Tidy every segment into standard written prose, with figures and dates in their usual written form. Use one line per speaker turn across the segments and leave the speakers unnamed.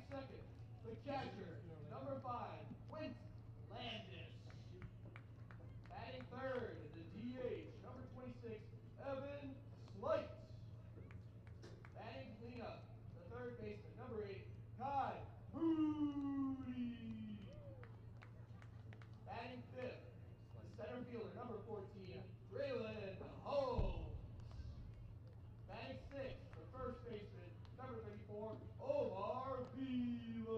second, the catcher, number 5, Quint Landis. Batting third, the DH, number 26, Evan Slight. Batting cleanup, the third baseman, number 8, Kai Moody. Batting fifth, the center fielder, number 14, Braylon Holmes. Batting sixth, the first baseman, number 34, Omar Vila.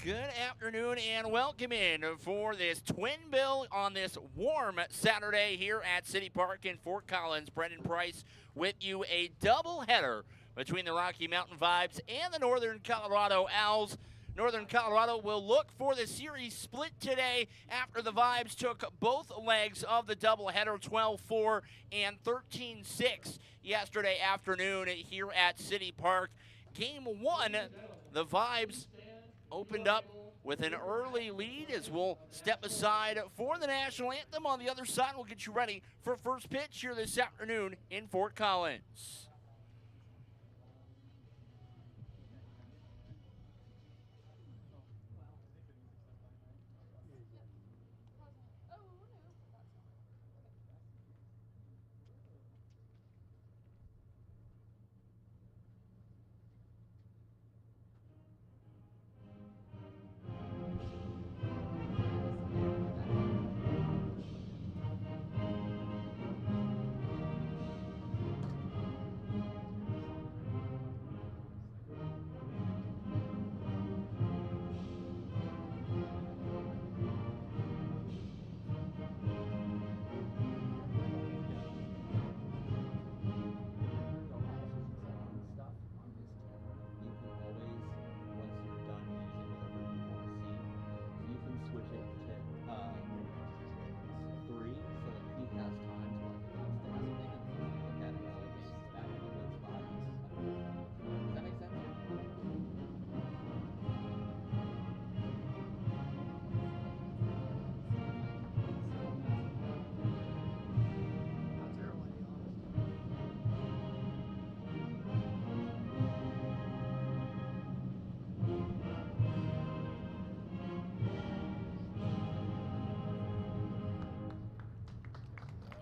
Good afternoon and welcome in for this twin bill on this warm Saturday here at City Park in Fort Collins. Brendan Price with you, a doubleheader between the Rocky Mountain Vibes and the Northern Colorado Owls. Northern Colorado will look for the series split today after the Vibes took both legs of the doubleheader, 12-4 and 13-6 yesterday afternoon here at City Park. Game one, the Vibes opened up with an early lead as we'll step aside for the national anthem. On the other side, we'll get you ready for first pitch here this afternoon in Fort Collins.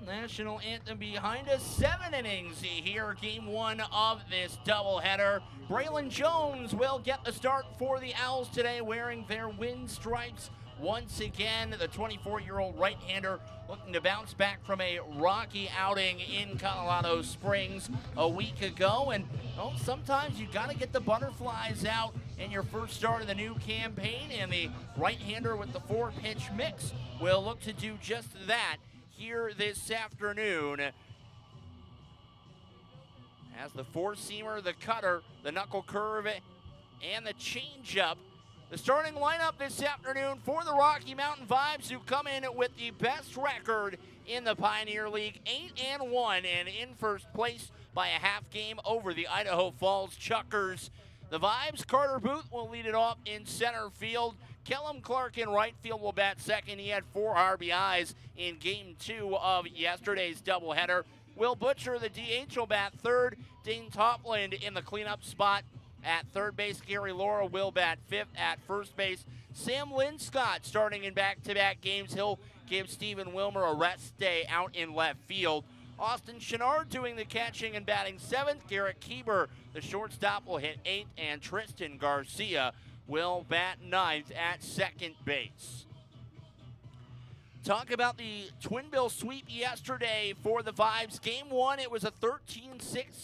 National anthem behind us, 7 innings here, game one of this doubleheader. Braylon Jones will get the start for the Owls today, wearing their win stripes once again. The 24-year-old right-hander looking to bounce back from a rocky outing in Colorado Springs a week ago. And sometimes you got to get the butterflies out in your first start of the new campaign, and the right-hander with the 4-pitch mix will look to do just that here this afternoon, as the four-seamer, the cutter, the knuckle curve, and the changeup. The starting lineup this afternoon for the Rocky Mountain Vibes, who come in with the best record in the Pioneer League, 8-1, and in first place by a half game over the Idaho Falls Chuckers. The Vibes, Carter Booth will lead it off in center field. Kellum Clark in right field will bat second. He had 4 RBIs in game 2 of yesterday's doubleheader. Will Butcher, the DH, will bat third. Dane Topland in the cleanup spot at third base. Gary Laura will bat fifth at first base. Sam Linscott starting in back-to-back games. He'll give Stephen Wilmer a rest day out in left field. Austin Chenard doing the catching and batting seventh. Garrett Kieber, the shortstop, will hit eighth. And Tristan Garcia will bat ninth at second base. Talk about the twin bill sweep yesterday for the Vibes. Game one, it was a 13-6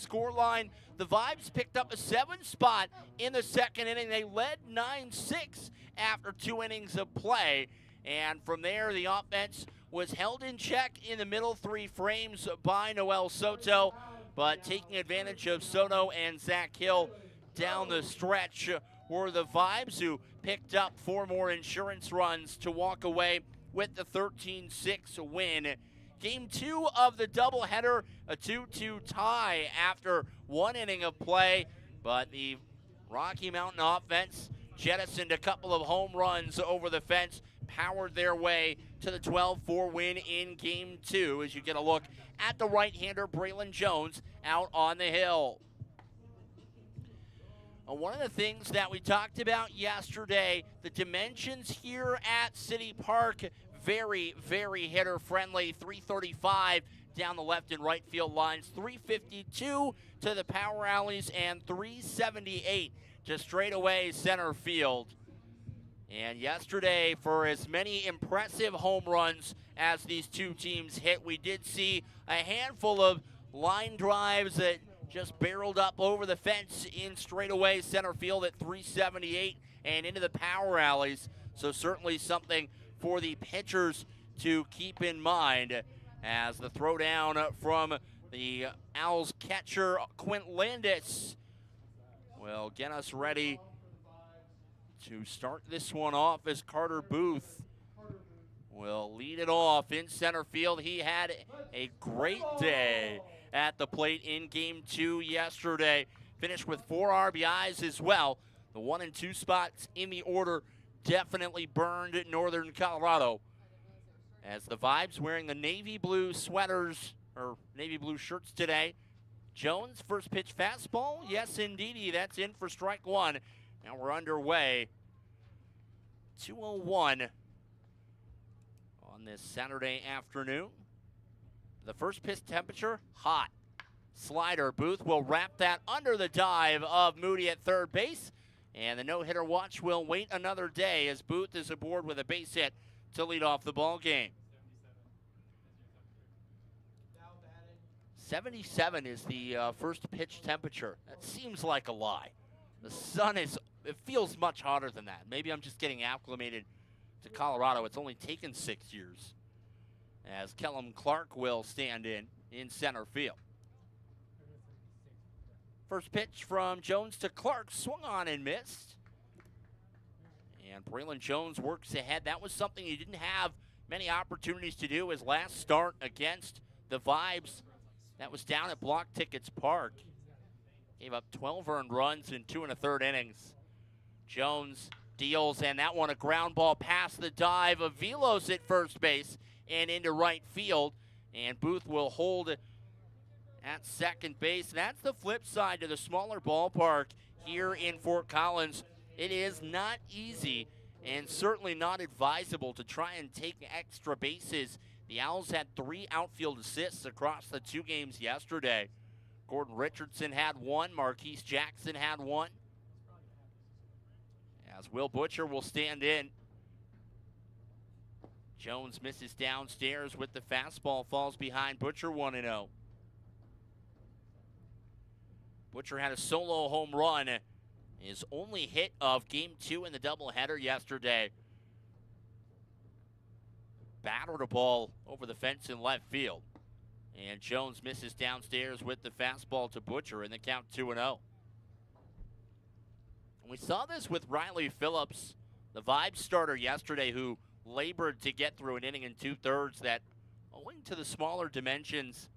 scoreline. The Vibes picked up a 7 spot in the second inning. They led 9-6 after 2 innings of play. And from there, the offense was held in check in the middle 3 frames by Noel Soto, but taking advantage of Soto and Zach Hill down the stretch were the Vibes, who picked up 4 more insurance runs to walk away with the 13-6 win. Game 2 of the doubleheader, a 2-2 tie after 1 inning of play, but the Rocky Mountain offense jettisoned a couple of home runs over the fence, powered their way to the 12-4 win in Game 2, as you get a look at the right-hander Braylon Jones out on the hill. One of the things that we talked about yesterday, the dimensions here at City Park, very, very hitter-friendly. 335 down the left and right field lines, 352 to the power alleys, and 378 to straightaway center field. And yesterday, for as many impressive home runs as these two teams hit, we did see a handful of line drives that just barreled up over the fence in straightaway center field at 378 and into the power alleys. So certainly something for the pitchers to keep in mind as the throwdown from the Owlz catcher, Quint Landis, will get us ready to start this one off as Carter Booth will lead it off in center field. He had a great day at the plate in Game 2 yesterday. Finished with 4 RBIs as well. The 1 and 2 spots in the order definitely burned Northern Colorado. As the Vibes wearing the navy blue sweaters, or navy blue shirts today. Jones, first pitch fastball. Yes, indeedy. That's in for strike 1. Now we're underway. 2:01 on this Saturday afternoon. The first pitch temperature, hot. Slider, Booth will wrap that under the dive of Moody at third base. And the no-hitter watch will wait another day as Booth is aboard with a base hit to lead off the ball game. 77 is the first pitch temperature. That seems like a lie. The sun it feels much hotter than that. Maybe I'm just getting acclimated to Colorado. It's only taken 6 years. As Kellum Clark will stand in center field. First pitch from Jones to Clark, swung on and missed. And Braylon Jones works ahead. That was something he didn't have many opportunities to do his last start against the Vibes. That was down at Block Tickets Park. Gave up 12 earned runs in 2 1/3 innings. Jones deals, and that one a ground ball past the dive of Velos at first base and into right field. And Booth will hold at second base. That's the flip side to the smaller ballpark here in Fort Collins. It is not easy and certainly not advisable to try and take extra bases. The Owls had 3 outfield assists across the 2 games yesterday. Gordon Richardson had 1. Marquise Jackson had 1. As Will Butcher will stand in. Jones misses downstairs with the fastball, falls behind Butcher 1-0. Butcher had a solo home run, his only hit of Game 2 in the doubleheader yesterday. Battered a ball over the fence in left field. And Jones misses downstairs with the fastball to Butcher in the count 2-0. And we saw this with Riley Phillips, the Vibes starter yesterday, who labored to get through an inning and 2/3 that, owing to the smaller dimensions,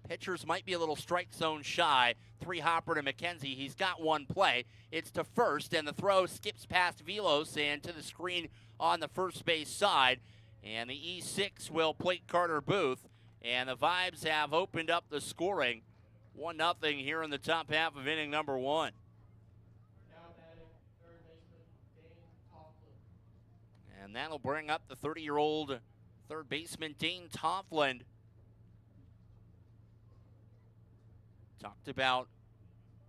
pitchers might be a little strike zone shy. 3 hopper to McKenzie. He's got 1 play. It's to first, and the throw skips past Velos and to the screen on the first base side. And the E6 will plate Carter Booth. And the Vibes have opened up the scoring. 1-0 here in the top half of inning number 1. And that'll bring up the 30-year-old third baseman, Dane Toffland. Talked about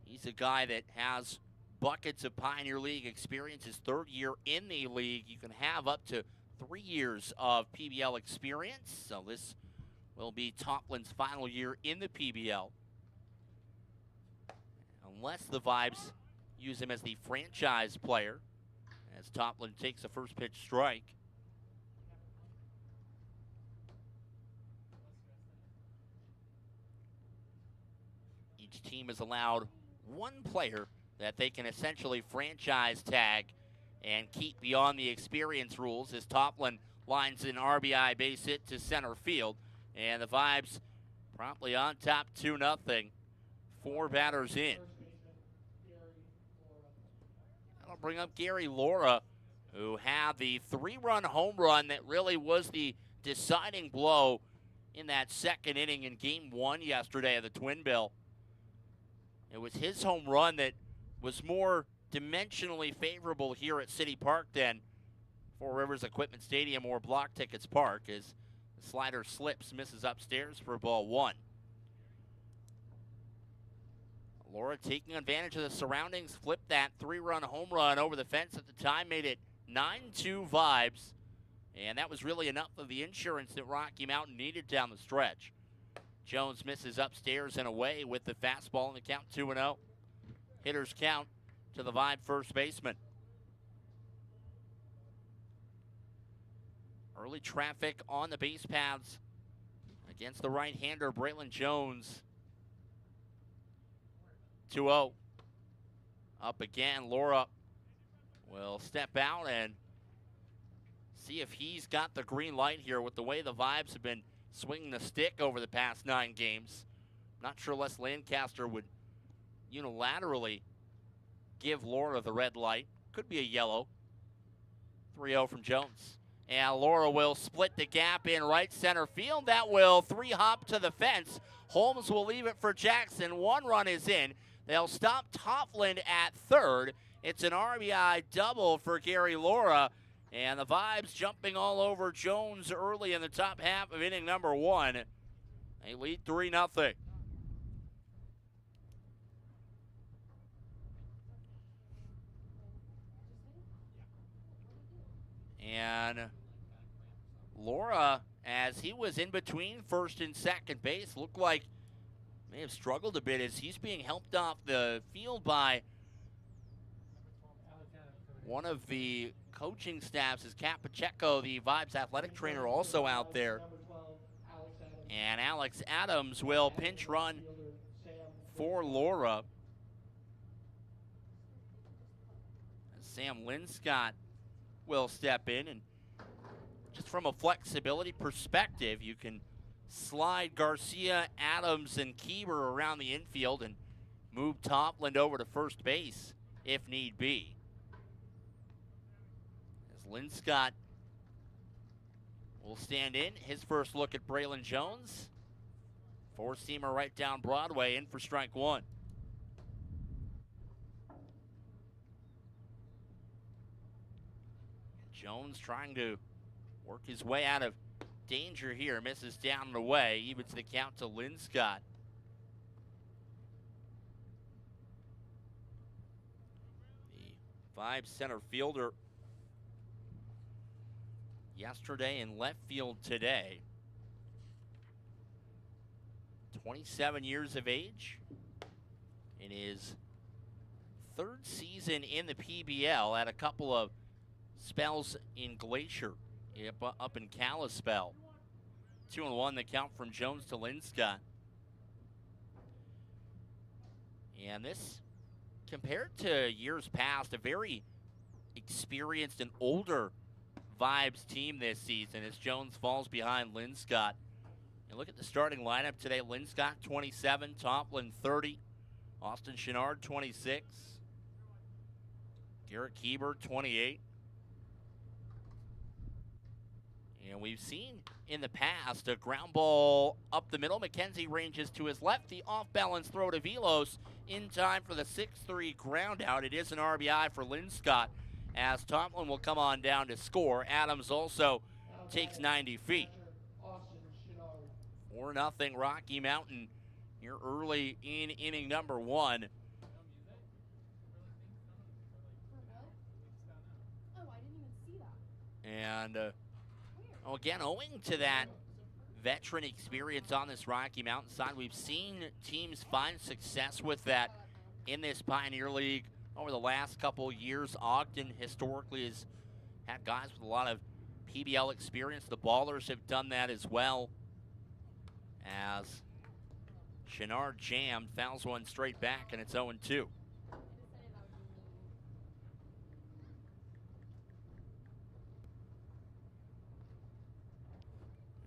he's a guy that has buckets of Pioneer League experience. His 3rd year in the league. You can have up to 3 years of PBL experience. So this will be Toffland's final year in the PBL. Unless the Vibes use him as the franchise player, as Toffland takes a first pitch strike. Each team is allowed 1 player that they can essentially franchise tag and keep beyond the experience rules as Toffland lines an RBI base hit to center field. And the Vibes promptly on top 2-0. 4 batters in. That'll bring up Gary Laura, who had the 3-run home run that really was the deciding blow in that 2nd inning in Game 1 yesterday of the Twin Bill. It was his home run that was more dimensionally favorable here at City Park than Four Rivers Equipment Stadium or Block Tickets Park, as the slider slips, misses upstairs for ball 1. Laura taking advantage of the surroundings, flipped that 3-run home run over the fence at the time, made it 9-2 Vibes, and that was really enough of the insurance that Rocky Mountain needed down the stretch. Jones misses upstairs and away with the fastball in the count 2-0. Hitters count to the Vibe first baseman. Early traffic on the base paths against the right-hander, Braylon Jones. 2-0. Up again, Laura will step out and see if he's got the green light here with the way the Vibes have been swinging the stick over the past 9 games. Not sure Les Lancaster would unilaterally give Laura the red light. Could be a yellow. 3-0 from Jones. And Laura will split the gap in right center field. That will 3-hop to the fence. Holmes will leave it for Jackson. 1 run is in. They'll stop Topland at third. It's an RBI double for Gary Laura. And the Vibes jumping all over Jones early in the top half of inning number 1. They lead 3-0. And Laura, as he was in between first and second base, looked like may have struggled a bit as he's being helped off the field by one of the coaching staffs, is Kat Pacheco, the Vibes athletic trainer, also out there. And Alex Adams will pinch run for Laura. Sam Linscott will step in, and just from a flexibility perspective, you can slide Garcia, Adams, and Kieber around the infield and move Topland over to first base if need be. As Linscott will stand in, his first look at Braylon Jones. 4-seamer right down Broadway, in for strike 1. Jones trying to work his way out of danger here. Misses down and away. Evens the count to Linscott. The Vibes center fielder yesterday in left field today. 27 years of age. In his 3rd season in the PBL, had a couple of spells in Glacier, up in Kalispell. 2-1 the count from Jones to Linscott. And this, compared to years past, a very experienced and older Vibes team this season as Jones falls behind Linscott. And look at the starting lineup today. Linscott 27, Topland 30, Austin Chenard 26, Garrett Kieber 28. And we've seen in the past a ground ball up the middle. McKenzie ranges to his left. The off-balance throw to Velos in time for the 6-3 ground out. It is an RBI for Linscott as Tomlin will come on down to score. Adams also takes 90 feet. 4-0 Rocky Mountain here early in inning number 1. And again, owing to that veteran experience on this Rocky Mountain side, we've seen teams find success with that in this Pioneer League over the last couple years. Ogden historically has had guys with a lot of PBL experience. The Ballers have done that as well. As Chenard jammed, fouls one straight back, and it's 0-2.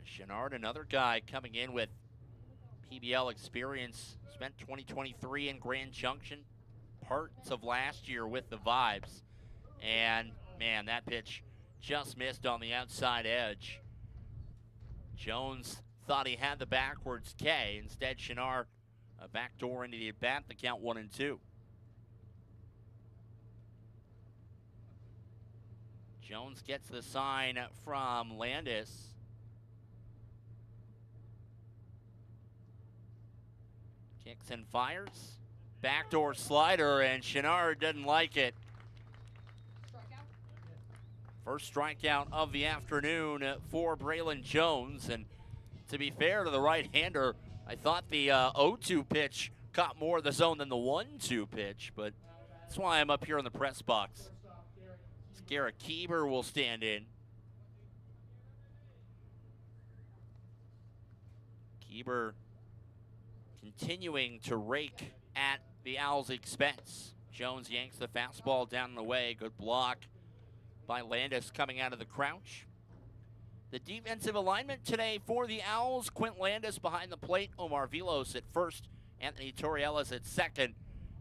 Chenard, another guy coming in with PBL experience, spent 2023 in Grand Junction, parts of last year with the Vibes. And man, that pitch just missed on the outside edge. Jones thought he had the backwards K. Instead, Chenard a backdoor into the at-bat, the count 1-2. Jones gets the sign from Landis. Kicks and fires. Backdoor slider, and Chenard doesn't like it. First strikeout of the afternoon for Braylon Jones. And to be fair to the right-hander, I thought the 0-2 pitch caught more of the zone than the 1-2 pitch, but That's why I'm up here in the press box. Garrett Kieber will stand in. Kieber continuing to rake at the Owls' expense. Jones yanks the fastball down and away. Good block by Landis coming out of the crouch. The defensive alignment today for the Owls: Quint Landis behind the plate, Omar Vilos at first, Anthony Torrielas at second,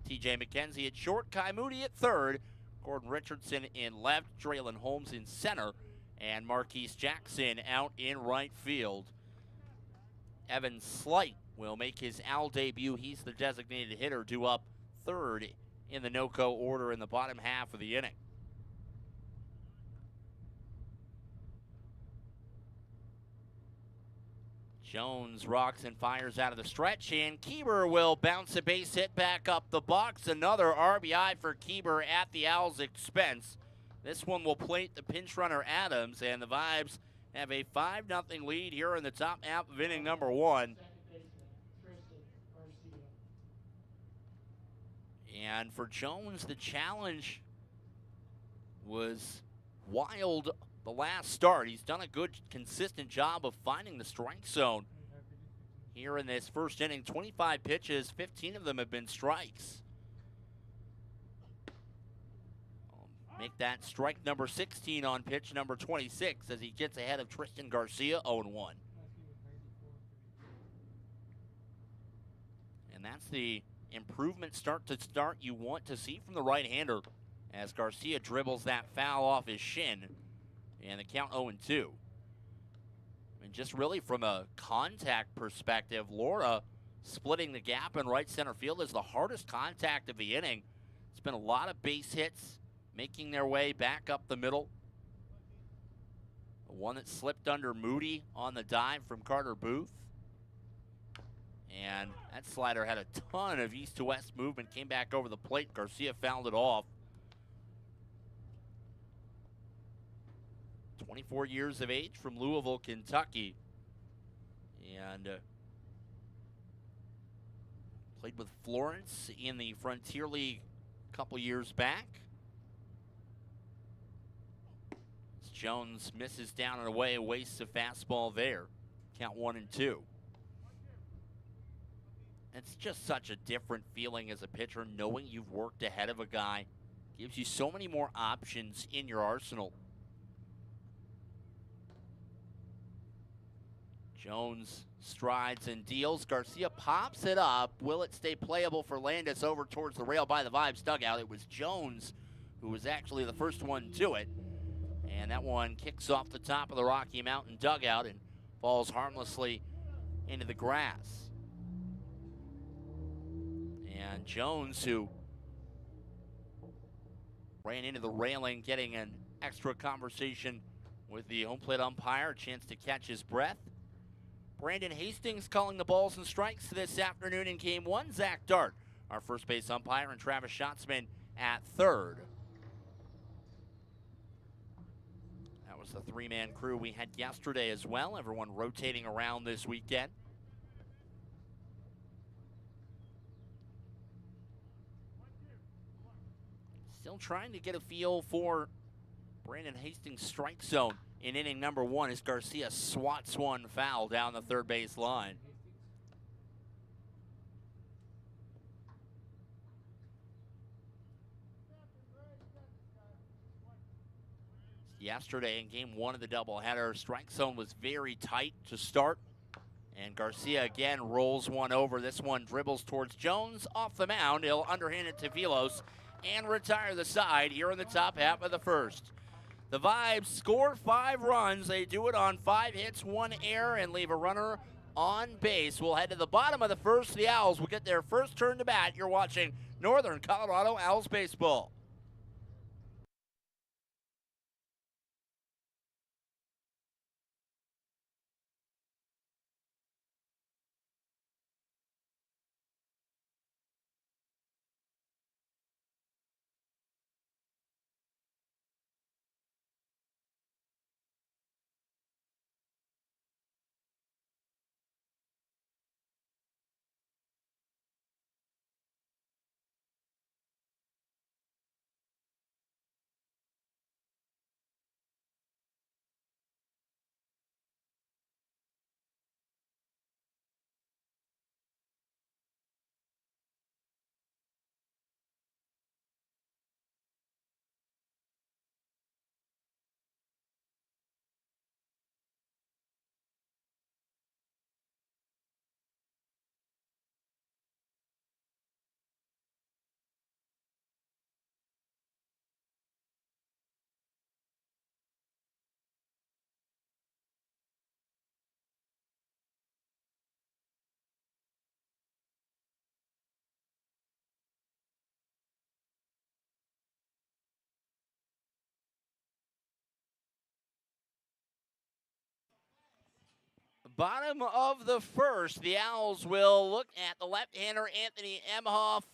TJ McKenzie at short, Kai Moody at third, Gordon Richardson in left, Draylen Holmes in center, and Marquise Jackson out in right field. Evan Slight will make his Owl debut. He's the designated hitter, due up third in the no-co order in the bottom half of the inning. Jones rocks and fires out of the stretch, and Kieber will bounce a base hit back up the box. Another RBI for Kieber at the Owls' expense. This one will plate the pinch runner Adams, and the Vibes have a 5-0 lead here in the top half of inning number 1. And for Jones, the challenge was wild the last start. He's done a good, consistent job of finding the strike zone here in this first inning. 25 pitches, 15 of them have been strikes. Make that strike number 16 on pitch number 26 as he gets ahead of Tristan Garcia, 0-1. And that's the improvement start to start you want to see from the right-hander as Garcia dribbles that foul off his shin, and the count 0-2. I mean, just really from a contact perspective, Laura splitting the gap in right center field is the hardest contact of the inning. It's been a lot of base hits making their way back up the middle. The one that slipped under Moody on the dive from Carter Booth. And that slider had a ton of east to west movement, came back over the plate. Garcia fouled it off. 24 years of age from Louisville, Kentucky. And played with Florence in the Frontier League a couple years back. As Jones misses down and away, wastes a fastball there. Count 1-2. It's just such a different feeling as a pitcher, knowing you've worked ahead of a guy. Gives you so many more options in your arsenal. Jones strides and deals. Garcia pops it up. Will it stay playable for Landis over towards the rail by the Vibes dugout? It was Jones who was actually the first one to it. And that one kicks off the top of the Rocky Mountain dugout and falls harmlessly into the grass. And Jones, who ran into the railing, getting an extra conversation with the home plate umpire, a chance to catch his breath. Brandon Hastings calling the balls and strikes this afternoon in Game 1. Zach Dart, our first base umpire, and Travis Schatzman at third. That was the three-man crew we had yesterday as well. Everyone rotating around this weekend. Still trying to get a feel for Brandon Hastings' strike zone in inning number 1 as Garcia swats one foul down the third base line. Yesterday in Game 1 of the doubleheader, strike zone was very tight to start. And Garcia again rolls one over. This one dribbles towards Jones off the mound. He'll underhand it to Vilos and retire the side here in the top half of the first. The Vibes score 5 runs. They do it on 5 hits, 1 error, and leave a runner on base. We'll head to the bottom of the first. The Owls will get their first turn to bat. You're watching Northern Colorado Owls baseball. Bottom of the first, the Owls will look at the left-hander Anthony Emhoff.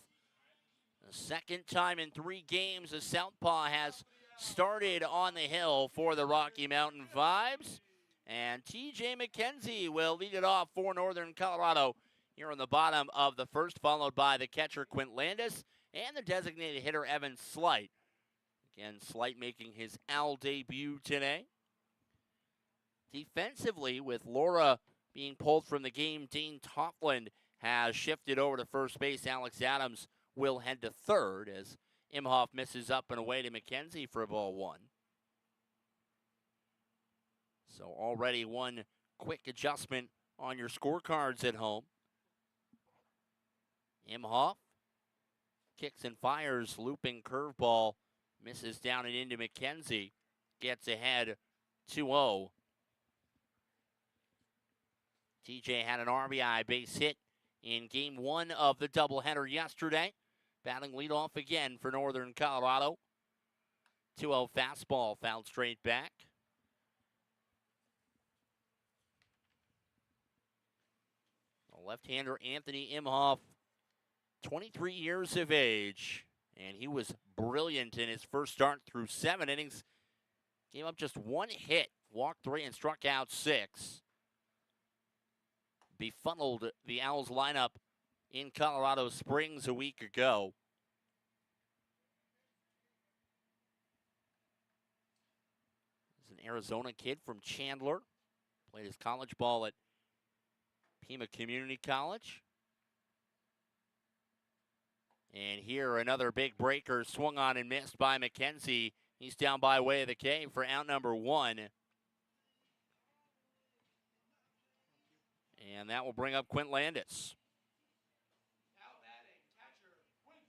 The second time in 3 games, the Southpaw has started on the hill for the Rocky Mountain Vibes. And TJ McKenzie will lead it off for Northern Colorado here on the bottom of the first, followed by the catcher Quint Landis and the designated hitter Evan Slight. Again, Slight making his Owl debut today. Defensively, with Laura being pulled from the game, Dane Toffland has shifted over to first base. Alex Adams will head to third as Imhoff misses up and away to McKenzie for ball 1. So already one quick adjustment on your scorecards at home. Imhoff kicks and fires, looping curveball, misses down and into McKenzie, gets ahead 2-0. TJ had an RBI base hit in game 1 of the doubleheader yesterday. Batting leadoff again for Northern Colorado. 2-0 fastball fouled straight back. The left-hander Anthony Imhoff, 23 years of age, and he was brilliant in his first start through 7 innings. Gave up just 1 hit, walked 3 and struck out 6. Befuddled the Owls lineup in Colorado Springs a week ago. He's an Arizona kid from Chandler. Played his college ball at Pima Community College. And here another big breaker swung on and missed by McKenzie. He's down by way of the cave for out number 1. And that will bring up Quint Landis.
Now batting, catcher, Quint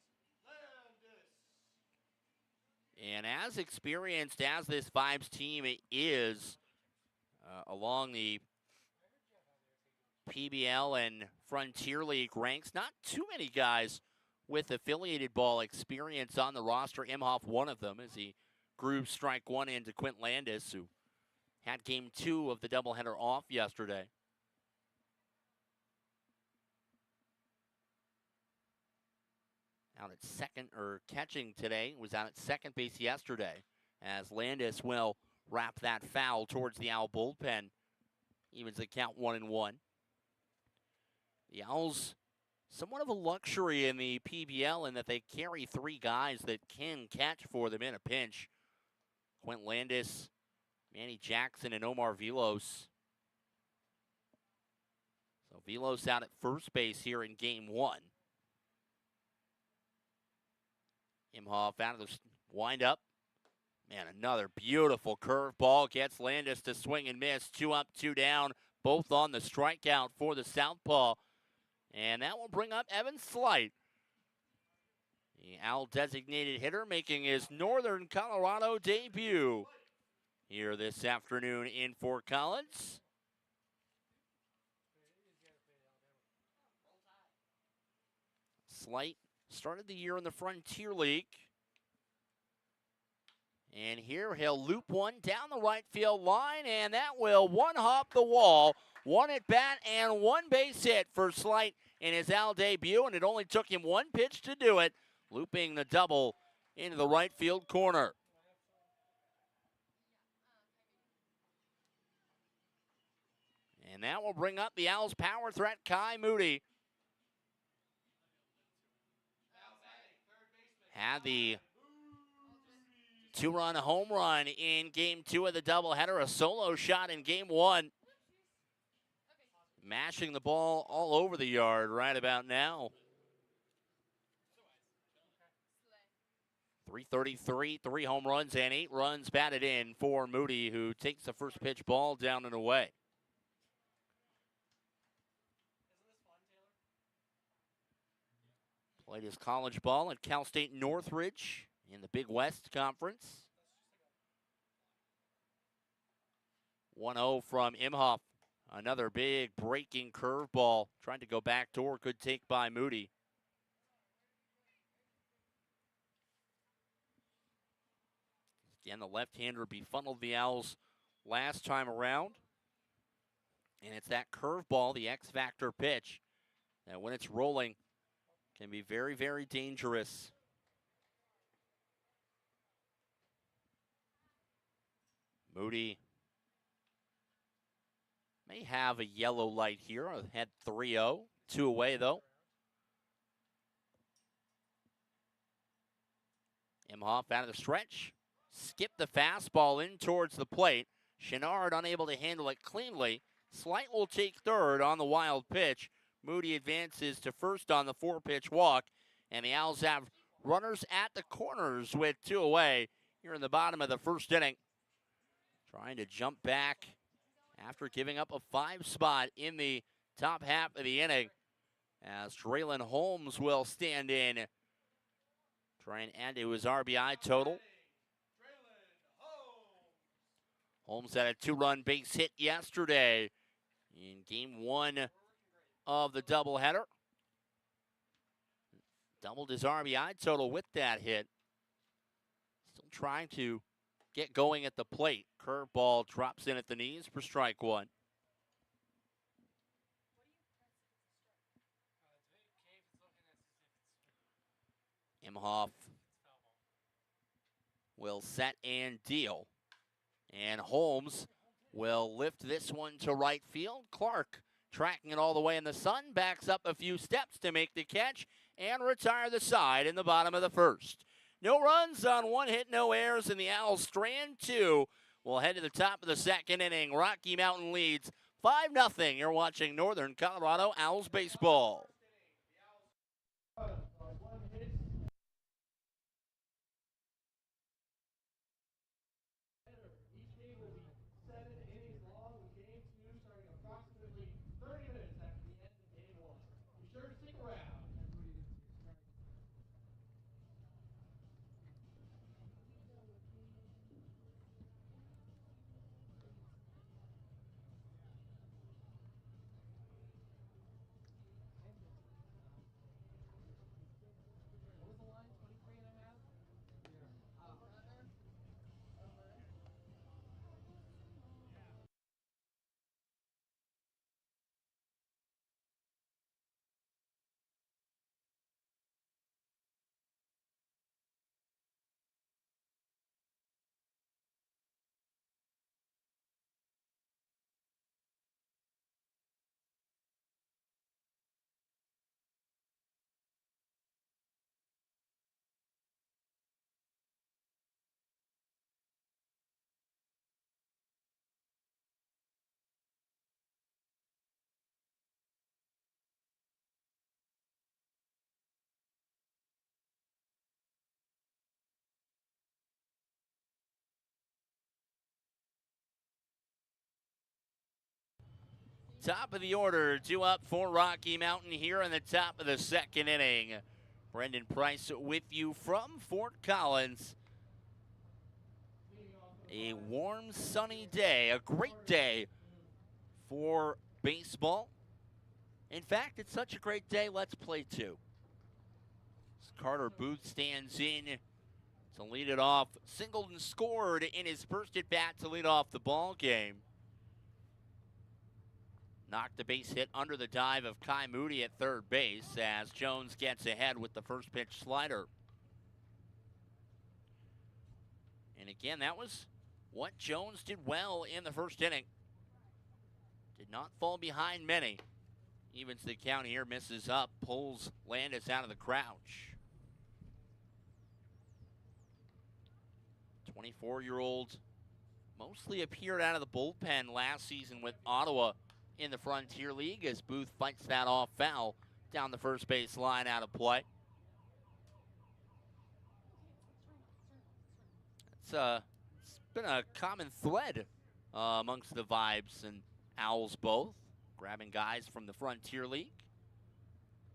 Landis.
And as experienced as this Vibes team is along the PBL and Frontier League ranks, not too many guys with affiliated ball experience on the roster. Imhoff, one of them, as he grooves strike 1 into Quint Landis, who had game 2 of the doubleheader off yesterday. Out at second, or catching today, was out at second base yesterday, as Landis will wrap that foul towards the Owl bullpen. Evens the count 1-1. The Owls, somewhat of a luxury in the PBL in that they carry 3 guys that can catch for them in a pinch. Quint Landis, Manny Jackson, and Omar Vilos. So Vilos out at first base here in game 1. Imhoff out of the windup. Man, another beautiful curveball gets Landis to swing and miss. 2 up, 2 down, both on the strikeout for the Southpaw. And that will bring up Evan Slight, the Owl designated hitter, making his Northern Colorado debut here this afternoon in Fort Collins. Slight started the year in the Frontier League. And here he'll loop one down the right field line, and that will one-hop the wall. 1 at bat and 1 base hit for Slight in his Owl debut, and it only took him 1 pitch to do it, looping the double into the right field corner. And that will bring up the Owls' power threat, Kai Moody. Had the 2-run home run in game 2 of the doubleheader, a solo shot in game 1. Mashing the ball all over the yard right about now. 333, 3 home runs and 8 runs batted in for Moody, who takes the first pitch ball down and away. Played his college ball at Cal State Northridge in the Big West Conference. 1-0 from Imhoff. Another big breaking curveball. Trying to go backdoor. Good take by Moody. Again, the left-hander befuddled the Owls last time around. And it's that curveball, the X factor pitch, that when it's rolling can be very, very dangerous. Moody may have a yellow light here. Had 3-0, 2 away though. Imhoff out of the stretch. Skip the fastball in towards the plate. Chenard unable to handle it cleanly. Slight will take third on the wild pitch. Moody advances to first on the 4-pitch walk. And the Owls have runners at the corners with 2 away here in the bottom of the first inning. Trying to jump back after giving up a 5 spot in the top half of the inning. As Traylon Holmes will stand in. Try and add to his RBI total. Holmes had a 2-run base hit yesterday in game 1 of the doubleheader. Doubled his RBI total with that hit. Still trying to get going at the plate. Curveball drops in at the knees for strike 1. Imhoff will set and deal. And Holmes will lift this one to right field. Clark tracking it all the way in the sun, backs up a few steps to make the catch and retire the side in the bottom of the first. No runs on 1 hit, no errors, and the Owls strand 2. We'll head to the top of the second inning. Rocky Mountain leads 5-0. You're watching Northern Colorado Owls baseball.
Each game will be 7 innings long, with game 2 starting approximately 30 minutes after the end of game 1. Be sure to stick around. What was the line? 23 and a half?
Top of the order, 2 up for Rocky Mountain here in the top of the second inning. Brendan Price with you from Fort Collins. A warm, sunny day, a great day for baseball. In fact, it's such a great day, let's play 2. As Carter Booth stands in to lead it off. Singleton scored in his first at bat to lead off the ball game. Knocked the base hit under the dive of Kai Moody at third base as Jones gets ahead with the first pitch slider. And again, that was what Jones did well in the first inning. Did not fall behind many. Evens the count here, misses up, pulls Landis out of the crouch. 24-year-old mostly appeared out of the bullpen last season with Ottawa in the Frontier League as Booth fights that off foul down the first base line out of play. It's been a common thread amongst the Vibes and Owls both, grabbing guys from the Frontier League.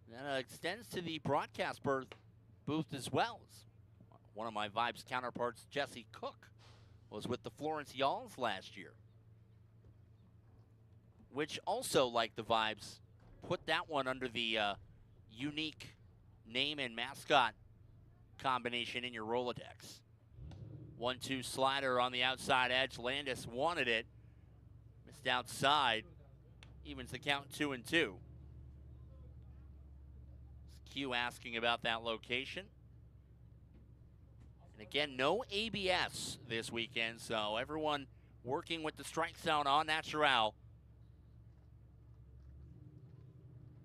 That extends to the broadcast booth as well. One of my Vibes counterparts, Jesse Cook, was with the Florence Owlz last year, which also, like the Vibes, put that one under the unique name and mascot combination in your Rolodex. 1-2 slider on the outside edge. Landis wanted it. Missed outside. Evens the count 2-2. Q asking about that location. And again, no ABS this weekend, so everyone working with the strike zone on natural.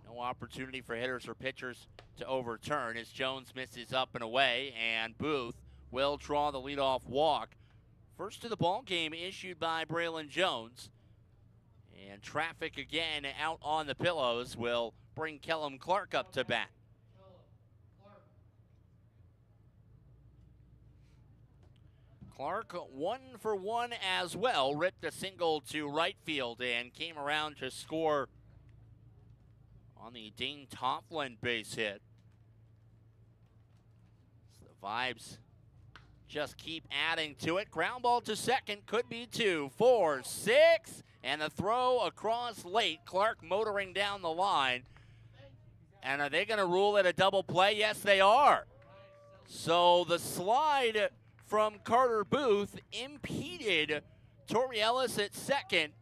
No opportunity for hitters or pitchers to overturn as Jones misses up and away, and Booth will draw the leadoff walk. First to the ball game issued by Braylon Jones. And traffic again out on the pillows will bring Kellum Clark up to bat. Clark 1 for 1 as well, ripped a single to right field and came around to score on the Dane Tofflin base hit. So the vibes just keep adding to it. Ground ball to second, could be 2, 4, 6, and the throw across late. Clark motoring down the line. And are they going to rule it a double play? Yes, they are. So the slide from Carter Booth impeded Torrielis at second,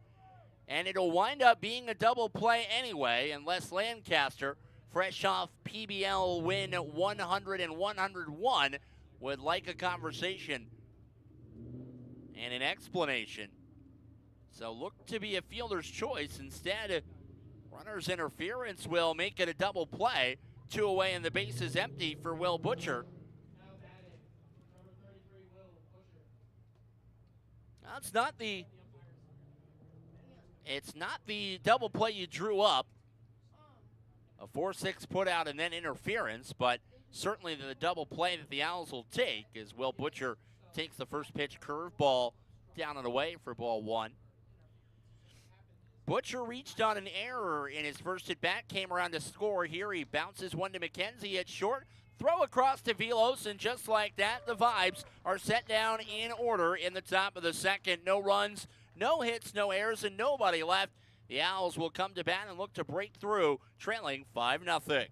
and it'll wind up being a double play anyway, unless Lancaster, fresh off PBL win 100 and 101, would like a conversation and an explanation. So look to be a fielder's choice. Instead, runner's interference will make it a double play. 2 away and the base is empty for Will Butcher. Now, it's not the double play you drew up. A 4-6 put out and then interference, but certainly the double play that the Owls will take as Will Butcher takes the first pitch curveball down and away for ball 1. Butcher reached on an error in his first at bat, came around to score. Here he bounces one to McKenzie at short. Throw across to Velos, and just like that, the vibes are set down in order in the top of the second. No runs, no hits, no errors, and nobody left. The Owls will come to bat and look to break through, trailing 5-0.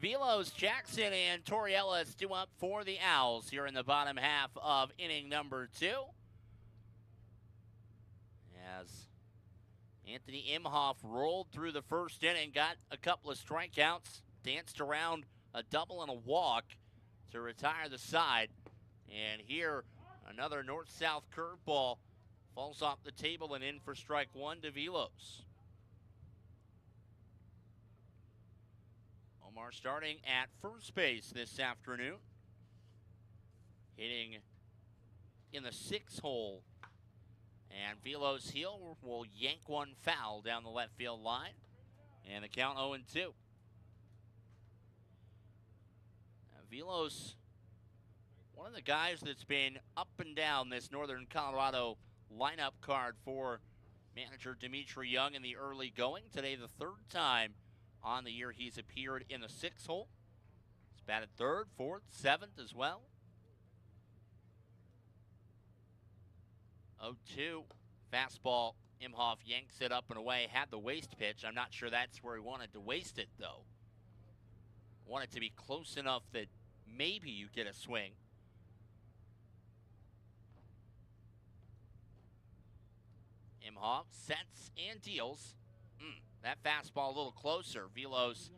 Velos, Jackson, and Torrielis due up for the Owls here in the bottom half of inning number 2. As Anthony Imhoff rolled through the first inning, got a couple of strikeouts, danced around a double and a walk to retire the side. And here, another north-south curveball falls off the table and in for strike 1 to Velos. Omar starting at first base this afternoon, hitting in the 6 hole. And Velos heel will yank one foul down the left field line. And the count 0-2. Velos, one of the guys that's been up and down this Northern Colorado lineup card for manager Dimitri Young in the early going. Today, the 3rd time on the year he's appeared in the 6 hole. He's batted 3rd, 4th, 7th as well. 0-2. Fastball. Imhoff yanks it up and away. Had the waste pitch. I'm not sure that's where he wanted to waste it, though. Want it to be close enough that maybe you get a swing. Imhoff sets and deals. That fastball a little closer. Velos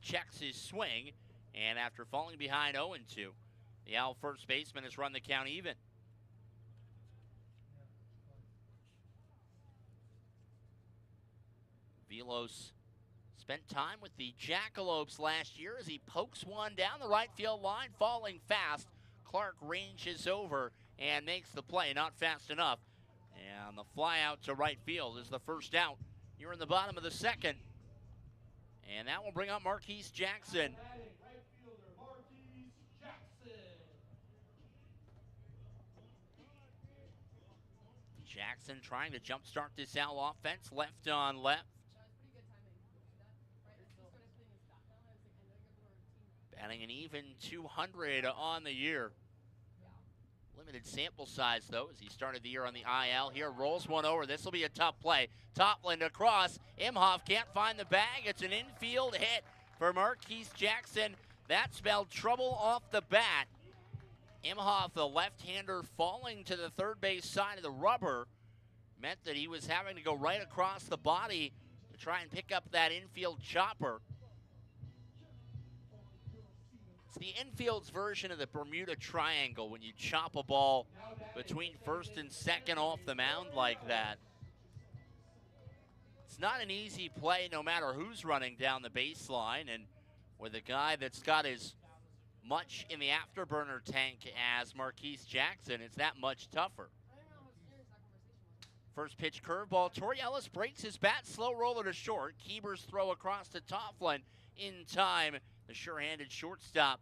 checks his swing, and after falling behind 0-2, the Owl first baseman has run the count even. Velos spent time with the Jackalopes last year as he pokes one down the right field line, falling fast. Clark ranges over and makes the play, not fast enough. And the fly out to right field is the first out. You're in the bottom of the second. And that will bring up Marquise Jackson.
Right fielder Marquise Jackson.
Jackson trying to jumpstart this Owl offense, left on left. Batting an even 200 on the year. Limited sample size, though, as he started the year on the IL. Here, rolls one over. This will be a tough play. Topland across. Imhoff can't find the bag. It's an infield hit for Marquise Jackson. That spelled trouble off the bat. Imhoff, the left-hander, falling to the third base side of the rubber, meant that he was having to go right across the body to try and pick up that infield chopper. It's the infield's version of the Bermuda Triangle when you chop a ball between first and second off the mound like that. It's not an easy play no matter who's running down the baseline, and with a guy that's got as much in the afterburner tank as Marquise Jackson, it's that much tougher. First pitch curveball. Torrey Ellis breaks his bat, slow roller to short. Keeber's throw across to Tofflin in time. The sure-handed shortstop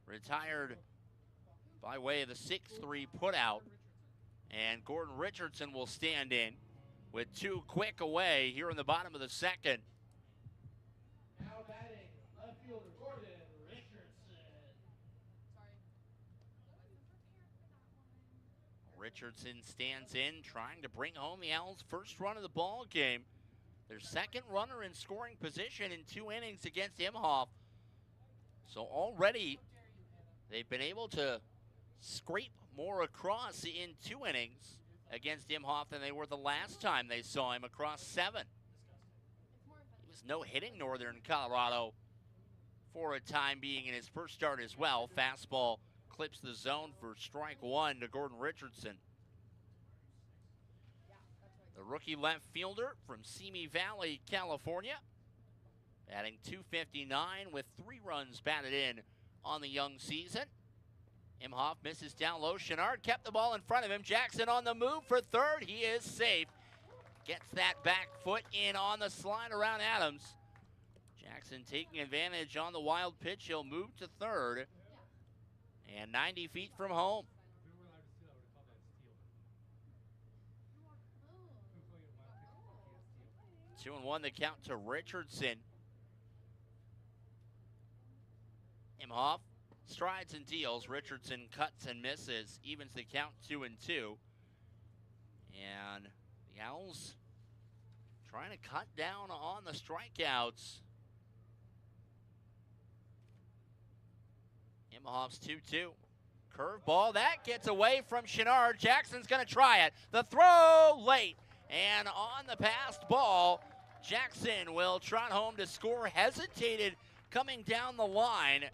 retired by way of the 6-3 putout. And Gordon Richardson will stand in with two quick away here in the bottom of the second.
Now batting, left fielder Gordon Richardson.
Richardson stands in, trying to bring home the Owls' first run of the ball game. Their second runner in scoring position in 2 innings against Imhoff. So already they've been able to scrape more across in 2 innings against Imhoff than they were the last time they saw him across 7. He was no-hitting Northern Colorado for a time being in his first start as well. Fastball clips the zone for strike 1 to Gordon Richardson. The rookie left fielder from Simi Valley, California, batting .259 with 3 runs batted in on the young season. Imhoff misses down low. Chenard kept the ball in front of him. Jackson on the move for third. He is safe. Gets that back foot in on the slide around Adams. Jackson taking advantage on the wild pitch. He'll move to third. And 90 feet from home. 2-1 the count to Richardson. Imhoff strides and deals. Richardson cuts and misses, evens the count 2-2. And the Owls trying to cut down on the strikeouts. Imhoff's 2-2. Curveball, that gets away from Chenard. Jackson's gonna try it. The throw late, and on the passed ball, Jackson will trot home to score. Hesitated coming down the line.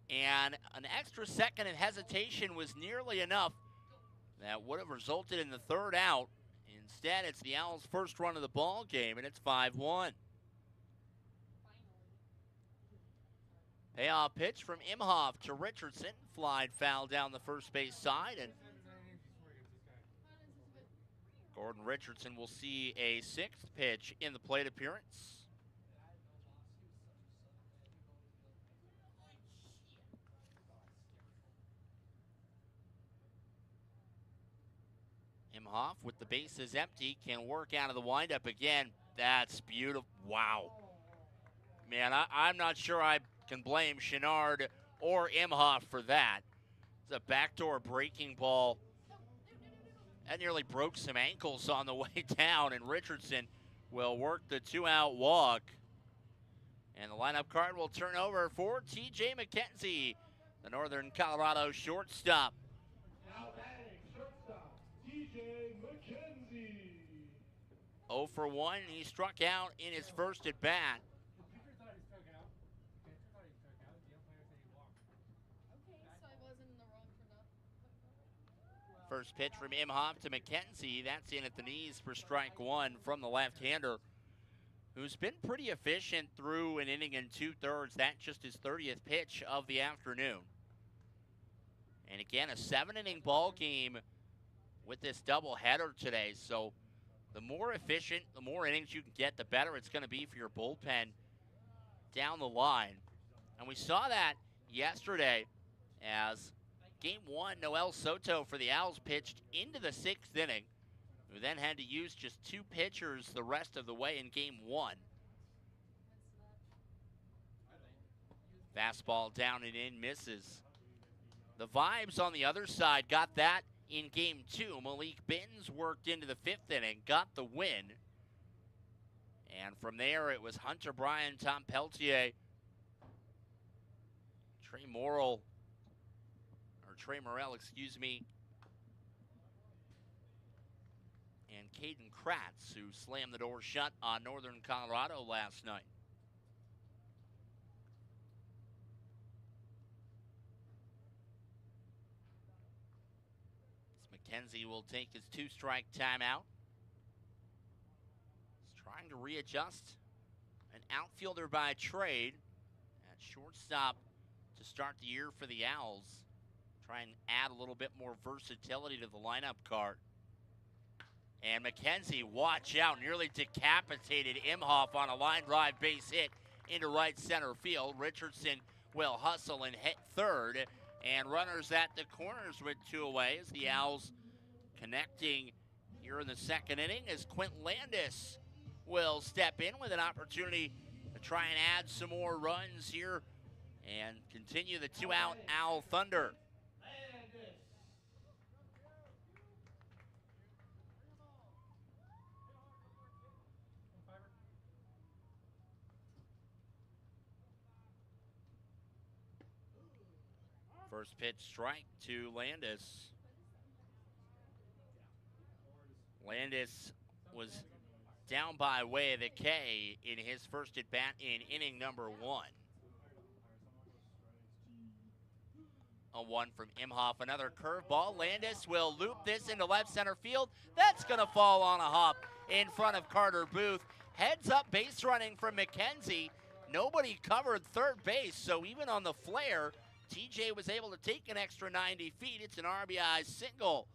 And an extra second of hesitation was nearly enough. That would have resulted in the third out. Instead, it's the Owls' first run of the ball game, and it's 5-1. Payoff pitch from Imhoff to Richardson. Flied foul down the first base side, and Gordon Richardson will see a 6th pitch in the plate appearance. Imhoff, with the bases empty, can work out of the windup again. That's beautiful. Wow. Man, I'm not sure I can blame Chenard or Imhoff for that. It's a backdoor breaking ball. That nearly broke some ankles on the way down, and Richardson will work the 2-out walk. And the lineup card will turn over for TJ McKenzie, the Northern Colorado shortstop.
Now batting shortstop, TJ McKenzie.
0 for 1, he struck out in his first at bat.
The pitcher thought he struck out. The catcher thought he struck out. The umpire said he walked.
Okay, so I wasn't in the wrong for nothing.
First pitch from Imhoff to McKenzie. That's in at the knees for strike one from the left-hander, who's been pretty efficient through an inning and 2/3. That's just his 30th pitch of the afternoon. And again, a 7-inning ball game with this doubleheader today. So the more efficient, the more innings you can get, the better it's going to be for your bullpen down the line. And we saw that yesterday as Game 1, Noel Soto for the Owls pitched into the 6th inning, who then had to use just 2 pitchers the rest of the way in Game 1. Fastball down and in, misses. The Vibes on the other side got that in Game 2. Malik Bittens worked into the 5th inning, got the win. And from there, it was Hunter Bryan, Tom Peltier, Trey Morrell, and Caden Kratz, who slammed the door shut on Northern Colorado last night. McKenzie will take his 2-strike timeout. He's trying to readjust an outfielder by trade at shortstop to start the year for the Owls. Try and add a little bit more versatility to the lineup card. And McKenzie, watch out, nearly decapitated Imhoff on a line drive base hit into right center field. Richardson will hustle and hit third. And runners at the corners with 2 away as the Owls connecting here in the 2nd inning as Quint Landis will step in with an opportunity to try and add some more runs here and continue the 2-out Owl Thunder. First pitch strike to Landis. Landis was down by way of the K in his first at bat in inning number 1. A 1 from Imhoff, another curveball. Landis will loop this into left center field. That's going to fall on a hop in front of Carter Booth. Heads up base running from McKenzie. Nobody covered third base, so even on the flare, TJ was able to take an extra 90 feet. It's an RBI single.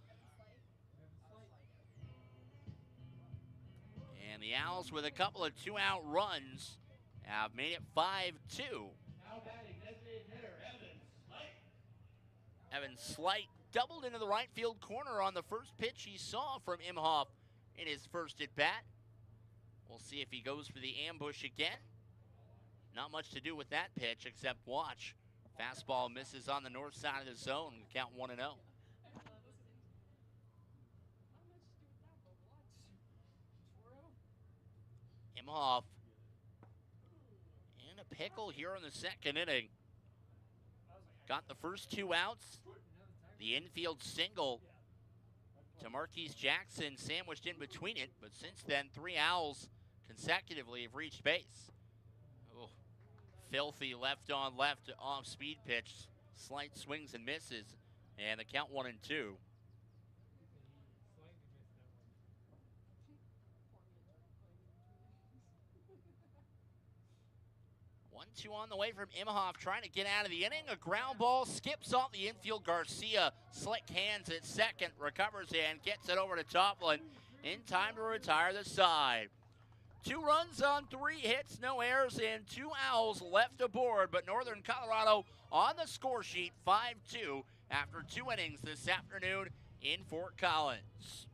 And the Owls, with a couple of 2-out runs, have made it 5-2.
Now batting designated hitter,
Evan Slight doubled into the right field corner on the first pitch he saw from Imhoff in his first at bat. We'll see if he goes for the ambush again. Not much to do with that pitch except watch. Fastball misses on the north side of the zone. Count 1-0. Imhoff in a pickle here in the 2nd inning. Got the first 2 outs. The infield single to Marquise Jackson sandwiched in between it, but since then 3 Owls consecutively have reached base. Oh, filthy left on left off speed pitch. Slight swings and misses, and the count 1-2. 1-2 on the way from Imhoff, trying to get out of the inning. A ground ball skips off the infield. Garcia, slick hands at second, recovers and gets it over to Toplin in time to retire the side. 2 runs on 3 hits, no errors, and 2 Owls left aboard, but Northern Colorado on the score sheet 5-2 after 2 innings this afternoon in Fort Collins.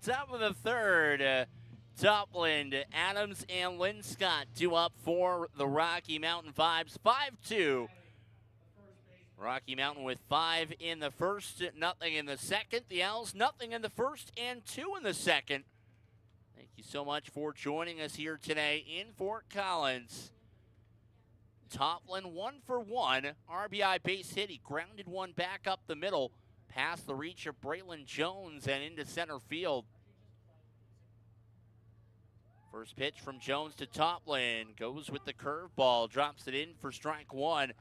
Top of the third, Topland, Adams, and Linscott 2 up for the Rocky Mountain Vibes, 5-2. Rocky Mountain with 5 in the first, nothing in the second. The Owls, nothing in the first and 2 in the second. Thank you so much for joining us here today in Fort Collins. Topland 1 for 1. RBI base hit. He grounded one back up the middle, past the reach of Braylon Jones and into center field. First pitch from Jones to Topland. Goes with the curveball, drops it in for strike one.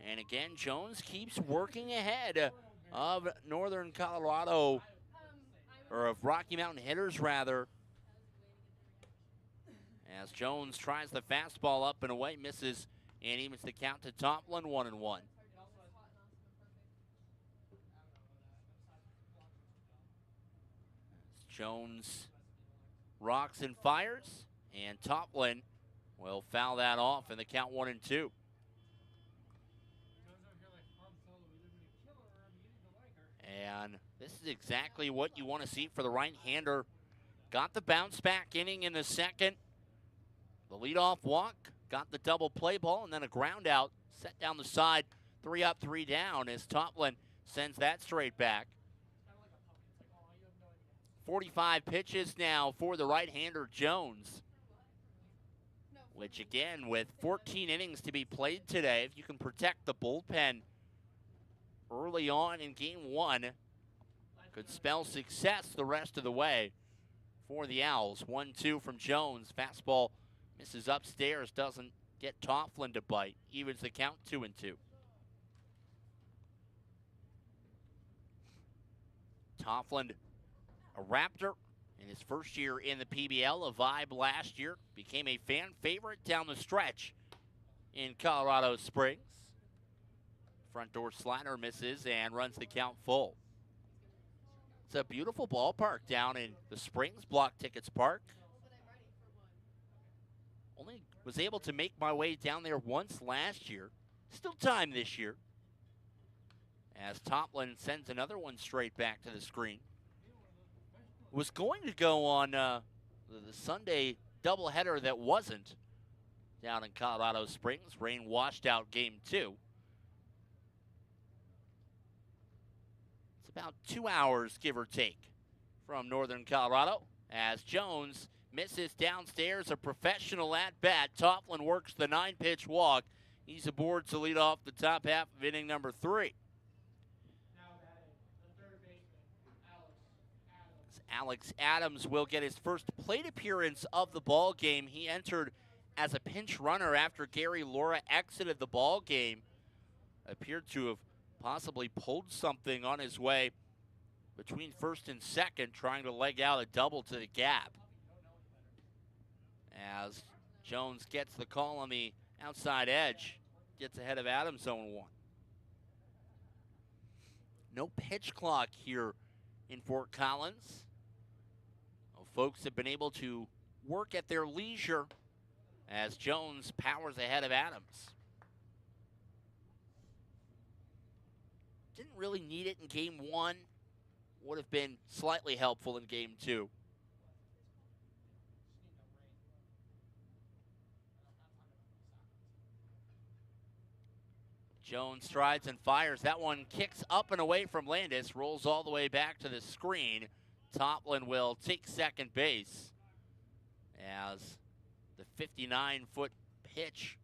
And again, Jones keeps working ahead of Northern Colorado, or of Rocky Mountain hitters rather. As Jones tries the fastball up and away, misses, and evens the count to Topland 1-1. Jones rocks and fires, and Topland will foul that off in the count 1-2. And this is exactly what you want to see for the right-hander. Got the bounce back inning in the second. The leadoff walk, got the double play ball, and then a ground out, set down the side, 3 up, 3 down as Topland sends that straight back. 45 pitches now for the right-hander Jones, which again, with 14 innings to be played today, if you can protect the bullpen early on in game one, could spell success the rest of the way for the Owls. 1-2 from Jones. Fastball misses upstairs, doesn't get Topland to bite. Evens the count 2-2. Topland, a Raptor in his first year in the PBL, a Vibe last year, became a fan favorite down the stretch in Colorado Springs. Front door slider misses and runs the count full. It's a beautiful ballpark down in the Springs Block Tickets Park. Only was able to make my way down there once last year. Still time this year. As Topland sends another one straight back to the screen. Was going to go on the Sunday doubleheader that wasn't down in Colorado Springs. Rain washed out game 2. About 2 hours, give or take, from Northern Colorado. As Jones misses downstairs, a professional at-bat. Topland works the 9-pitch walk. He's aboard to lead off the top half of inning number 3.
Now batting, the third baseman,
Alex Adams will get his first plate appearance of the ball game. He entered as a pinch runner after Gary Laura exited the ball game. Appeared to have possibly pulled something on his way between first and second, trying to leg out a double to the gap. As Jones gets the call on the outside edge, gets ahead of Adams 0-1. No pitch clock here in Fort Collins. Well, folks have been able to work at their leisure as Jones powers ahead of Adams. Didn't really need it in game 1. Would have been slightly helpful in game 2. Jones strides and fires. That one kicks up and away from Landis, rolls all the way back to the screen. Topland will take second base as the 59-foot pitch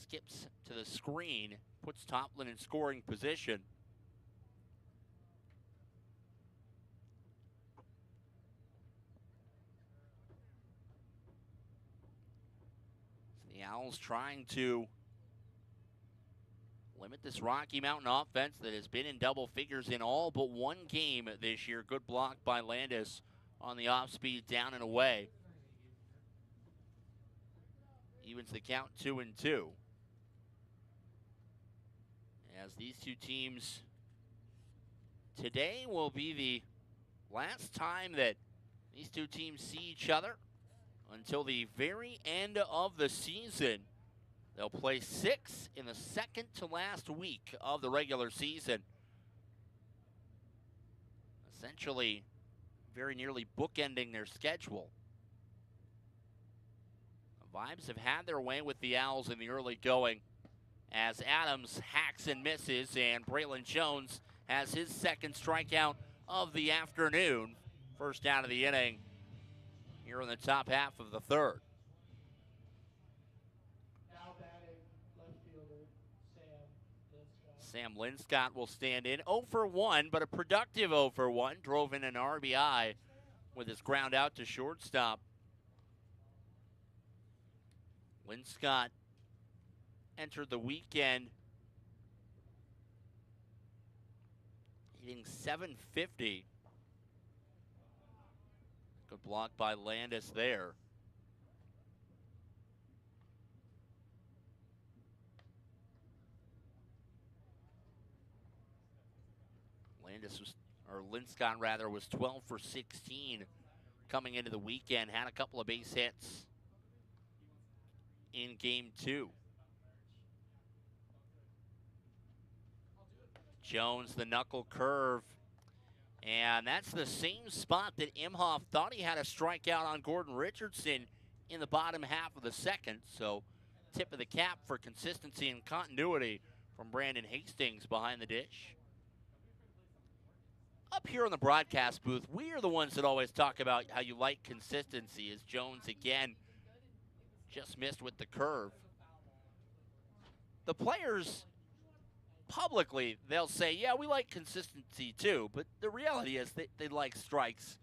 skips to the screen, puts Topland in scoring position. So the Owls trying to limit this Rocky Mountain offense that has been in double figures in all but one game this year. Good block by Landis on the off-speed down and away. Evens the count 2-2. As these two teams today will be the last time that these two teams see each other until the very end of the season. They'll play 6 in the second to last week of the regular season. Essentially very nearly bookending their schedule. The Vibes have had their way with the Owls in the early going as Adams hacks and misses, and Braylon Jones has his second strikeout of the afternoon. First out of the inning here in the top half of the third.
Now batting left fielder Sam Linscott.
Sam Linscott will stand in 0 for 1, but a productive 0 for 1. Drove in an RBI with his ground out to shortstop. Linscott entered the weekend hitting .750. Good block by Landis there. Linscott rather, was 12 for 16 coming into the weekend. Had a couple of base hits in game 2. Jones, the knuckle curve. And that's the same spot that Imhoff thought he had a strikeout on Gordon Richardson in the bottom half of the second. So tip of the cap for consistency and continuity from Brandon Hastings behind the dish. Up here in the broadcast booth, we are the ones that always talk about how you like consistency, as Jones again just missed with the curve. The players, publicly, they'll say, yeah, we like consistency too, but the reality is they like strikes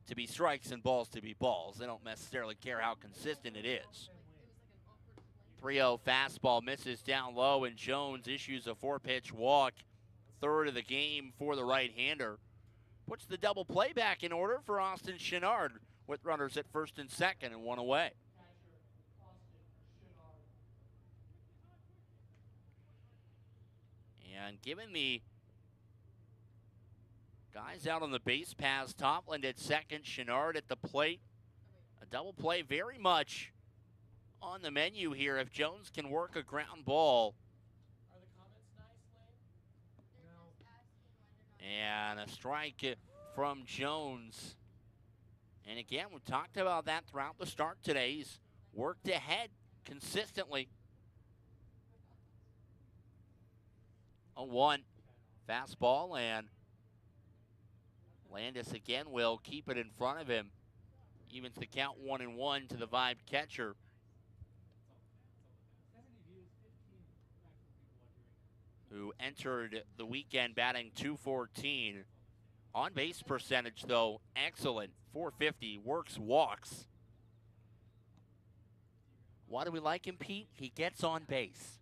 to be strikes and balls to be balls. They don't necessarily care how consistent it is. 3-0 fastball misses down low, and Jones issues a 4-pitch walk. Third of the game for the right-hander. Puts the double play back in order for Austin Chenard with runners at first and second and one away. And given the guys out on the base paths, Topland at second, Chenard at the plate, a double play very much on the menu here if Jones can work a ground ball.
Are the comments nice, Lane? No.
And a strike from Jones. And again, we talked about that throughout the start today. He's worked ahead consistently. 0-1 fastball, and Landis again will keep it in front of him. Evens the count 1-1 to the Vibe catcher, who entered the weekend batting .214. On base percentage, though, excellent. .450, works walks. Why do we like him, Pete? He gets on base.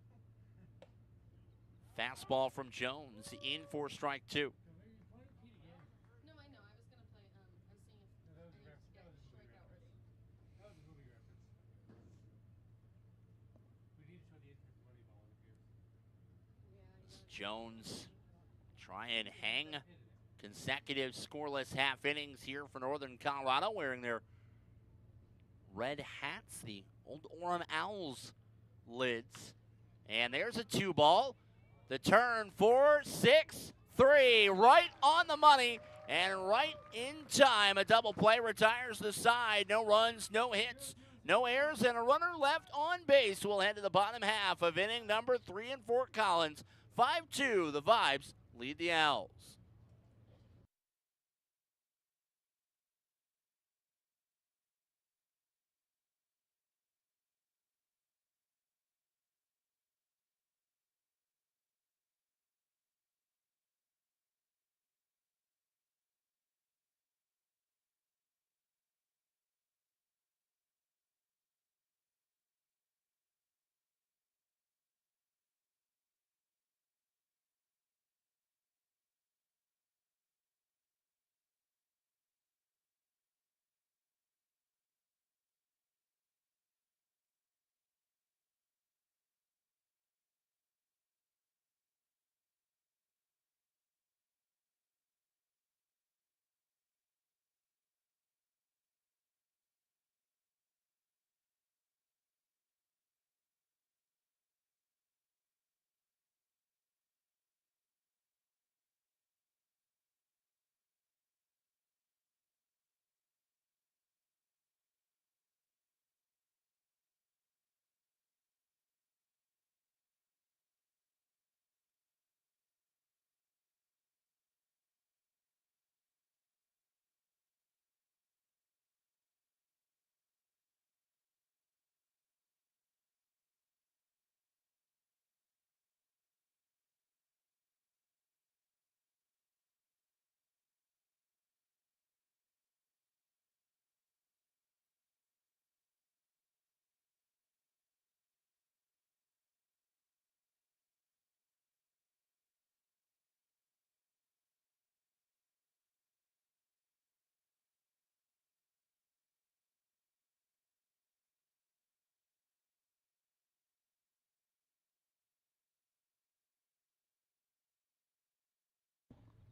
Fastball from Jones, in for strike 2.
No, I know. I was gonna play. I was seeing if I need to get strikeout ready.
That was a movie reference. We need to show the infant Moneyball in here.
Yeah.
Jones try and hang consecutive scoreless half innings here for Northern Colorado, wearing their red hats, the old Orem Owlz lids. And there's a 2-ball. The turn for 6-3, right on the money and right in time. A double play retires the side. No runs, no hits, no errors, and a runner left on base. We'll head to the bottom half of inning number 3 in Fort Collins. 5-2, the Vibes lead the Owls.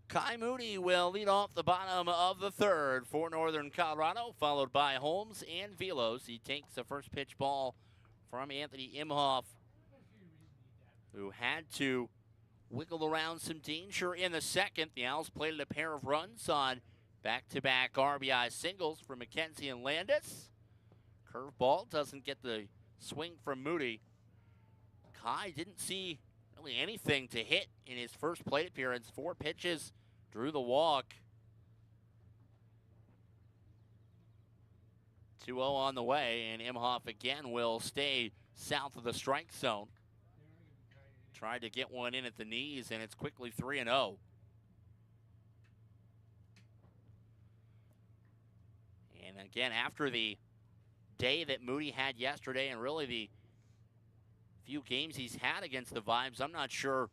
Kai Moody will lead off the bottom of the third for Northern Colorado, followed by Holmes and Velos. He takes the first pitch ball from Anthony Imhoff, who had to wiggle around some danger in the second. The Owls plated a pair of runs on back-to-back RBI singles for McKenzie and Landis. Curveball doesn't get the swing from Moody. Kai didn't see really anything to hit in his first plate appearance. 4 pitches, drew the walk. 2-0 on the way, and Imhoff again will stay south of the strike zone. Tried to get one in at the knees, and it's quickly 3-0. And again, after the day that Moody had yesterday, and really the few games he's had against the Vibes, I'm not sure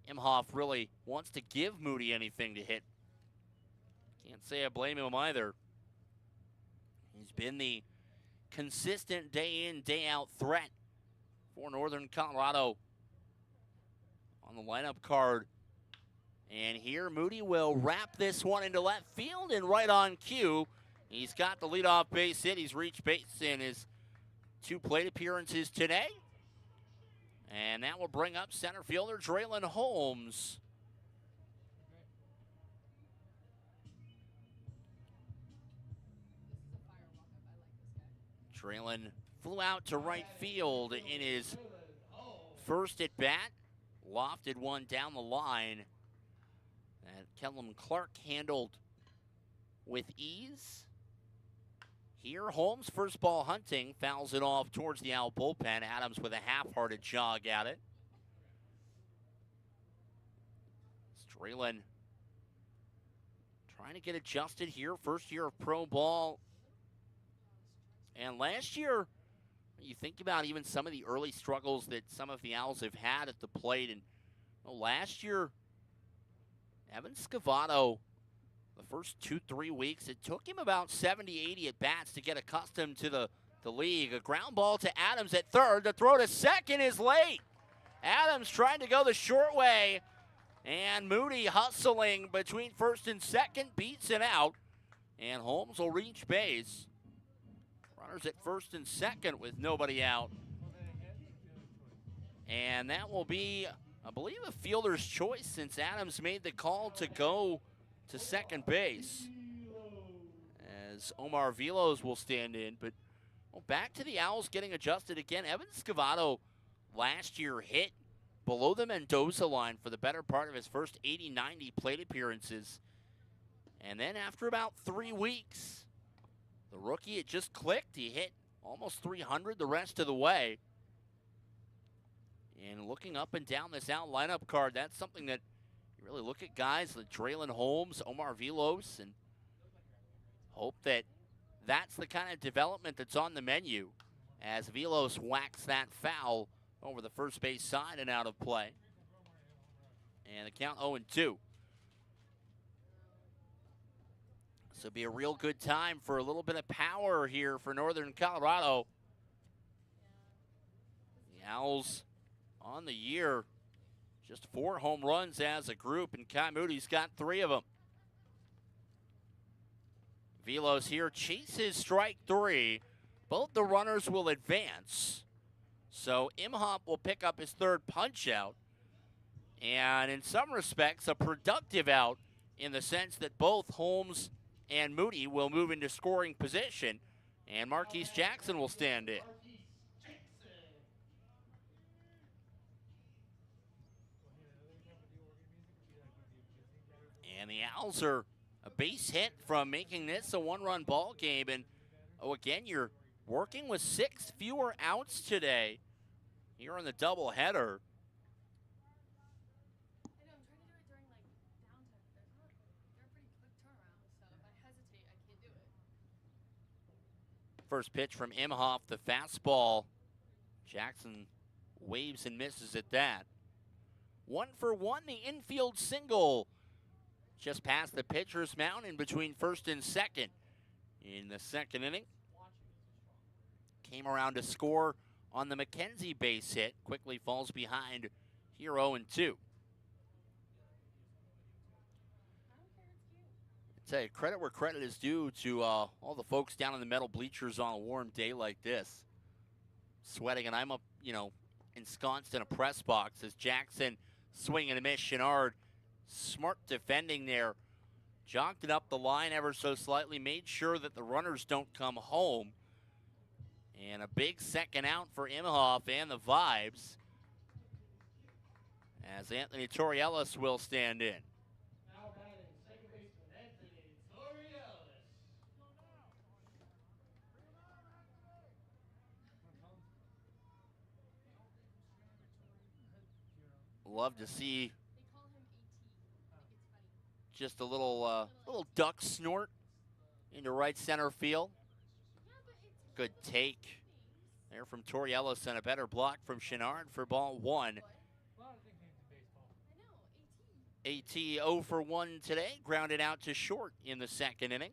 Imhoff really wants to give Moody anything to hit. Can't say I blame him either. He's been the consistent day in, day out threat for Northern Colorado on the lineup card. And here Moody will wrap this one into left field, and right on cue, he's got the leadoff base hit. He's reached base in his 2 plate appearances today. And that will bring up center fielder Draylen Holmes. Draylen flew out to right field in his first at bat. Lofted one down the line that Kellum Clark handled with ease. Here, Holmes, first ball hunting, fouls it off towards the Owl bullpen. Adams with a half-hearted jog at it. Draylen trying to get adjusted here. First year of pro ball. And last year, you think about even some of the early struggles that some of the Owls have had at the plate. And last year, Evan Scavato, the first 2-3 weeks, it took him about 70-80 at-bats to get accustomed to the league. A ground ball to Adams at third. The throw to second is late. Adams trying to go the short way, and Moody hustling between first and second, beats it out, and Holmes will reach base. Runners at first and second with nobody out. And that will be, I believe, a fielder's choice since Adams made the call to go to second base, as Omar Velos will stand in. But back to the Owls getting adjusted again. Evan Scavato last year hit below the Mendoza line for the better part of his first 80-90 plate appearances. And then after about 3 weeks, the rookie, it just clicked. He hit almost 300 the rest of the way. And looking up and down this Owl lineup card, that's something that you really look at guys like Draylen Holmes, Omar Velos, and hope that that's the kind of development that's on the menu as Velos whacks that foul over the first base side and out of play. And the count 0-2. This will be a real good time for a little bit of power here for Northern Colorado. The Owls on the year, just 4 home runs as a group, and Kai Moody's got 3 of them. Velos here chases strike 3. Both the runners will advance. So Imhoff will pick up his 3rd punch out. And in some respects, a productive out in the sense that both Holmes and Moody will move into scoring position. And Marquise Jackson will stand in. And the Owls are a base hit from making this a 1-run ball game. And, again, you're working with 6 fewer outs today here in the doubleheader.
I know, I'm trying to do it during, downtime. They're pretty quick turnarounds, so if I hesitate, I can't do it.
First pitch from Imhoff, the fastball. Jackson waves and misses at that. 1 for 1, the infield single. Just past the pitcher's mound in between first and second in the second inning. Came around to score on the McKenzie base hit. Quickly falls behind here 0-2. tell you, credit where credit is due to all the folks down in the metal bleachers on a warm day like this. Sweating, and I'm up, ensconced in a press box as Jackson swinging a miss. Chenard, smart defending there. Jogged it up the line ever so slightly, made sure that the runners don't come home. And a big second out for Imhoff and the Vibes, as Anthony Torrielis will stand in.
Now batting, second baseman Anthony Torrielis.
Love to see
They call him AT. Like it's funny.
just a little duck snort into right center field.
Yeah, but it's
Good take there from Torrielis, and a better block from Chenard for ball one.
A lot of nicknames in baseball.
I know, AT.
AT 0 for 1 today, grounded out to short in the second inning.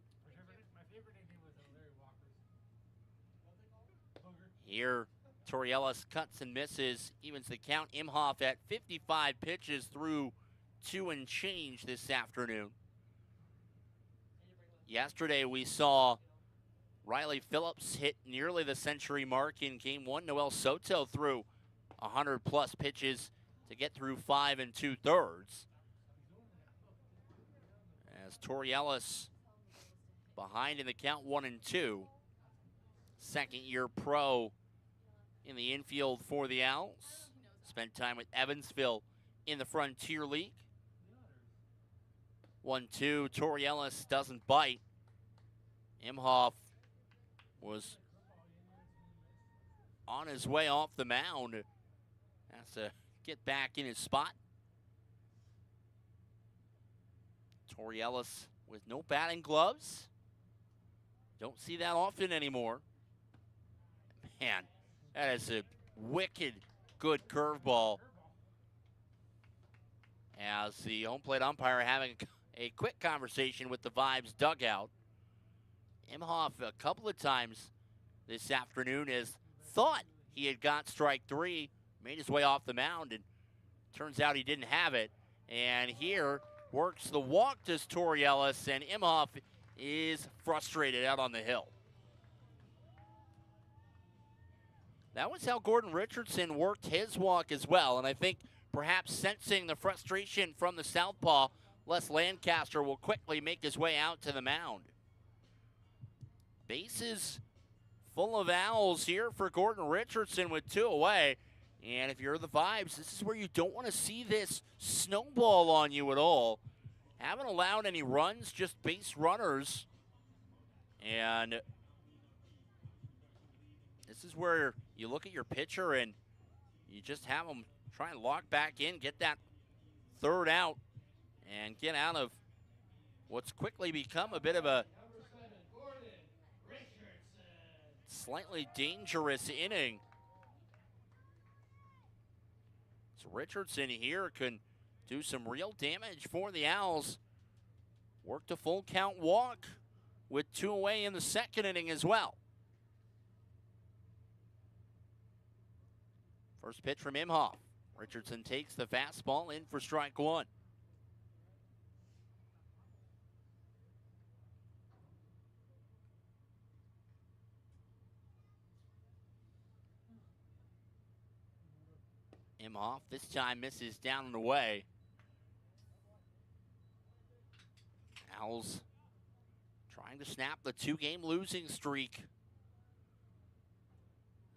My favorite nickname was Larry Walker's. Booger.
Here, Torrielis cuts and misses, evens the count. Imhoff at 55 pitches through 2 and change this afternoon. Yesterday we saw Riley Phillips hit nearly the century mark in game 1. Noel Soto threw 100-plus pitches to get through 5 2/3. As Torrielis behind in the count 1-2. Second-year pro in the infield for the Owls. Spent time with Evansville in the Frontier League. 1-2, Torrielis doesn't bite. Imhoff was on his way off the mound. Has to get back in his spot. Torrielis with no batting gloves. Don't see that often anymore. Man, that is a wicked good curveball. As the home plate umpire having a quick conversation with the Vibes dugout. Imhoff a couple of times this afternoon has thought he had got strike 3, made his way off the mound, and turns out he didn't have it. And here works the walk to Torrielis, and Imhoff is frustrated out on the hill. That was how Gordon Richardson worked his walk as well, and I think perhaps sensing the frustration from the southpaw, Les Lancaster will quickly make his way out to the mound. Bases full of Owls here for Gordon Richardson with 2 away. And if you're the Vibes, this is where you don't want to see this snowball on you at all. Haven't allowed any runs, just base runners. And this is where you look at your pitcher and you just have him try and lock back in, get that third out, and get out of what's quickly become a bit of a
Number 7, Gordon Richardson.
slightly dangerous inning. So Richardson here can do some real damage for the Owls. Worked a full count walk with 2 away in the second inning as well. First pitch from Imhoff. Richardson takes the fastball in for strike 1. Imhoff this time misses down and away. Owls trying to snap the 2-game losing streak.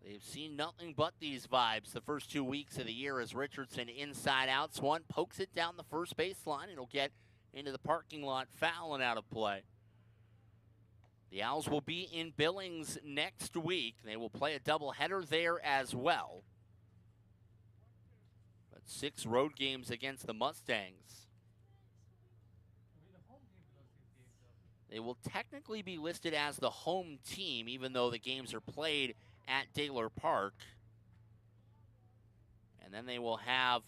They've seen nothing but these Vibes the first 2 weeks of the year as Richardson inside outs one, pokes it down the first baseline. It'll get into the parking lot, foul and out of play. The Owls will be in Billings next week. They will play a doubleheader there as well. But 6 road games against the Mustangs. They will technically be listed as the home team, even though the games are played at Daylor Park. And then they will have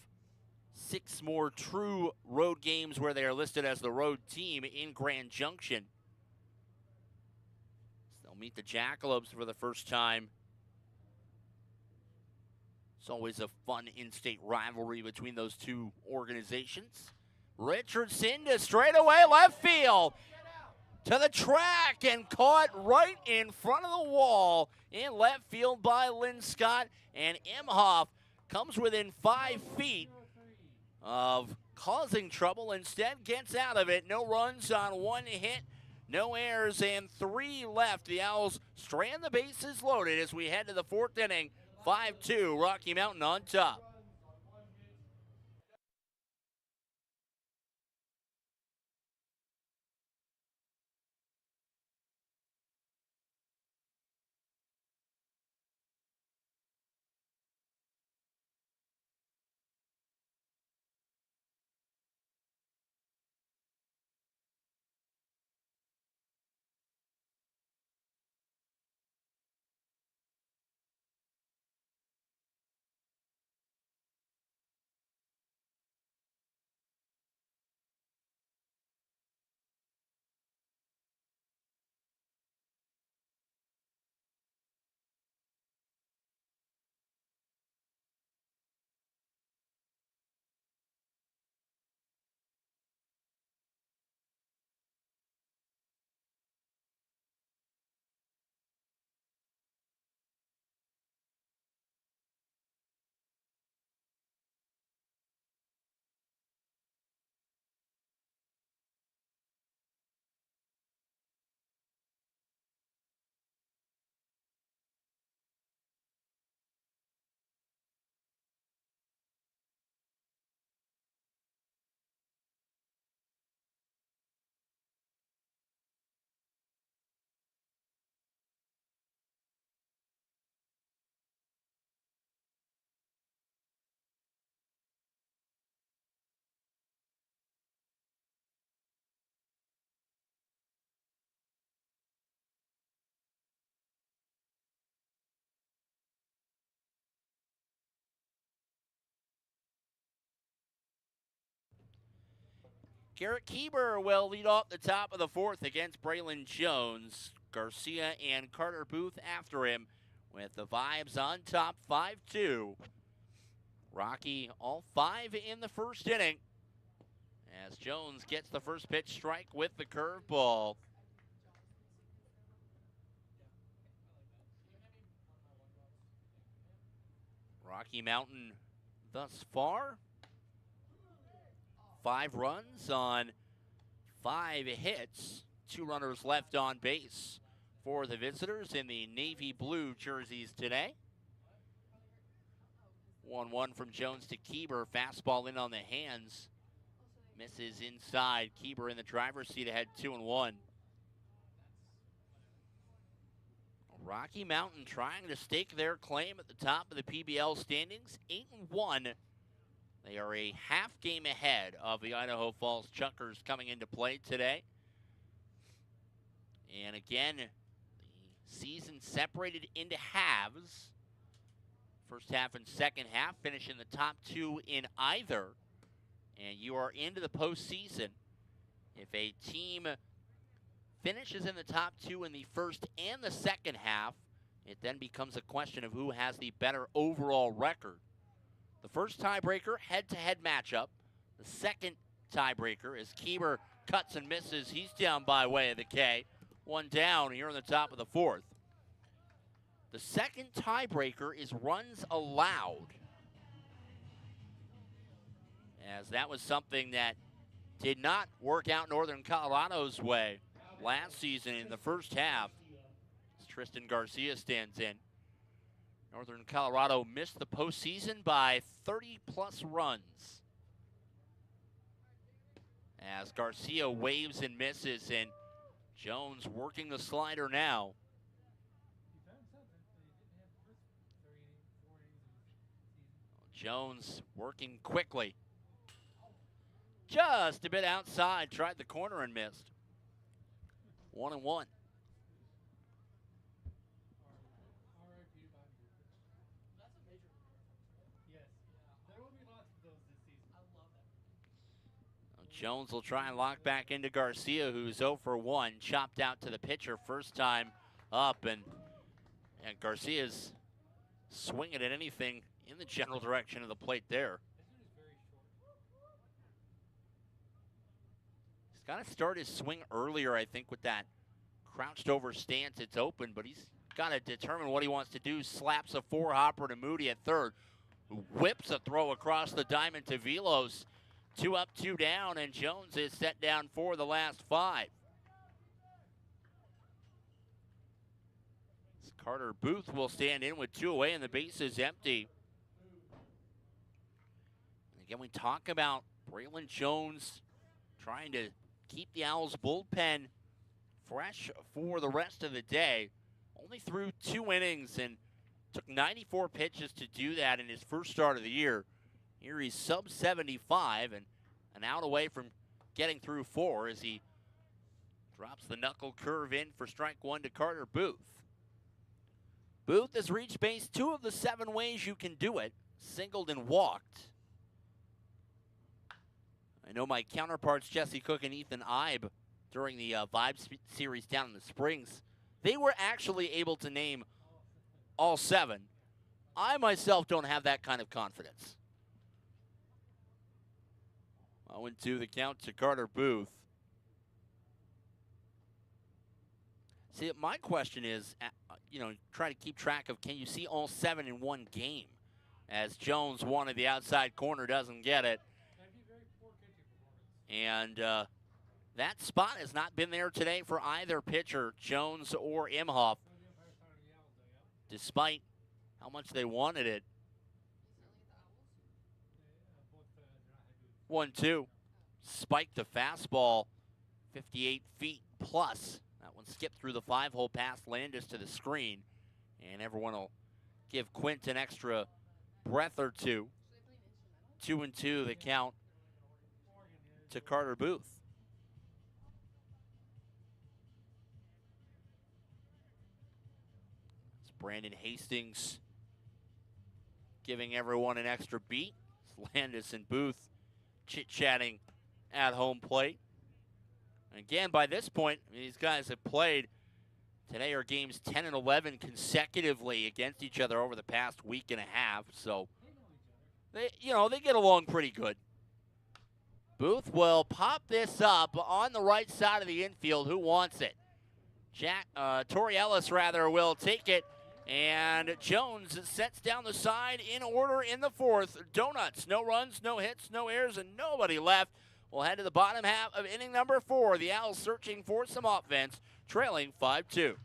6 more true road games where they are listed as the road team in Grand Junction. So they'll meet the Jackalopes for the first time. It's always a fun in-state rivalry between those 2 organizations. Richardson to straightaway left field. to the track and caught right in front of the wall in left field by Lynn Scott. And Imhoff comes within 5 feet of causing trouble. Instead gets out of it. No runs on 1 hit, no errors, and 3 left. The Owls strand the bases loaded as we head to the 4th inning. 5-2, Rocky Mountain on top. Garrett Kieber will lead off the top of the 4th against Braylon Jones. Garcia and Carter Booth after him with the Vibes on top 5-2. Rocky all 5 in the 1st inning as Jones gets the first pitch strike with the curveball. Rocky Mountain thus far, 5 runs on 5 hits, 2 runners left on base for the visitors in the navy blue jerseys today. 1-1 from Jones to Kieber, fastball in on the hands, misses inside. Kieber in the driver's seat ahead 2-1. Rocky Mountain trying to stake their claim at the top of the PBL standings, 8-1. They are a half game ahead of the Idaho Falls Chuckers coming into play today. And again, the season separated into halves. First half and second half, finish in the top 2 in either. And you are into the postseason. If a team finishes in the top 2 in the first and the second half, it then becomes a question of who has the better overall record. The first tiebreaker, head-to-head matchup. The second tiebreaker is Kieber cuts and misses. He's down by way of the K. 1 down here in the top of the 4th. The second tiebreaker is runs allowed, as that was something that did not work out Northern Colorado's way last season in the first half, as Tristan Garcia stands in. Northern Colorado missed the postseason by 30-plus runs, as Garcia waves and misses, and Jones working the slider now. Jones working quickly. Just a bit outside, tried the corner and missed. 1-1. Jones will try and lock back into Garcia, who's 0 for 1. Chopped out to the pitcher first time up, and Garcia's swinging at anything in the general direction of the plate there. got to start his swing earlier, I think, with that crouched over stance. It's open, but he's got to determine what he wants to do. Slaps a four-hopper to Moody at third, who whips a throw across the diamond to Velos. 2 up, 2 down, and Jones is set down for the last 5. Carter Booth will stand in with 2 away, and the base is empty. And again, we talk about Braylon Jones trying to keep the Owls bullpen fresh for the rest of the day. Only threw 2 innings and took 94 pitches to do that in his first start of the year. Here he's sub 75 and an out away from getting through 4 as he drops the knuckle curve in for strike 1 to Carter Booth. Booth has reached base 2 of the 7 ways you can do it, singled and walked. I know my counterparts Jesse Cook and Ethan Ibe during the Vibes series down in the Springs, they were actually able to name all 7. I myself don't have that kind of confidence. 0-2 the count to Carter Booth. See, my question is, try to keep track of, can you see all 7 in one game? As Jones wanted the outside corner, doesn't get it.
That'd be a very poor pitching performance.
And that spot has not been there today for either pitcher, Jones or Imhoff,
So the umpires thought of the Owls, though, yeah.
despite how much they wanted it.
Both they're not happy with
1-2. Spiked the fastball 58 feet plus. That one skipped through the 5-hole past Landis to the screen. And everyone will give Quint an extra breath or two. 2-2 the count to Carter Booth. It's Brandon Hastings giving everyone an extra beat. It's Landis and Booth chit-chatting at home plate. And again, by this point, these guys have played today are games 10 and 11 consecutively against each other over the past week and a half. So they get along pretty good. Booth will pop this up on the right side of the infield. Who wants it? Torrey Ellis will take it. And Jones sets down the side in order in the 4th. Donuts, no runs, no hits, no errors, and nobody left. We'll head to the bottom half of inning number 4. The Owls searching for some offense, trailing 5-2.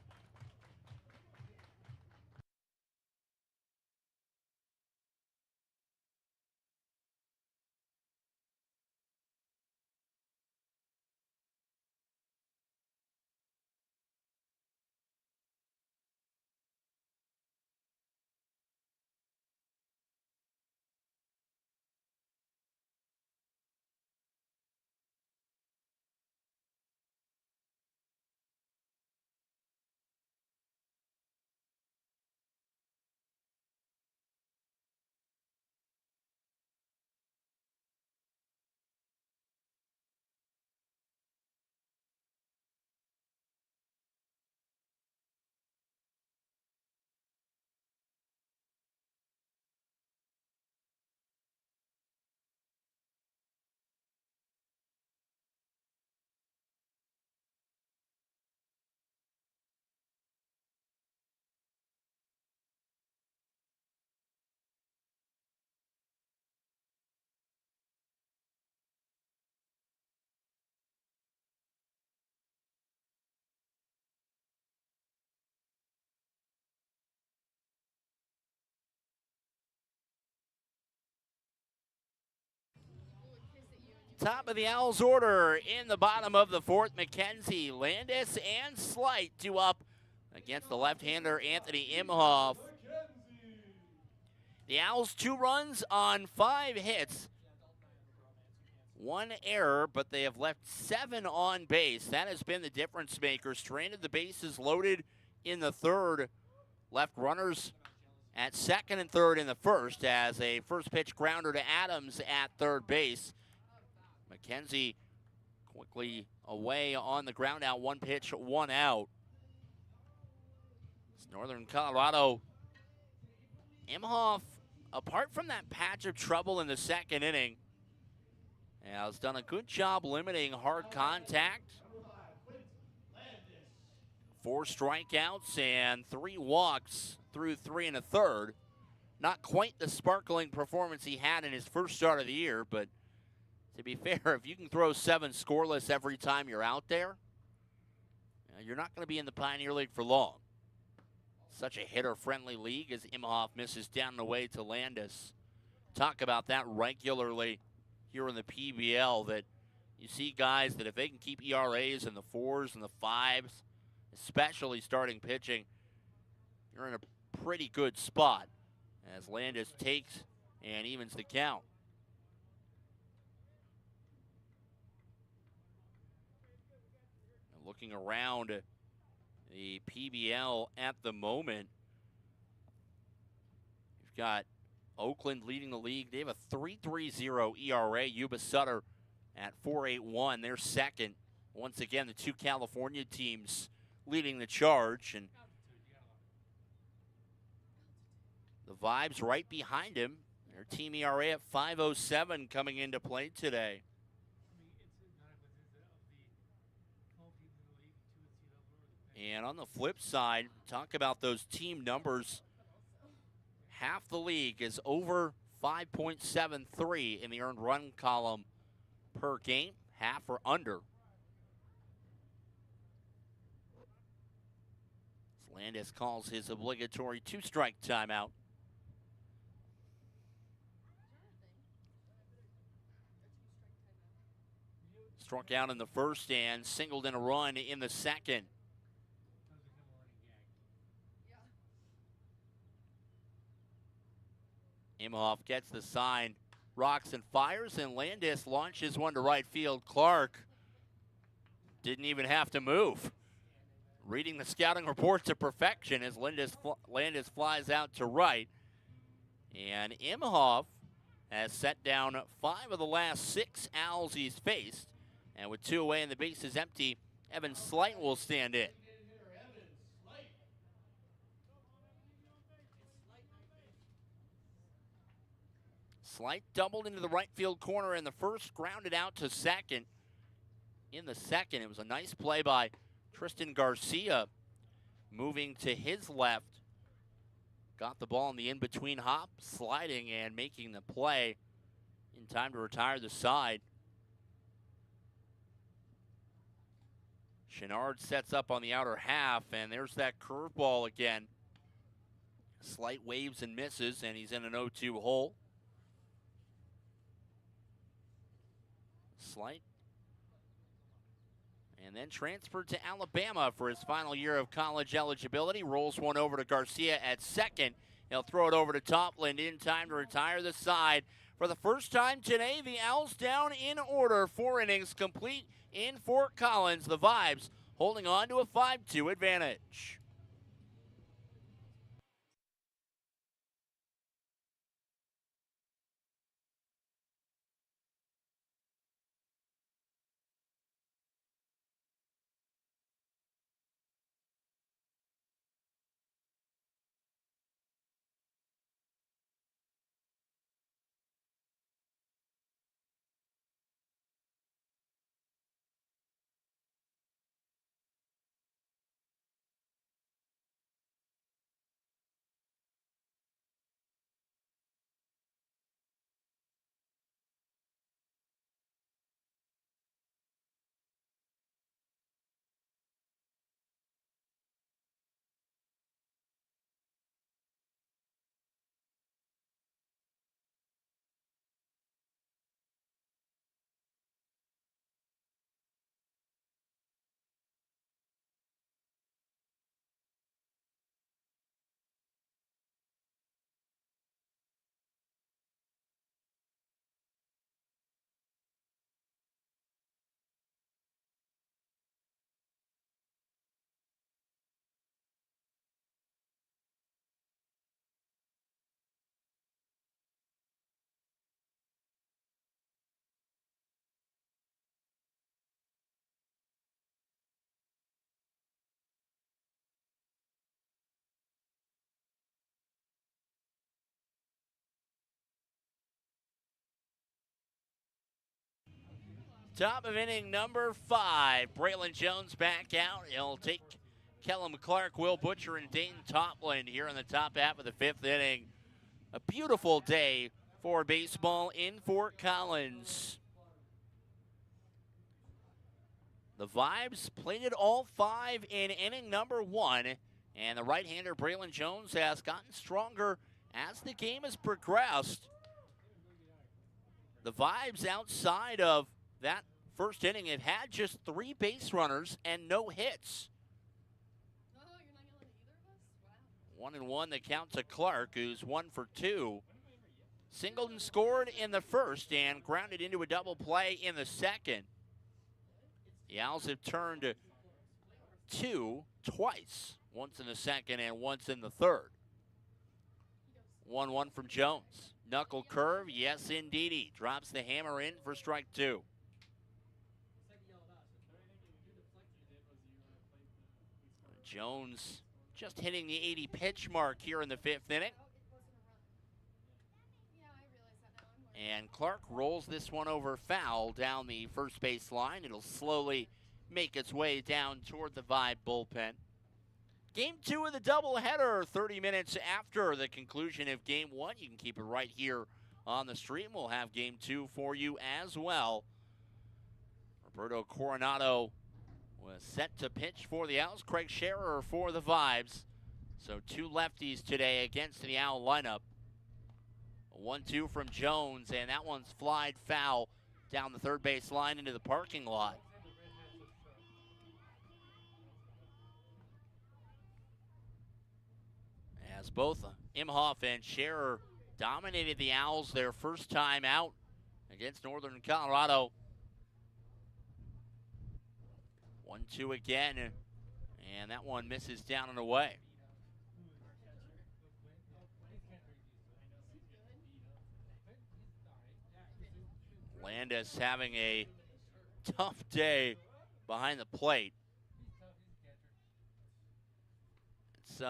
Top of the Owls order in the bottom of the 4th, McKenzie, Landis, and Slight due up against the left-hander Anthony Imhoff. The Owls 2 runs on 5 hits. 1 error, but they have left 7 on base. That has been the difference maker. Stranded the bases loaded in the 3rd. Left runners at 2nd and 3rd in the 1st as a first pitch grounder to Adams at 3rd base. McKenzie quickly away on the ground out. 1 pitch, 1 out. It's Northern Colorado. Imhoff, apart from that patch of trouble in the 2nd inning, Has done a good job limiting hard contact.
Number 5, Quint Landis.
4 strikeouts and 3 walks through 3 1/3. Not quite the sparkling performance he had in his first start of the year, but to be fair, if you can throw 7 scoreless every time you're out there, you're not going to be in the Pioneer League for long. Such a hitter-friendly league as Imhoff misses down and away to Landis. Talk about that regularly here in the PBL, that you see guys that if they can keep ERAs in the 4s and the 5s, especially starting pitching, you're in a pretty good spot as Landis takes and evens the count. And looking around the PBL at the moment, you've got Oakland leading the league. They have a 3.30 ERA. Yuba Sutter at 4.81. They're second. Once again, the 2 California teams leading the charge. And the Vibes right behind him. Their team ERA at 5.07 coming into play today. And on the flip side, talk about those team numbers. Half the league is over 5.73 in the earned run column per game. Half are under. Landis calls his obligatory 2-strike timeout. Struck out in the first and singled in a run in the second. Imhoff gets the sign, rocks and fires, and Landis launches one to right field. Clark didn't even have to move. Reading the scouting report to perfection as Landis flies out to right. And Imhoff has set down 5 of the last 6 Owls he's faced. And with 2 away and the bases empty, Evan Slight will stand in. Slight doubled into the right field corner in the first, grounded out to second. In the second, it was a nice play by Tristan Garcia, moving to his left. Got the ball in the in-between hop, sliding and making the play in time to retire the side. Chenard sets up on the outer half, and there's that curveball again. Slight waves and misses, and he's in an 0-2 hole. Slight. And then transferred to Alabama for his final year of college eligibility. Rolls one over to Garcia at second. He'll throw it over to Topland in time to retire the side. For the first time today, the Owls down in order. 4 innings complete in Fort Collins. The Vibes holding on to a 5-2 advantage. Top of inning number 5. Braylon Jones back out. He'll take Kellum Clark, Will Butcher, and Dane Topland here in the top half of the 5th inning. A beautiful day for baseball in Fort Collins. The Vibes played it all 5 in inning number 1, and the right-hander Braylon Jones has gotten stronger as the game has progressed. The Vibes outside of that first inning have had just 3 base runners and no hits.
Oh, you're not yelling at either of us? Wow.
1-1 the count to Clark, who's 1 for 2. Singleton scored in the first and grounded into a double play in the second. The Owls have turned 2 twice, once in the second and once in the third. 1-1 from Jones. Knuckle curve, yes indeedy. Drops the hammer in for strike 2. Jones just hitting the 80 pitch mark here in the 5th inning.
Oh, it wasn't a run. Yeah, I realize that now.
And Clark rolls this one over foul down the first base line. It'll slowly make its way down toward the Vibe bullpen. Game 2 of the doubleheader, 30 minutes after the conclusion of Game 1. You can keep it right here on the stream. We'll have Game 2 for you as well. Roberto Coronado was set to pitch for the Owls. Craig Scherer for the Vibes. So 2 lefties today against the Owl lineup. A 1-2 from Jones, and that one's flied foul down the third base line into the parking lot. As both Imhoff and Scherer dominated the Owls their first time out against Northern Colorado. 1-2 again, and that one misses down and away. Landis having a tough day behind the plate. It's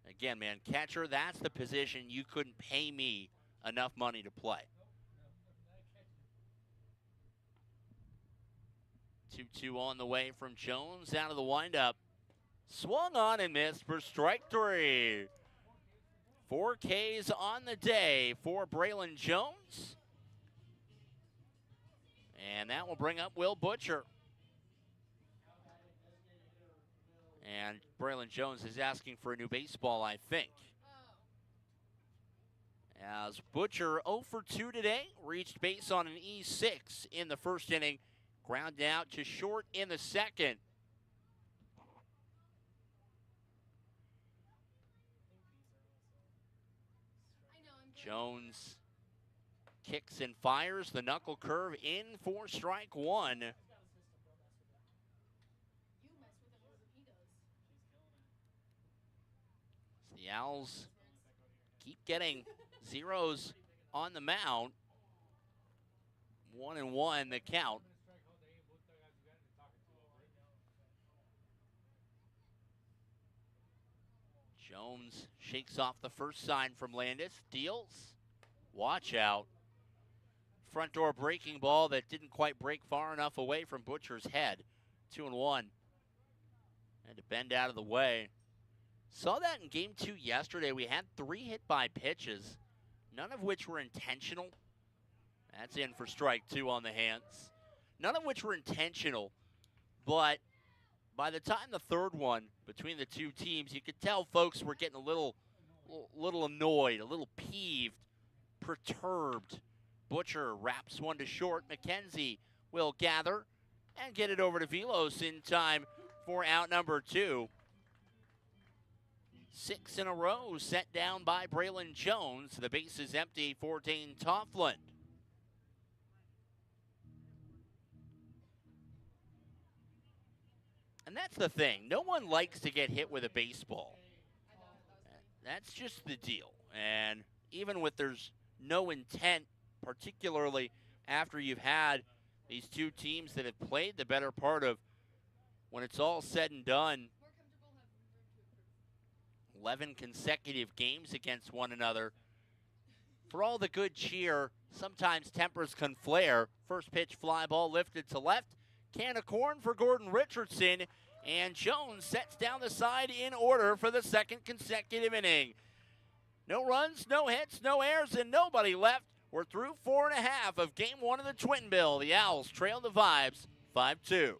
again, man, catcher, that's the position you couldn't pay me enough money to play. 2-2 on the way from Jones out of the windup. Swung on and missed for strike 3. 4 Ks on the day for Braylon Jones. And that will bring up Will Butcher. And Braylon Jones is asking for a new baseball, I think. As Butcher 0 for 2 today, reached base on an E6 in the first inning, grounded out to short in the second. Jones kicks and fires the knuckle curve in for strike 1. The Owls keep getting zeros on the mound. 1-1 the count. Jones shakes off the first sign from Landis, deals. Watch out. Front door breaking ball that didn't quite break far enough away from Butcher's head. 2-1. Had to bend out of the way. Saw that in Game 2 yesterday. We had 3 hit by pitches, none of which were intentional. That's in for strike 2 on the hands. None of which were intentional, but by the time the third one between the 2 teams, you could tell folks were getting a little annoyed, a little peeved, perturbed. Butcher wraps one to short. McKenzie will gather and get it over to Velos in time for out number 2. 6 in a row set down by Braylon Jones. The base is empty for Dane Topland. And that's the thing. No one likes to get hit with a baseball. That's just the deal. And even with there's no intent, particularly after you've had these 2 teams that have played the better part of, when it's all said and done, 11 consecutive games against one another. For all the good cheer Sometimes tempers can flare. First pitch fly ball lifted to left. Can of corn for Gordon Richardson. And Jones sets down the side in order for the second consecutive inning. No runs, no hits, no errors, and nobody left. We're through 4.5 of game 1 of the Twin Bill. The Owls trail the Vibes 5-2.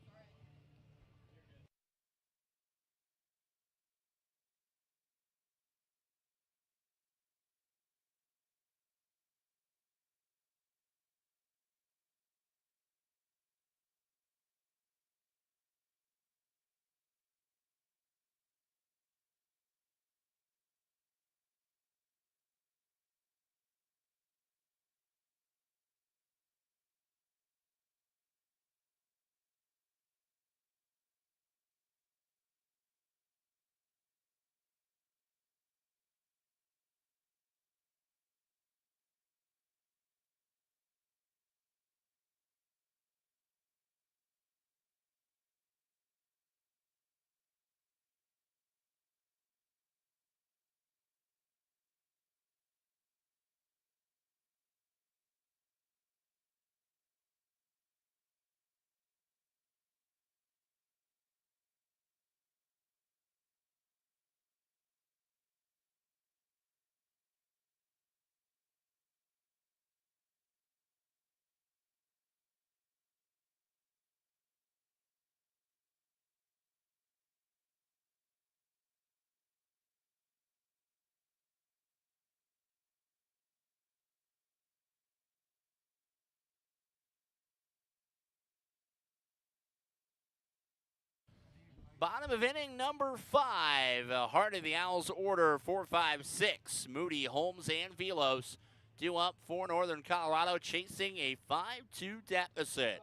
Bottom of inning number 5. Heart of the Owls order 4-5-6. Moody, Holmes, and Velos due up for Northern Colorado, chasing a 5-2 deficit.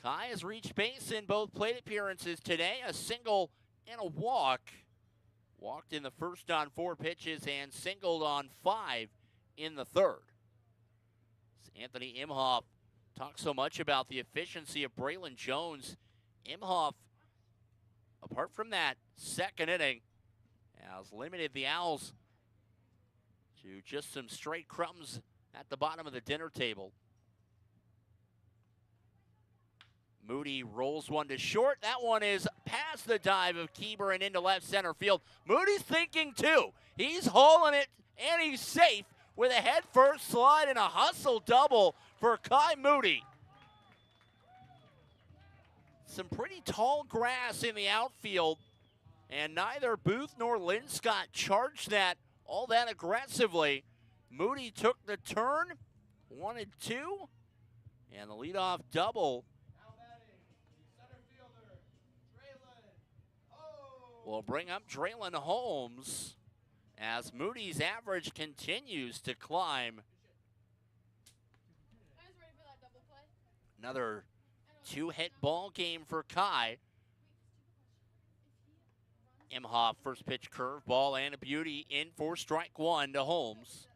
Kai has reached base in both plate appearances today. A single and a walk. Walked in the first on 4 pitches and singled on 5 in the third. Anthony Imhoff talks so much about the efficiency of Braylon Jones. Imhoff, apart from that second inning, has limited the Owls to just some straight crumbs at the bottom of the dinner table. Moody rolls one to short. That one is past the dive of Keeber and into left center field. Moody's thinking too. He's hauling it, and he's safe with a head-first slide and a hustle double for Kai Moody. Some pretty tall grass in the outfield, and neither Booth nor Linscott charged that all that aggressively. Moody took the turn, 1-2, and the leadoff double will bring up Draylon Holmes as Moody's average continues to climb. Another 2-hit ball game for Kai. Imhoff, first pitch curveball and a beauty in for strike 1 to Holmes.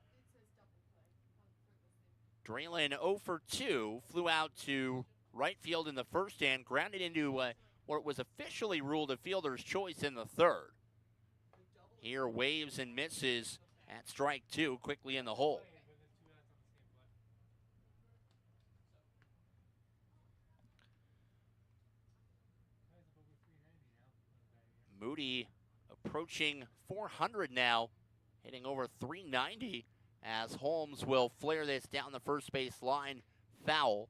Draylon 0 for 2, flew out to right field in the first and grounded into what was officially ruled a fielder's choice in the third. Here waves and misses at strike 2, quickly in the hole. Moody approaching 400 now, hitting over 390 as Holmes will flare this down the first base line, foul.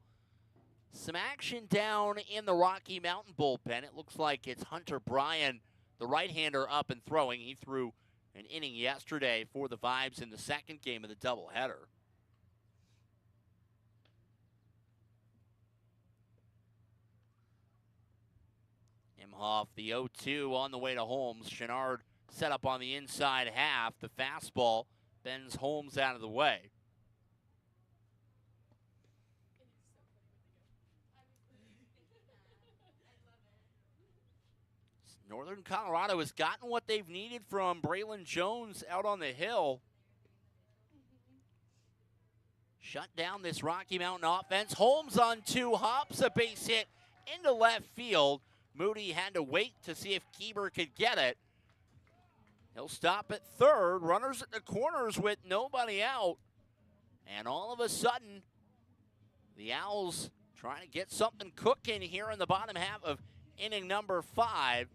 Some action down in the Rocky Mountain bullpen. It looks like it's Hunter Bryan, the right-hander, up and throwing. He threw an inning yesterday for the Vibes in the second game of the doubleheader. Imhoff, the 0-2 on the way to Holmes. Chenard set up on the inside half. The fastball bends Holmes out of the way. Northern Colorado has gotten what they've needed from Braylon Jones out on the hill. Shut down this Rocky Mountain offense. Holmes on 2 hops, a base hit into left field. Moody had to wait to see if Keeber could get it. He'll stop at third. Runners at the corners with nobody out. And all of a sudden, the Owls trying to get something cooking here in the bottom half of inning number 5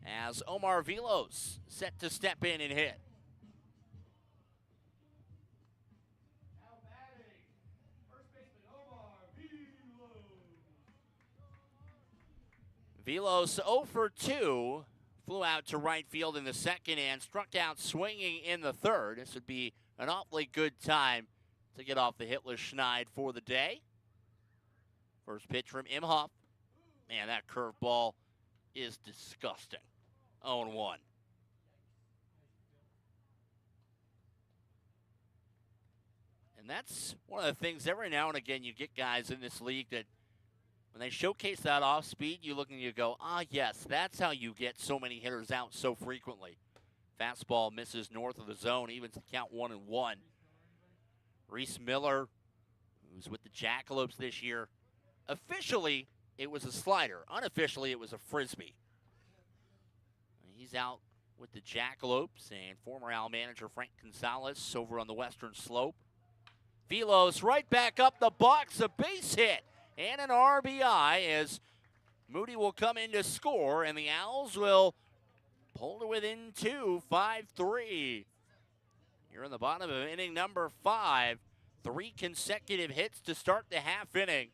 as Omar Vilos set to step in and hit.
Now batting, first baseman Omar Vilos.
Vilos 0 for 2. Flew out to right field in the second and struck out swinging in the third. This would be an awfully good time to get off the hitless schneid for the day. First pitch from Imhoff. Man, that curveball is disgusting. 0-1. And that's one of the things every now and again you get guys in this league that when they showcase that off speed, you look and you go, ah, yes, that's how you get so many hitters out so frequently. Fastball misses north of the zone, evens the count 1-1. Reese Miller, who's with the Jackalopes this year, officially it was a slider. Unofficially, it was a frisbee. He's out with the Jackalopes and former Owl manager Frank Gonzalez over on the western slope. Vilos right back up the box, a base hit and an RBI as Moody will come in to score, and the Owls will pull to within 2, 5-3. Here in the bottom of inning number 5, 3 consecutive hits to start the half inning.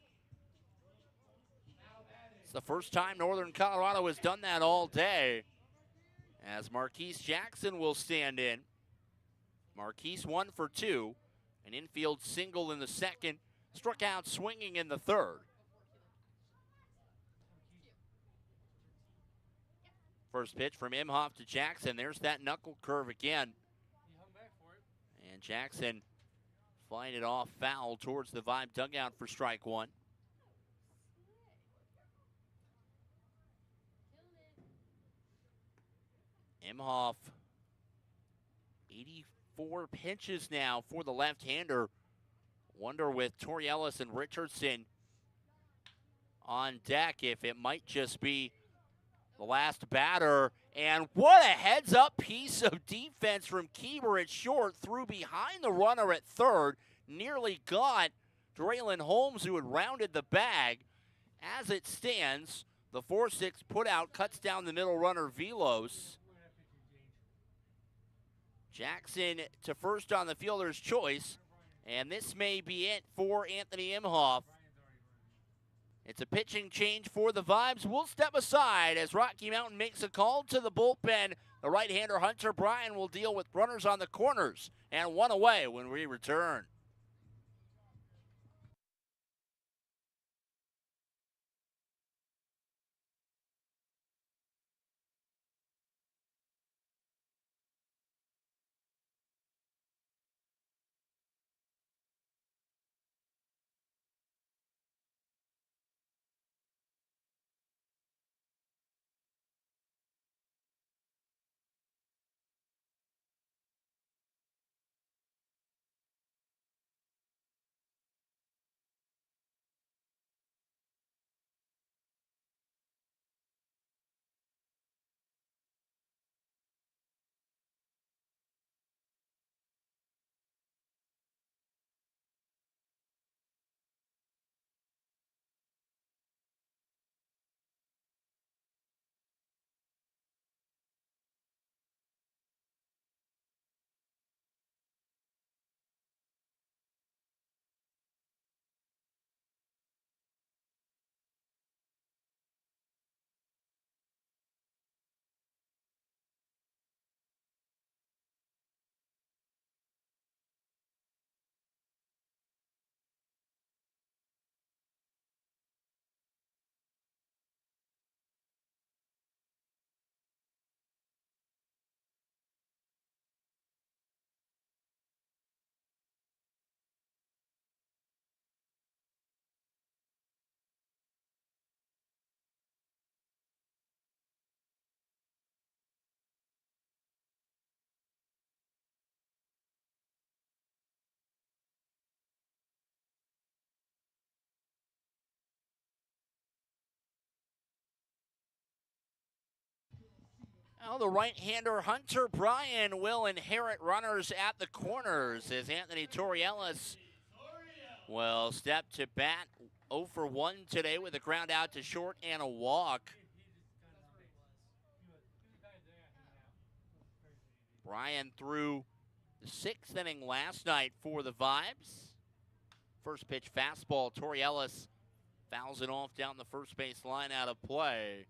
It's the first time Northern Colorado has done that all day, as Marquise Jackson will stand in. Marquise 1 for 2, an infield single in the second, struck out swinging in the third. First pitch from Imhoff to Jackson. There's that knuckle curve again.
He hung back for it.
And Jackson flying it off foul towards the Vibe dugout for strike 1. Imhoff, 84 pitches now for the left-hander. Wonder with Torrey Ellis and Richardson on deck if it might just be the last batter. And what a heads-up piece of defense from Keeber at short, threw behind the runner at third, nearly got Draylon Holmes, who had rounded the bag. As it stands, the 4-6 put-out cuts down the middle runner, Vilos. Jackson to first on the fielder's choice, and this may be it for Anthony Imhoff. It's a pitching change for the Vibes. We'll step aside as Rocky Mountain makes a call to the bullpen. The right-hander Hunter Bryan will deal with runners on the corners and 1 away when we return. Well, the right-hander Hunter Bryan will inherit runners at the corners as Anthony Torrielis will step to bat 0 for 1 today with a ground out to short and a walk. Bryan threw the 6th inning last night for the Vibes. First pitch fastball, Torrielis fouls it off down the first base line out of play.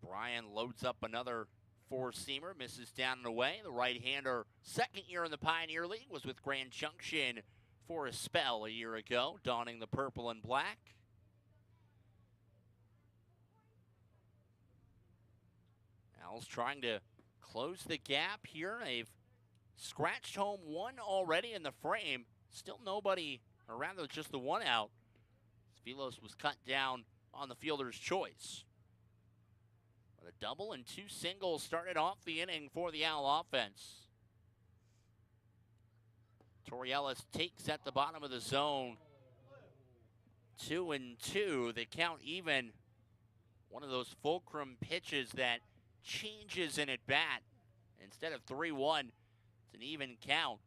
Bryan loads up another four-seamer, misses down and away. The right-hander, second year in the Pioneer League, was with Grand Junction for a spell a year ago, donning the purple and black. Owlz trying to close the gap here. They've scratched home one already in the frame. Still nobody, or rather just the one out. Velos was cut down on the fielder's choice. But a double and two singles started off the inning for the Owl offense. Torrielis takes at the bottom of the zone. 2-2. They count even. One of those fulcrum pitches that changes an at bat. Instead of 3-1, it's an even count.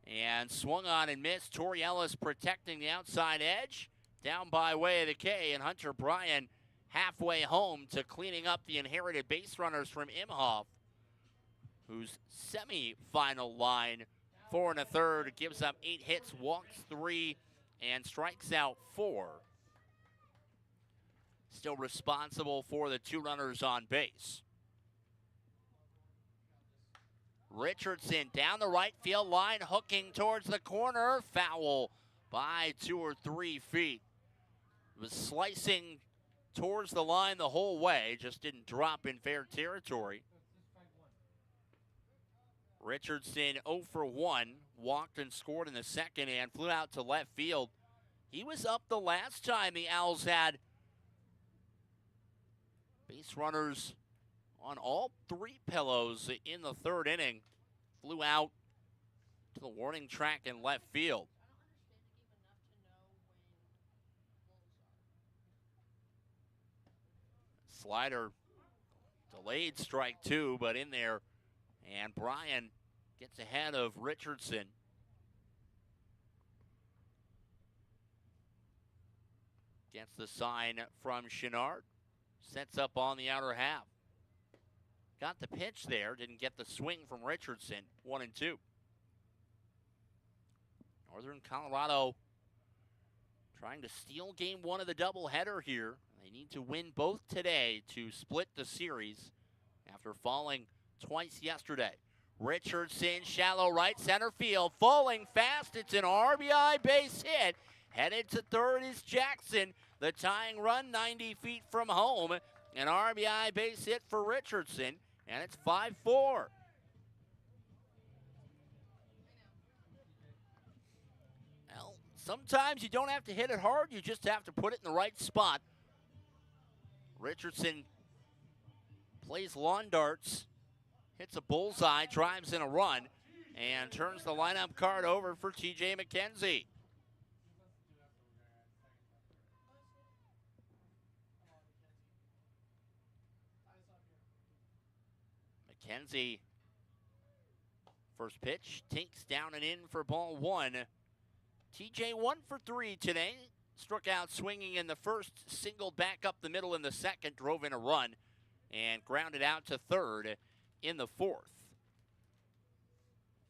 And swung on and missed. Torrielis protecting the outside edge. Down by way of the K, and Hunter Bryan halfway home to cleaning up the inherited base runners from Imhoff, whose semi-final line, 4 1/3, gives up 8 hits, walks 3, and strikes out 4. Still responsible for the 2 runners on base. Richardson down the right field line, hooking towards the corner, foul by 2 or 3 feet. Was slicing towards the line the whole way, just didn't drop in fair territory. Richardson 0 for 1, walked and scored in the second and flew out to left field. He was up the last time the Owls had base runners on all 3 pillows in the 3rd inning. Flew out to the warning track in left field. Slider, delayed strike 2, but in there. And Bryan gets ahead of Richardson. Gets the sign from Chenard. Sets up on the outer half. Got the pitch there, didn't get the swing from Richardson. 1-2. Northern Colorado trying to steal game 1 of the doubleheader here. They need to win both today to split the series after falling twice yesterday. Richardson, shallow right center field, falling fast. It's an RBI base hit. Headed to third is Jackson. The tying run 90 feet from home. An RBI base hit for Richardson, and it's 5-4. Well, sometimes you don't have to hit it hard. You just have to put it in the right spot. Richardson plays lawn darts, hits a bullseye, drives in a run, and turns the lineup card over for TJ McKenzie. McKenzie, first pitch, takes down and in for ball 1. TJ 1 for 3 today. Struck out swinging in the first, singled back up the middle in the second, drove in a run, and grounded out to third in the 4th.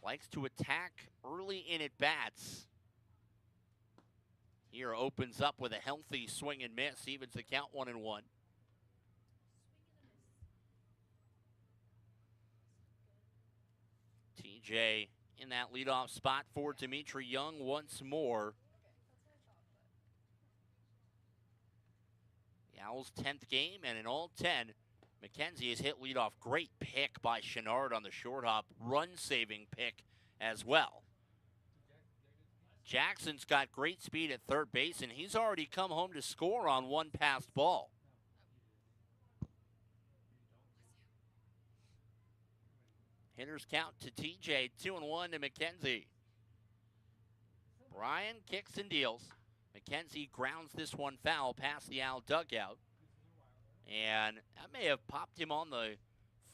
Likes to attack early in at bats. Here opens up with a healthy swing and miss, evens the count 1-1. TJ in that leadoff spot for Dimitri Young once more. Owls' 10th game, and in all 10, McKenzie has hit leadoff. Great pick by Chenard on the short hop. Run-saving pick as well. Jackson's got great speed at third base, and he's already come home to score on one passed ball. Hitters count to TJ, 2-1 to McKenzie. Bryan kicks and deals. McKenzie grounds this one foul past the Owl dugout. And that may have popped him on the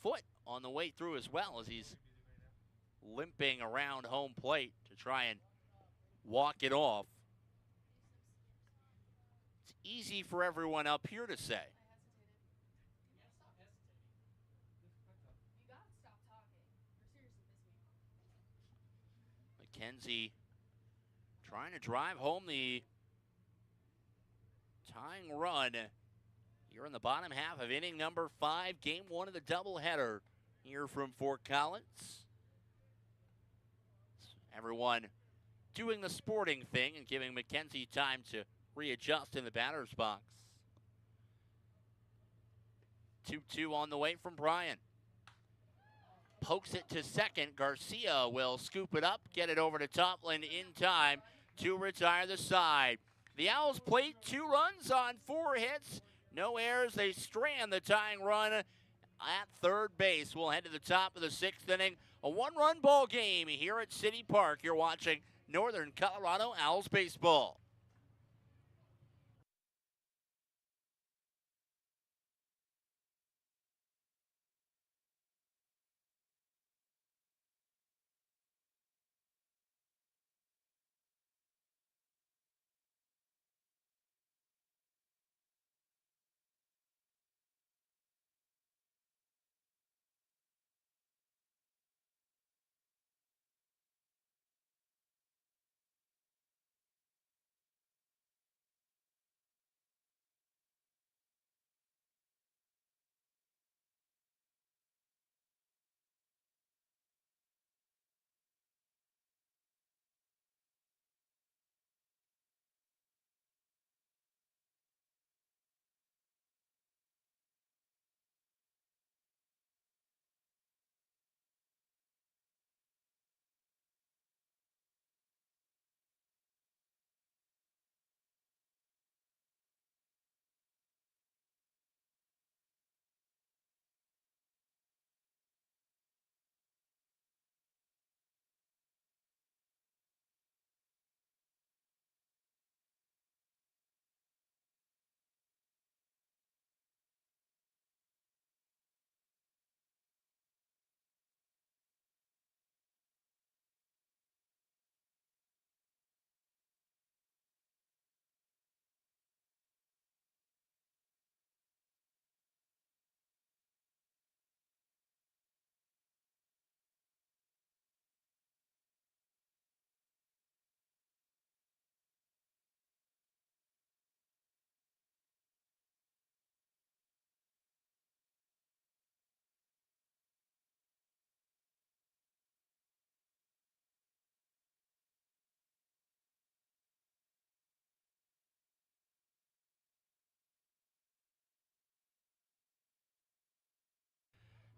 foot on the way through as well, as he's limping around home plate to try and walk it off. It's easy for everyone up here to say. McKenzie trying to drive home the tying run here in the bottom half of inning number 5, game 1 of the doubleheader here from Fort Collins. Everyone doing the sporting thing and giving McKenzie time to readjust in the batter's box. 2-2 on the way from Bryan. Pokes it to second. Garcia will scoop it up, get it over to Topland in time to retire the side. The Owls plate 2 runs on 4 hits. No errors. They strand the tying run at third base. We'll head to the top of the 6th inning. A 1-run ball game here at City Park. You're watching Northern Colorado Owls baseball.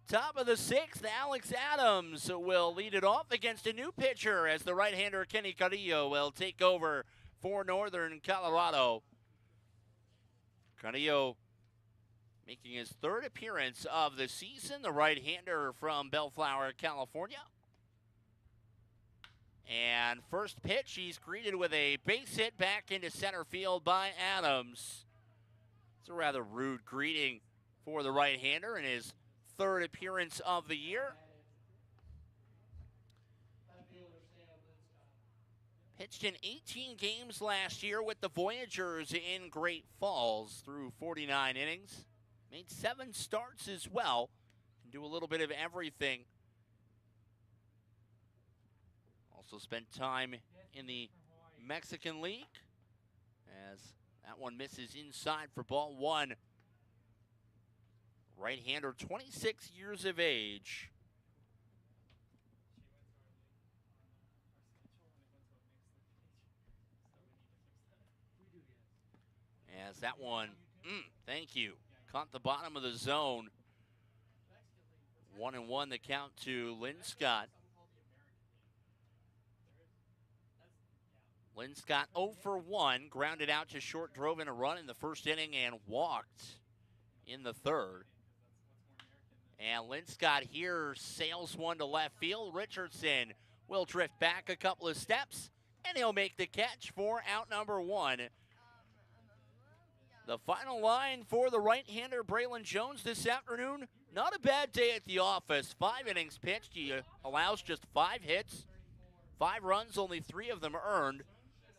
Top of the 6th, Alex Adams will lead it off against a new pitcher as the right-hander Kenny Carrillo will take over for Northern Colorado. Carrillo making his 3rd appearance of the season, the right-hander from Bellflower, California. And first pitch, he's greeted with a base hit back into center field by Adams. It's a rather rude greeting for the right-hander in his 3rd appearance of the year. Pitched in 18 games last year with the Voyagers in Great Falls through 49 innings. Made 7 starts as well. Can do a little bit of everything. Also spent time in the Mexican League as that one misses inside for ball 1. Right-hander, 26 years of age. As that one, thank you, caught the bottom of the zone. 1-1 the count to Linscott. Linscott 0 for 1, grounded out to short, drove in a run in the 1st inning and walked in the 3rd. And Linscott here sails one to left field. Richardson will drift back a couple of steps, and he'll make the catch for out number 1. The final line for the right-hander Braylon Jones this afternoon. Not a bad day at the office. 5 innings pitched. He allows just 5 hits, 5 runs, only 3 of them earned.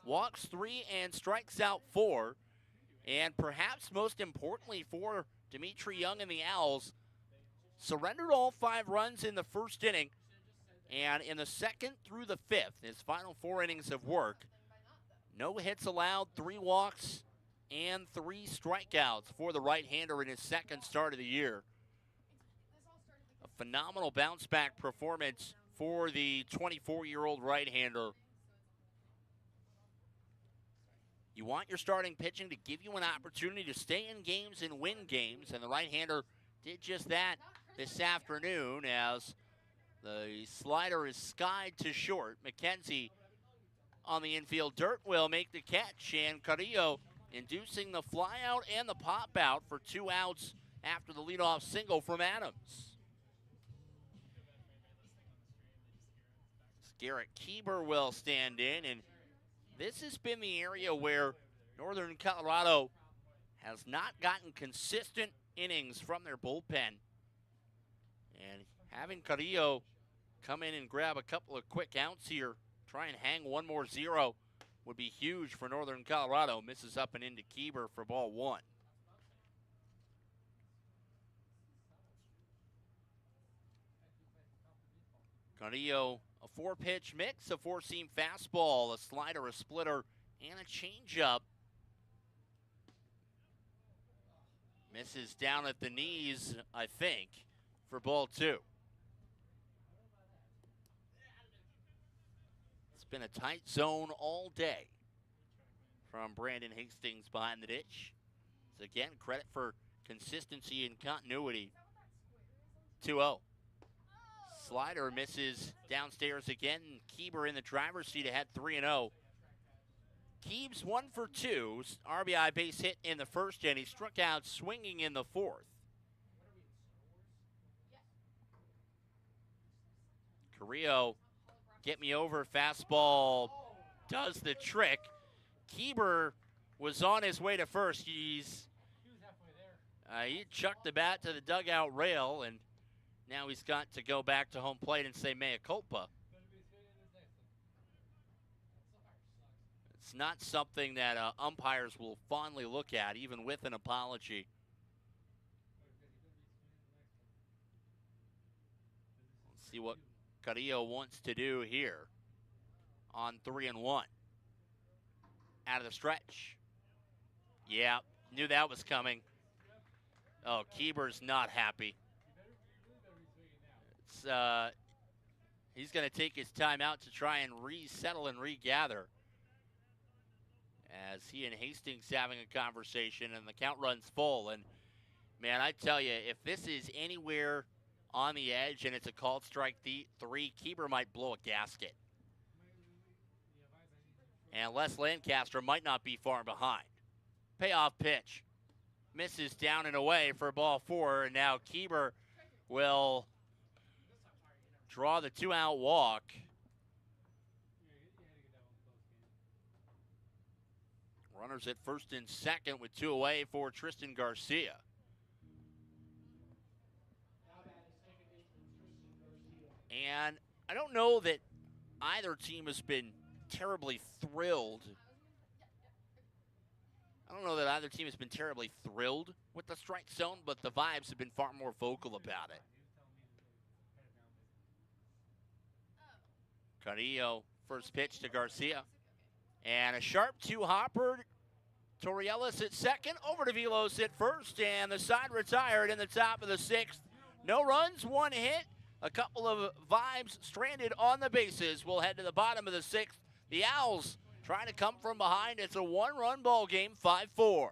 Walks 3 and strikes out 4. And perhaps most importantly for Dimitri Young and the Owls, surrendered all 5 runs in the first inning. And in the second through the 5th, his final 4 innings of work, no hits allowed, 3 walks, and 3 strikeouts for the right-hander in his second start of the year. A phenomenal bounce-back performance for the 24-year-old right-hander. You want your starting pitching to give you an opportunity to stay in games and win games, and the right-hander did just that this afternoon as the slider is skied to short. McKenzie on the infield dirt will make the catch, and Carrillo inducing the flyout and the pop out for 2 outs after the leadoff single from Adams. Garrett Kieber will stand in, and this has been the area where Northern Colorado has not gotten consistent innings from their bullpen. And having Carrillo come in and grab a couple of quick outs here, try and hang one more 0 would be huge for Northern Colorado. Misses up and into Kieber for ball 1. Carrillo, a 4-pitch mix, a 4-seam fastball, a slider, a splitter, and a changeup. Misses down at the knees, I think, for ball 2. It's been a tight zone all day from Brandon Hastings behind the ditch. So again, credit for consistency and continuity. 2-0. Slider misses downstairs again. Kieber in the driver's seat ahead 3-0. Keebs 1 for 2. RBI base hit in the first, and he struck out swinging in the 4th. Carrillo, get me over fastball, does the trick. Kieber was on his way to first. He chucked the bat to the dugout rail, and now he's got to go back to home plate and say mea culpa. It's not something that umpires will fondly look at, even with an apology. Let's see what Carrillo wants to do here on 3-1. Out of the stretch. Yeah, knew that was coming. Oh, Kieber's not happy. He's going to take his time out to try and resettle and regather. As he and Hastings having a conversation, and the count runs full. And, man, I tell you, if this is anywhere on the edge and it's a called strike 3, Kieber might blow a gasket. And Les Lancaster might not be far behind. Payoff pitch. Misses down and away for ball 4, and now Kieber will draw the 2-out walk. Runners at first and second with 2 away for Tristan Garcia. And I don't know that either team has been terribly thrilled. With the strike zone, but the vibes have been far more vocal about it. Carrillo, first pitch to Garcia. And a sharp 2-hopper. Torrielis at second, over to Velos at first, and the side retired in the top of the 6th. No runs, 1 hit, a couple of vibes stranded on the bases. We'll head to the bottom of the 6th. The Owls trying to come from behind. It's a 1-run ball game, 5-4.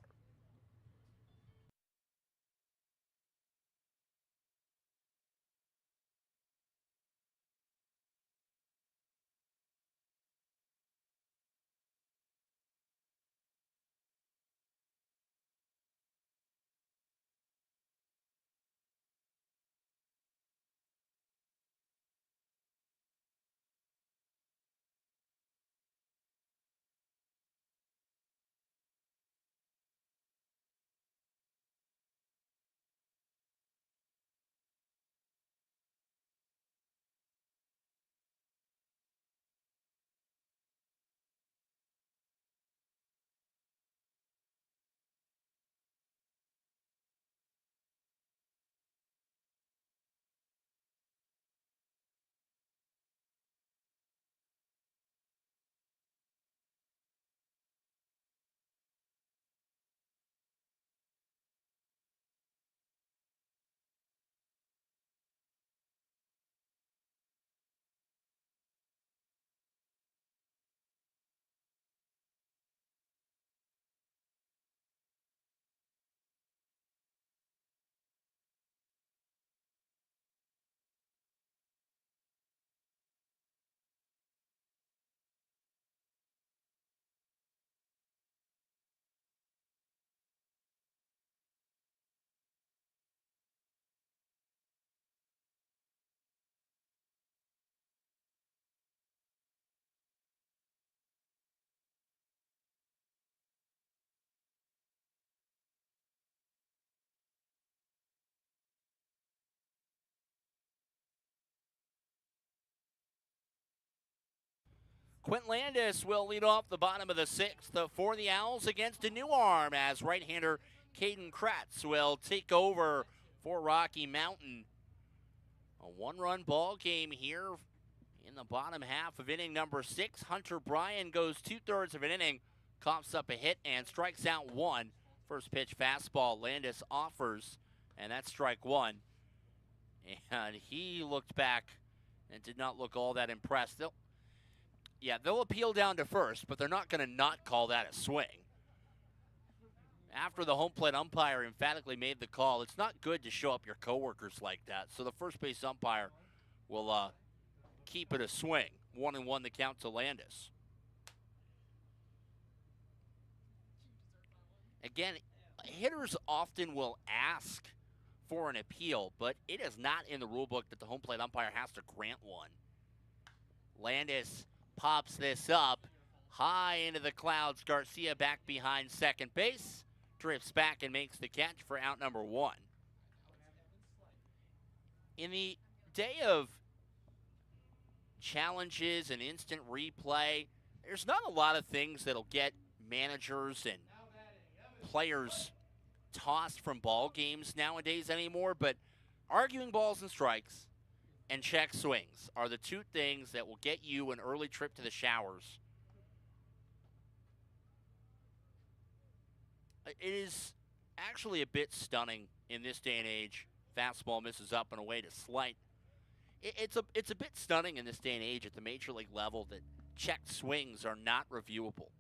Quint Landis will lead off the bottom of the 6th for the Owls against a new arm as right-hander Caden Kratz will take over for Rocky Mountain. A one-run ball game here in the bottom half of inning number 6. Hunter Bryan goes 2/3 of an inning, coughs up a hit and strikes out one. First pitch fastball Landis offers, and that's strike one. And he looked back and did not look all that impressed. They'll appeal down to first, but they're not going to not call that a swing. After the home plate umpire emphatically made the call, it's not good to show up your coworkers like that. So the first base umpire will keep it a swing. 1-1 the count to Landis. Again, hitters often will ask for an appeal, but it is not in the rule book that the home plate umpire has to grant one. Landis pops this up high into the clouds. Garcia back behind second base, drifts back and makes the catch for out number 1. In the day of challenges and instant replay, there's not a lot of things that'll get managers and players tossed from ball games nowadays anymore, but arguing balls and strikes and check swings are the two things that will get you an early trip to the showers. It is actually a bit stunning in this day and age. Fastball misses up and away to Slight. It's a bit stunning in this day and age at the major league level that checked swings are not reviewable.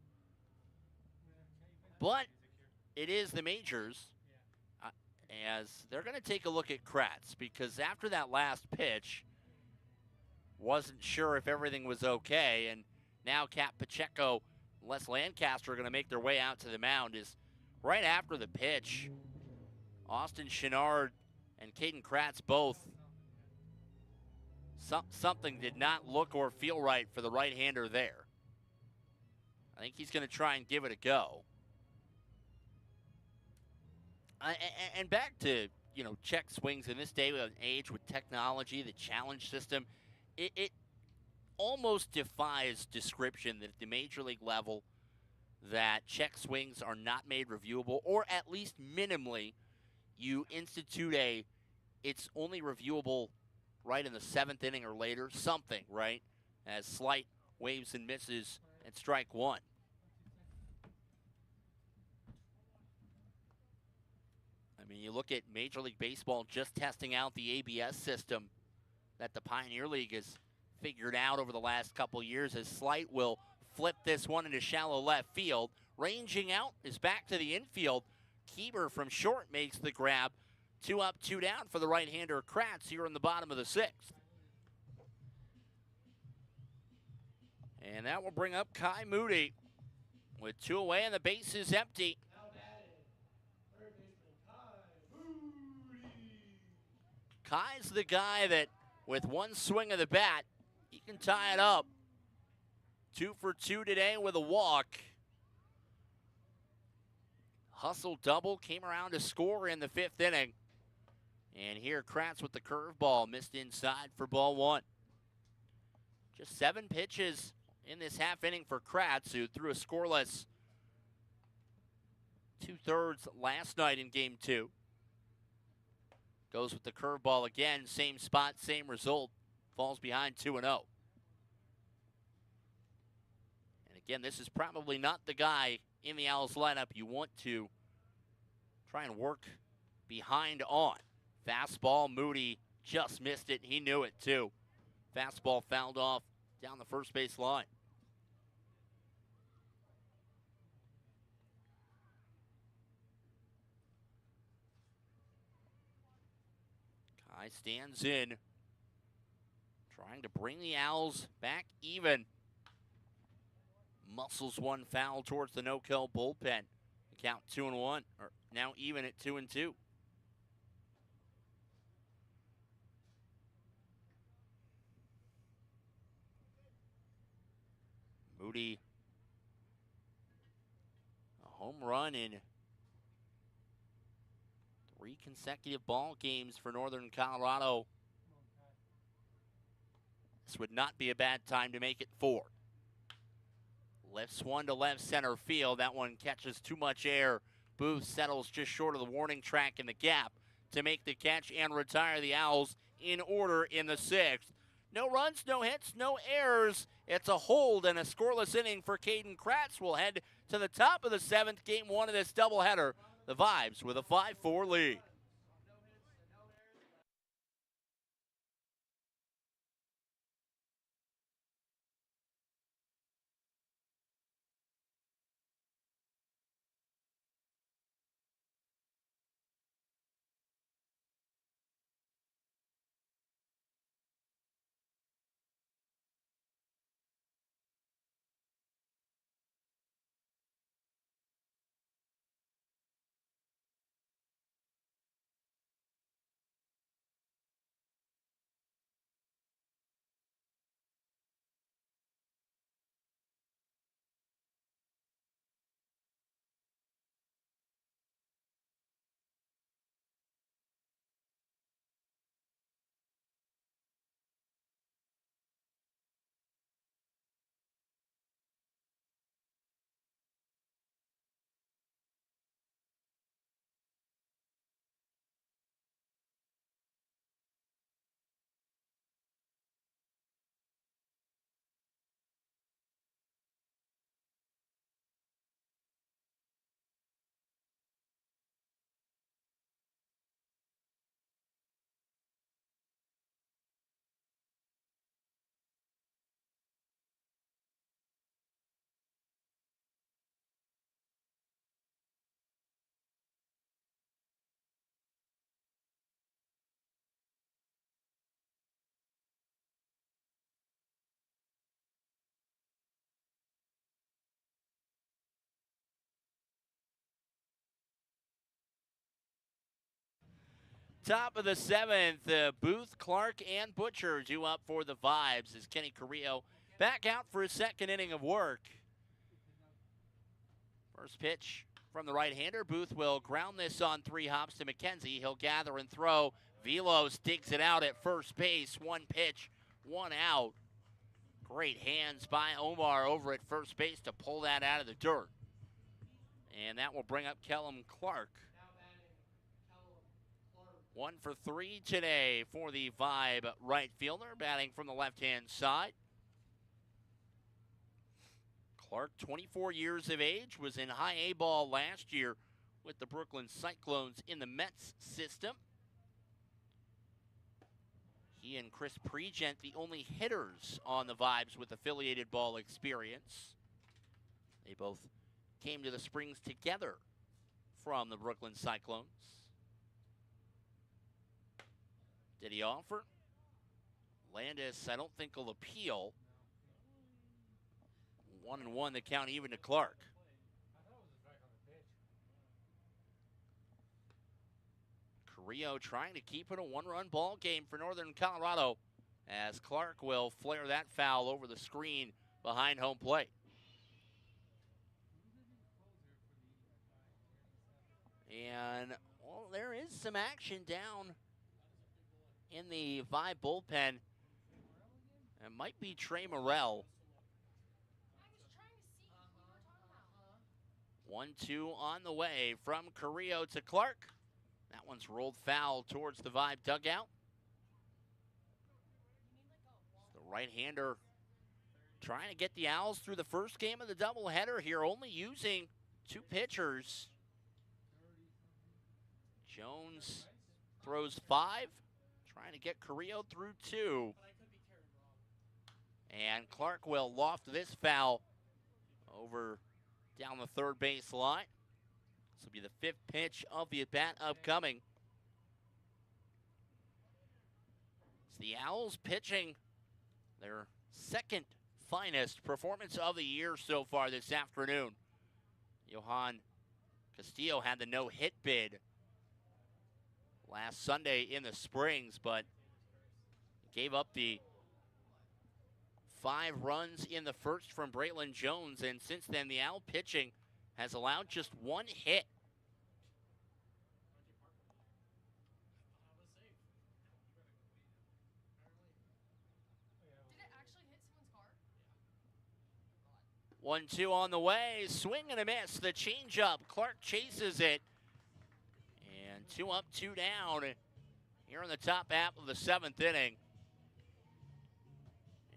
But it is the majors, as they're going to take a look at Kratz, because after that last pitch, wasn't sure if everything was okay, and now Cap Pacheco, Les Lancaster are going to make their way out to the mound. Is right after the pitch, Austin Chenard and Caden Kratz both, something did not look or feel right for the right-hander there. I think he's going to try and give it a go. And back to, check swings in this day and age with technology, the challenge system, it almost defies description that at the major league level that check swings are not made reviewable, or at least minimally you institute it's only reviewable right in the 7th inning or later, something, right? As Slight waves and misses at strike 1. I mean, you look at Major League Baseball just testing out the ABS system that the Pioneer League has figured out over the last couple years, as Slight will flip this one into shallow left field. Ranging out is back to the infield. Keeber from short makes the grab. 2 up, 2 down for the right-hander Kratz here in the bottom of the 6th. And that will bring up Kai Moody with 2 away and the base is empty. Kai's the guy that, with one swing of the bat, he can tie it up. 2 for 2 today with a walk. Hustle double, came around to score in the 5th inning. And here Kratz with the curveball, missed inside for ball 1. Just 7 pitches in this half inning for Kratz, who threw a scoreless 2/3 last night in game 2. Goes with the curveball again, same spot, same result. Falls behind 2-0. And again, this is probably not the guy in the Owls lineup you want to try and work behind on. Fastball, Moody just missed it. He knew it too. Fastball fouled off down the first base line. Kai stands in, trying to bring the Owls back even. Muscles one foul towards the no-kill bullpen. The count 2-1, or now even at 2-2. Moody, a home run in 3 consecutive ball games for Northern Colorado. This would not be a bad time to make it 4. Lifts one to left center field. That one catches too much air. Booth settles just short of the warning track in the gap to make the catch and retire the Owls in order in the 6th. No runs, no hits, no errors. It's a hold and a scoreless inning for Caden Kratz. We'll head to the top of the 7th, game 1 of this doubleheader. The Vibes with a 5-4 lead. Top of the 7th, Booth, Clark, and Butcher due up for the Vibes as Kenny Carrillo back out for his 2nd inning of work. First pitch from the right-hander. Booth will ground this on 3 hops to McKenzie. He'll gather and throw. Velos digs it out at first base. 1 pitch, 1 out. Great hands by Omar over at first base to pull that out of the dirt. And that will bring up Kellum Clark. 1 for 3 today for the Vibe right fielder, batting from the left-hand side. Clark, 24 years of age, was in high A ball last year with the Brooklyn Cyclones in the Mets system. He and Chris Pregent, the only hitters on the Vibes with affiliated ball experience. They both came to the Springs together from the Brooklyn Cyclones. Did he offer? Landis, I don't think will appeal. 1-1 the count even to Clark. Carrillo trying to keep it a 1-run ball game for Northern Colorado as Clark will flare that foul over the screen behind home plate. And, well, there is some action down in the Vibe bullpen. It might be Trey Morrell. 1-2 on the way from Carrillo to Clark. That one's rolled foul towards the Vibe dugout. The right-hander trying to get the Owls through the first game of the doubleheader here, only using 2 pitchers. Jones throws 5, trying to get Carrillo through 2. And Clark will loft this foul over down the third base line. This will be the 5th pitch of the at-bat upcoming. It's the Owls pitching their 2nd finest performance of the year so far this afternoon. Johan Castillo had the no-hit bid last Sunday in the Springs, but gave up the 5 runs in the first from Braylon Jones, and since then the Owl pitching has allowed just 1 hit.
Did it actually hit someone's car?
1-2 on the way. Swing and a miss. The changeup. Clark chases it. And 2 up, 2 down here in the top half of the 7th inning.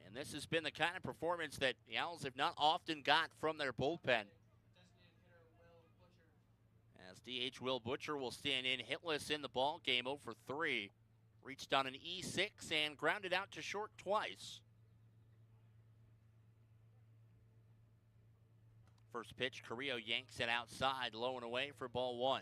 And this has been the kind of performance that the Owls have not often got from their bullpen. As DH Will Butcher will stand in hitless in the ball game, 0 for 3. Reached on an E6 and grounded out to short twice. First pitch, Carrillo yanks it outside, low and away for ball 1.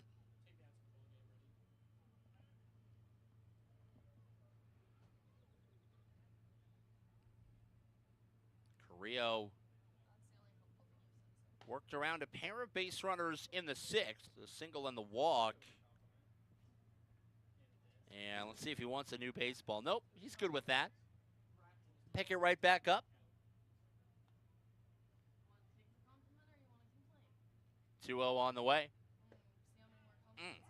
Carrillo worked around a pair of base runners in the 6th, a single and the walk. And let's see if he wants a new baseball. Nope, he's good with that. Pick it right back up. 2-0 on the way.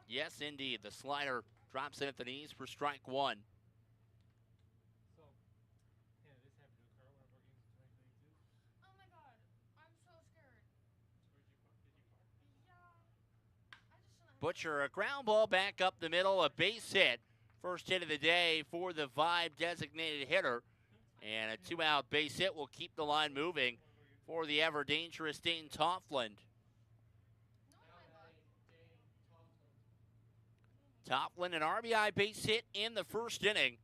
Yes, indeed. The slider drops in at the knees for strike 1.
So, yeah, this happened to occur one of our games in 2022.
Oh my god, I'm so scared.
Did you park?
Yeah. I just shouldn't have.
Butcher, a ground ball back up the middle, a base hit. First hit of the day for the Vibe designated hitter. And a 2-out base hit will keep the line moving for the ever dangerous Dane Toffland. Toffland, an RBI base hit in the first inning.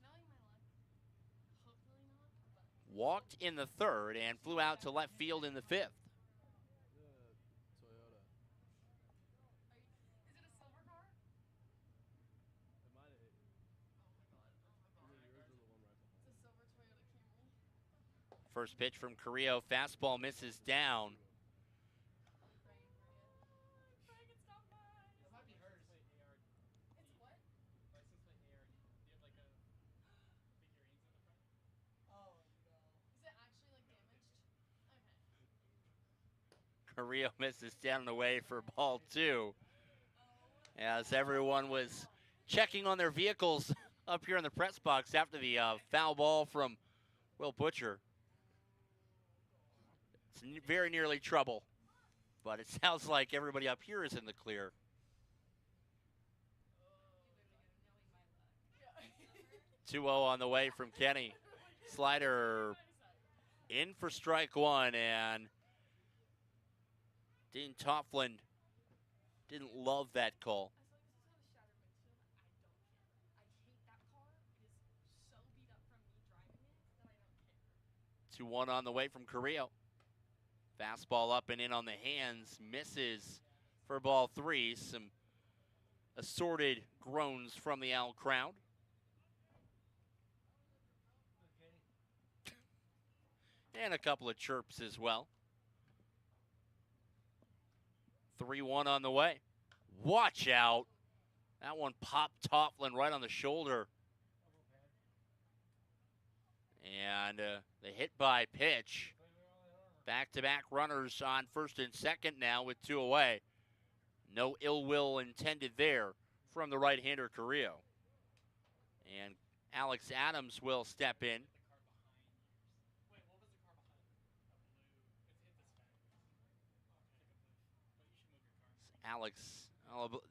Knowing my luck, hopefully not, but
Walked in the 3rd and flew out to left field in the 5th.
is it a silver car? It's a silver Toyota Camry.
First pitch from Carrillo, fastball misses down.
Praying for you. Praying it's not mine.
It might be hers.
It's what?
License plate ARD. Do you have like a figurines in the front?
Oh no. Is it actually like damaged? Okay.
Carrillo misses down and away for ball 2. As everyone was checking on their vehicles up here in the press box after the foul ball from Will Butcher. It's very nearly trouble, but it sounds like everybody up here is in the clear. 2-0 on the way from Kenny. Slider in for strike 1, and Dean Toffland didn't love that call.
As long as it's not a shattered windshield, I don't care. I hate that car. It is so beat up from me driving it that I don't care.
2-1 on the way from Carrillo. Fastball up and in on the hands, misses for ball 3. Some assorted groans from the Owl crowd. And a couple of chirps as well. 3-1 on the way. Watch out. That one popped Toffland right on the shoulder. And the hit by pitch. Back-to-back runners on first and second now with 2 away. No ill will intended there from the right-hander Carrillo. And Alex Adams will step in. Alex,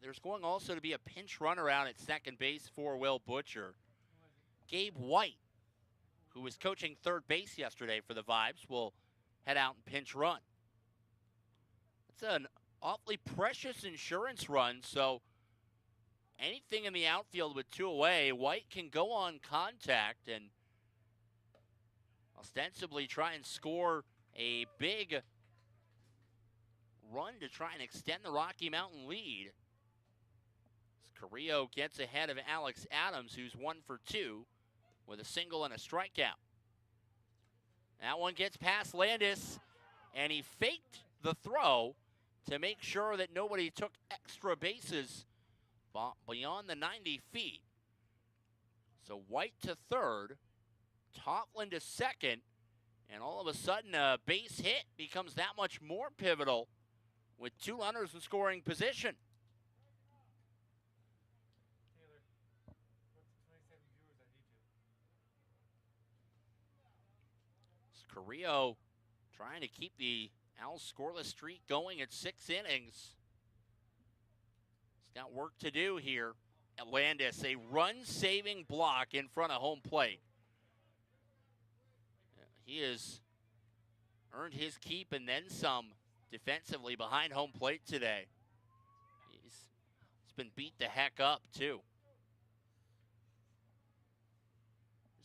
there's going also to be a pinch runner out at second base for Will Butcher. Gabe White, who was coaching third base yesterday for the Vibes, will head out and pinch run. It's an awfully precious insurance run, so anything in the outfield with 2 away, White can go on contact and ostensibly try and score a big run to try and extend the Rocky Mountain lead. As Carrillo gets ahead of Alex Adams, who's 1 for 2 with a single and a strikeout. That one gets past Landis, and he faked the throw to make sure that nobody took extra bases beyond the 90 feet. So White to third, Toffland to second, and all of a sudden a base hit becomes that much more pivotal with 2 runners in scoring position.
Taylor, what's the 27 viewers on YouTube?
Carrillo trying to keep the Owlz scoreless streak going at 6 innings. He's got work to do here at Landis. A run-saving block in front of home plate. He has earned his keep and then some defensively behind home plate today. He's been beat the heck up, too.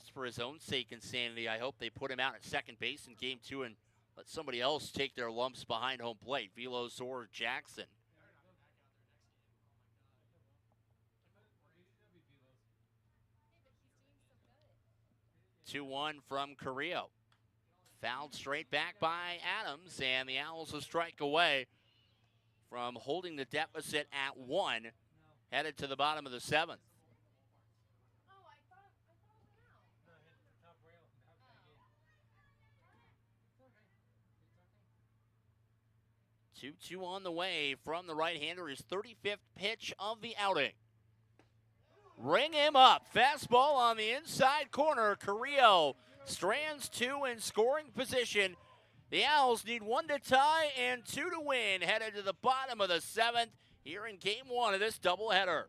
Just for his own sake and sanity, I hope they put him out at second base in game 2 and let somebody else take their lumps behind home plate, Velos or Jackson. 2-1 from Carrillo. Fouled straight back by Adams, and the Owlz a strike away from holding the deficit at 1, headed to the bottom of the 7th.
Oh, I thought it went out.
No, hit the top rail.
Oh.
2-2 on the way from the right-hander, his 35th pitch of the outing. Ring him up. Fastball on the inside corner. Carrillo strands 2 in scoring position. The Owlz need 1 to tie and 2 to win, headed to the bottom of the 7th here in game 1 of this doubleheader.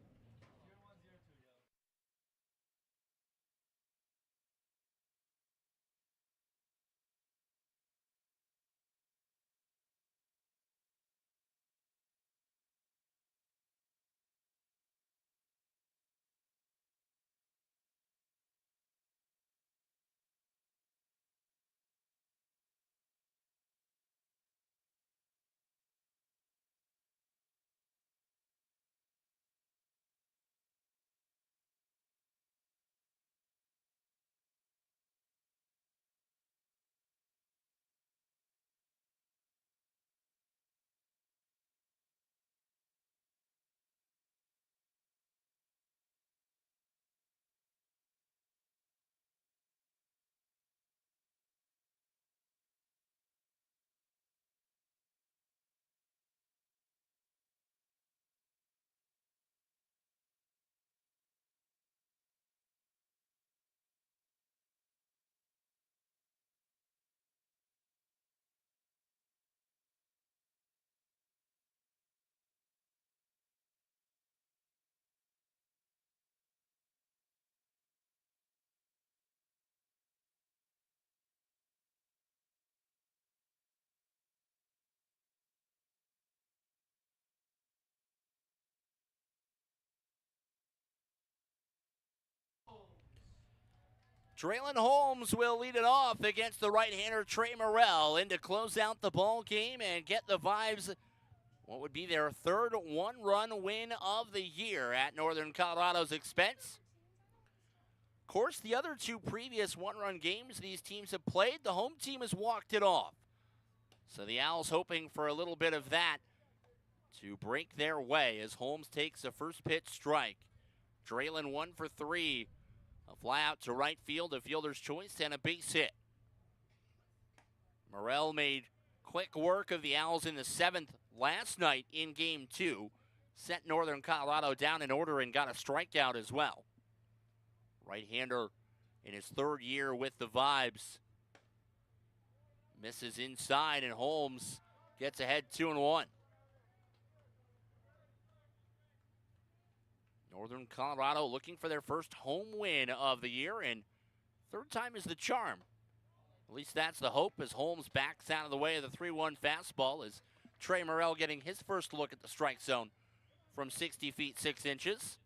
Traylon Holmes will lead it off against the right-hander Trey Morrell in to close out the ball game and get the Vibes what would be their 3rd one-run win of the year at Northern Colorado's expense. Of course, the other 2 previous one-run games these teams have played, the home team has walked it off. So the Owls hoping for a little bit of that to break their way as Holmes takes a first pitch strike. Traylon 1 for 3. A fly out to right field, a fielder's choice, and a base hit. Morrell made quick work of the Owls in the 7th last night in game 2. Set Northern Colorado down in order and got a strikeout as well. Right-hander in his 3rd year with the Vibes. Misses inside, and Holmes gets ahead 2-1. Northern Colorado looking for their first home win of the year, and 3rd time is the charm. At least that's the hope as Holmes backs out of the way of the 3-1 fastball as Trey Morrell getting his first look at the strike zone from 60 feet 6 inches.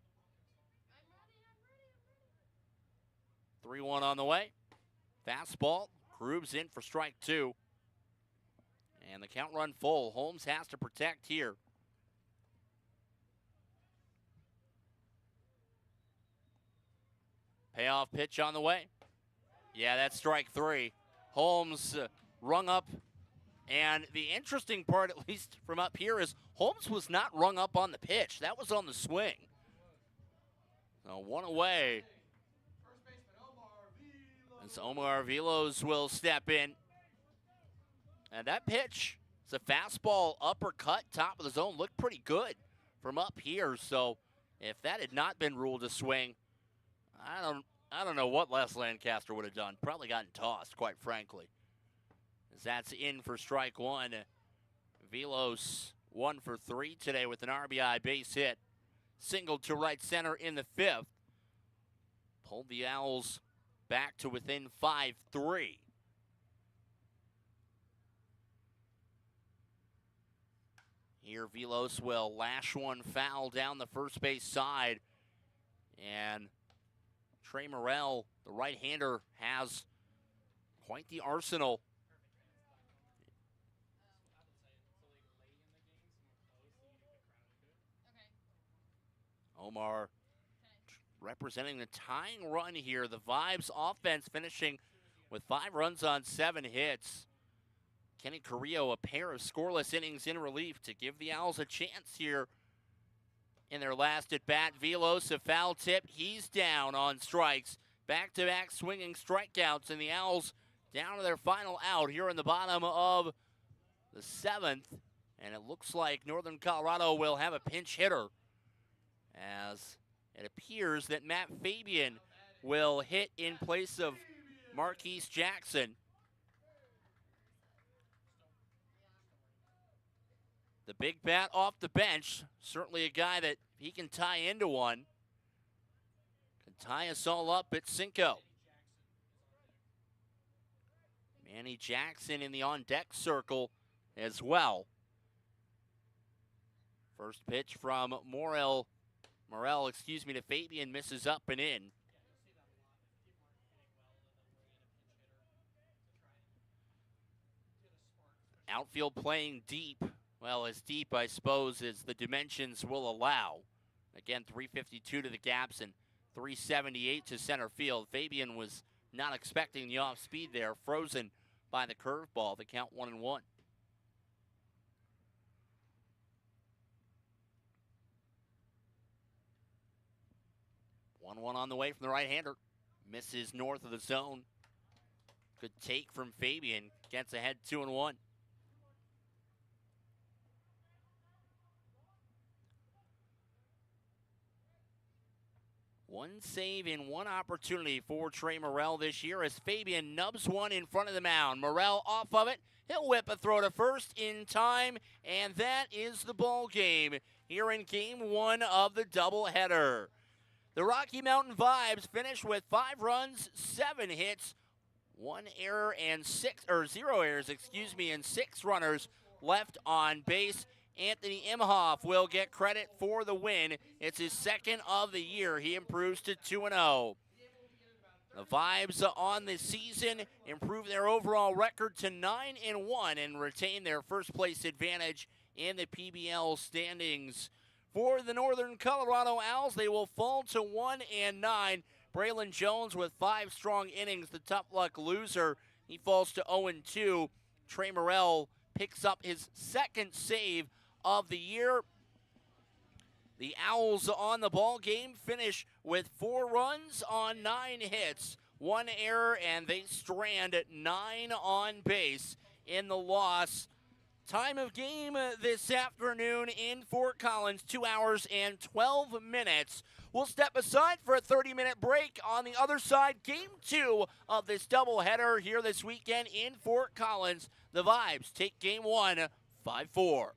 3-1 on the way. Fastball grooves in for strike 2. And the count run full. Holmes has to protect here. Payoff pitch on the way. Yeah, that's strike 3. Holmes rung up. And the interesting part, at least from up here, is Holmes was not rung up on the pitch. That was on the swing. So 1 away. And so Omar Velos will step in. And that pitch, it's a fastball uppercut, top of the zone, looked pretty good from up here. So if that had not been ruled a swing, I don't know what Les Lancaster would have done. Probably gotten tossed, quite frankly. as that's in for strike one. Velos 1 for 3 today with an RBI base hit. Single to right center in the fifth. Pulled the Owls back to within 5-3. Here Velos will lash one foul down the first base side. And Trey Morrell, the right-hander, has quite the arsenal. Omar representing the tying run here. The Vibes offense finishing with 5 runs on 7 hits. Kenny Carrillo, a pair of scoreless innings in relief to give the Owls a chance here in their last at-bat. Velos, a foul tip. He's down on strikes. Back-to-back swinging strikeouts, and the Owls down to their final out here in the bottom of the 7th. And it looks like Northern Colorado will have a pinch hitter, as it appears that Matt Fabian will hit in place of Marquise Jackson. The big bat off the bench, certainly a guy that he can tie into one. Can tie us all up at Cinco. Manny Jackson in the on-deck circle as well. First pitch from Morrell, to Fabian, misses up and in. Outfield playing deep. Well, as deep, I suppose, as the dimensions will allow. Again, 352 to the gaps and 378 to center field. Fabian was not expecting the off-speed there, frozen by the curveball. The count 1-1. 1-1 on the way from the right-hander. Misses north of the zone. Good take from Fabian. Gets ahead 2-1. One save in one opportunity for Trey Morrell this year as Fabian nubs one in front of the mound. Morrell off of it. He'll whip a throw to first in time, and that is the ball game here in Game 1 of the doubleheader. The Rocky Mountain Vibes finish with 5 runs, 7 hits, 1 error and 0 errors, and 6 runners left on base. Anthony Imhoff will get credit for the win. It's his second of the year. He improves to 2-0. The Vibes on the season improve their overall record to 9-1 and retain their first place advantage in the PBL standings. For the Northern Colorado Owls, they will fall to 1-9. Braylon Jones with 5 strong innings, the tough luck loser. He falls to 0-2. Trey Morrell picks up his second save of the year. The Owls on the ball game finish with 4 runs on 9 hits, 1 error, and they strand at 9 on base in the loss. Time of game this afternoon in Fort Collins, 2 hours and 12 minutes. We'll step aside for a 30-minute break. On the other side, Game 2 of this doubleheader here this weekend in Fort Collins. The Vibes take Game 1, 5-4.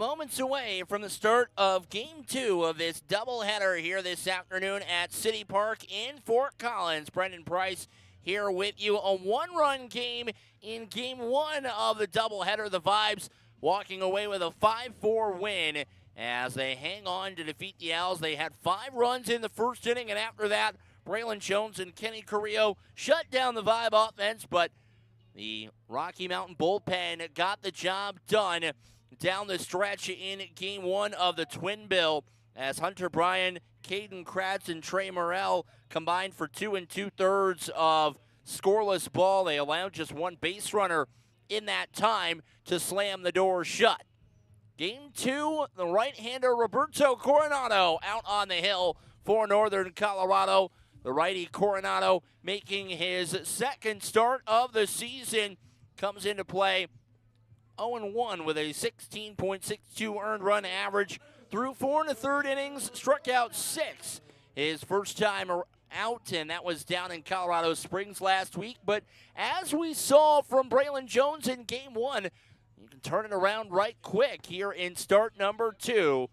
Moments away from the start of Game 2 of this doubleheader here this afternoon at City Park in Fort Collins. Brendan Price here with you. A one-run game in Game 1 of the doubleheader. The Vibes walking away with a 5-4 win as they hang on to defeat the Owls. They had 5 runs in the first inning, and after that, Braylon Jones and Kenny Carrillo shut down the Vibe offense, but the Rocky Mountain bullpen got the job done down the stretch in Game 1 of the Twin Bill as Hunter Bryan, Caden Kratz, and Trey Morrell combined for 2 2/3 of scoreless ball. They allowed just 1 base runner in that time to slam the door shut. Game 2, the right-hander Roberto Coronado out on the hill for Northern Colorado. The righty Coronado making his second start of the season comes into play 0-1 with a 16.62 earned run average through 4 1/3 innings, struck out 6 his first time out, and that was down in Colorado Springs last week. But as we saw from Braylon Jones in Game 1, you can turn it around right quick here in start number 2.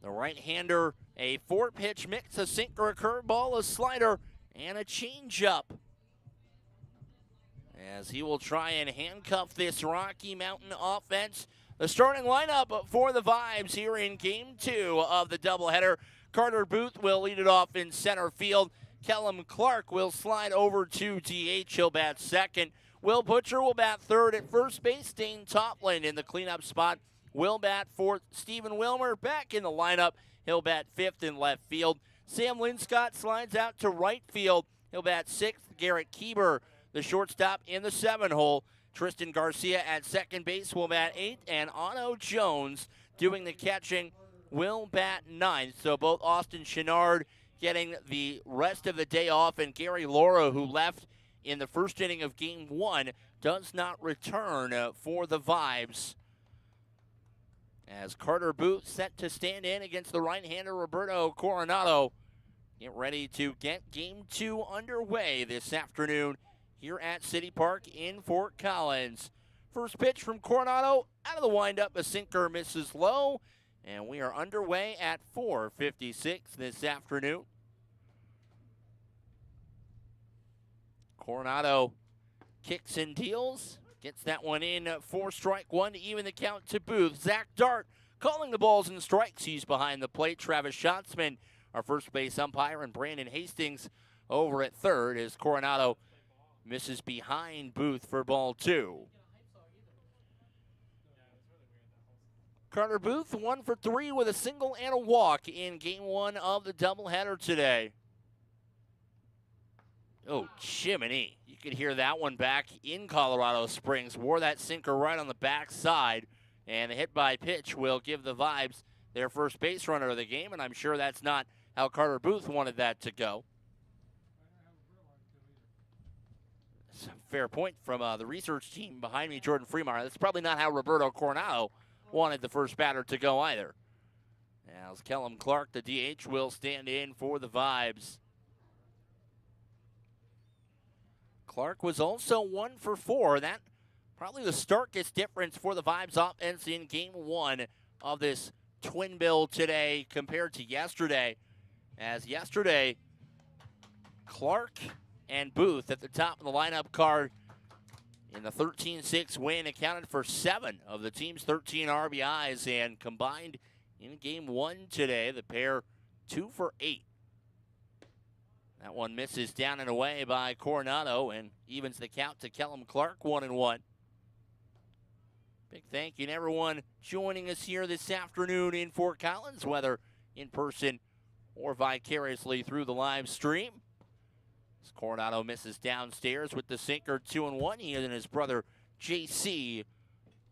The right-hander, a 4-pitch mix, a sinker, a curveball, a slider, and a changeup, as he will try and handcuff this Rocky Mountain offense. The starting lineup for the Vibes here in Game 2 of the doubleheader. Carter Booth will lead it off in center field. Kellum Clark will slide over to DH. He'll bat second. Will Butcher will bat third. At first base, Dane Topland in the cleanup spot will bat fourth. Stephen Wilmer back in the lineup. He'll bat fifth in left field. Sam Linscott slides out to right field. He'll bat sixth. Garrett Kieber, the shortstop, in the 7-hole. Tristan Garcia at second base will bat 8th, and Otto Jones doing the catching will bat 9th. So both Austin Chenard getting the rest of the day off, and Gary Laura, who left in the first inning of Game 1, does not return for the Vibes. As Carter Booth set to stand in against the right-hander Roberto Coronado. Get ready to get Game 2 underway this afternoon here at City Park in Fort Collins. First pitch from Coronado, out of the windup, a sinker misses low, and we are underway at 4:56 this afternoon. Coronado kicks and deals, gets that one in for strike 1 to even the count to Booth. Zach Dart calling the balls and strikes. He's behind the plate. Travis Schatzman, our first base umpire, and Brandon Hastings over at third as Coronado misses behind Booth for ball 2. Carter Booth 1 for 3 with a single and a walk in Game 1 of the doubleheader today. Oh, Jiminy. You could hear that one back in Colorado Springs. Wore that sinker right on the backside, and the hit by pitch will give the Vibes their first base runner of the game, and I'm sure that's not how Carter Booth wanted that to go. Fair point from the research team behind me, Jordan Freemeyer. That's probably not how Roberto Coronado wanted the first batter to go either. As Kellum Clark, the DH, will stand in for the Vibes. Clark was also 1 for 4. That probably the starkest difference for the Vibes offense in Game 1 of this Twin Bill today compared to yesterday. As yesterday, Clark and Booth at the top of the lineup card in the 13-6 win accounted for 7 of the team's 13 RBIs, and combined in Game 1 today, the pair 2 for 8. That one misses down and away by Coronado and evens the count to Kellum Clark 1-1. Big thank you to everyone joining us here this afternoon in Fort Collins, whether in person or vicariously through the live stream. As Coronado misses downstairs with the sinker 2-1. He and his brother JC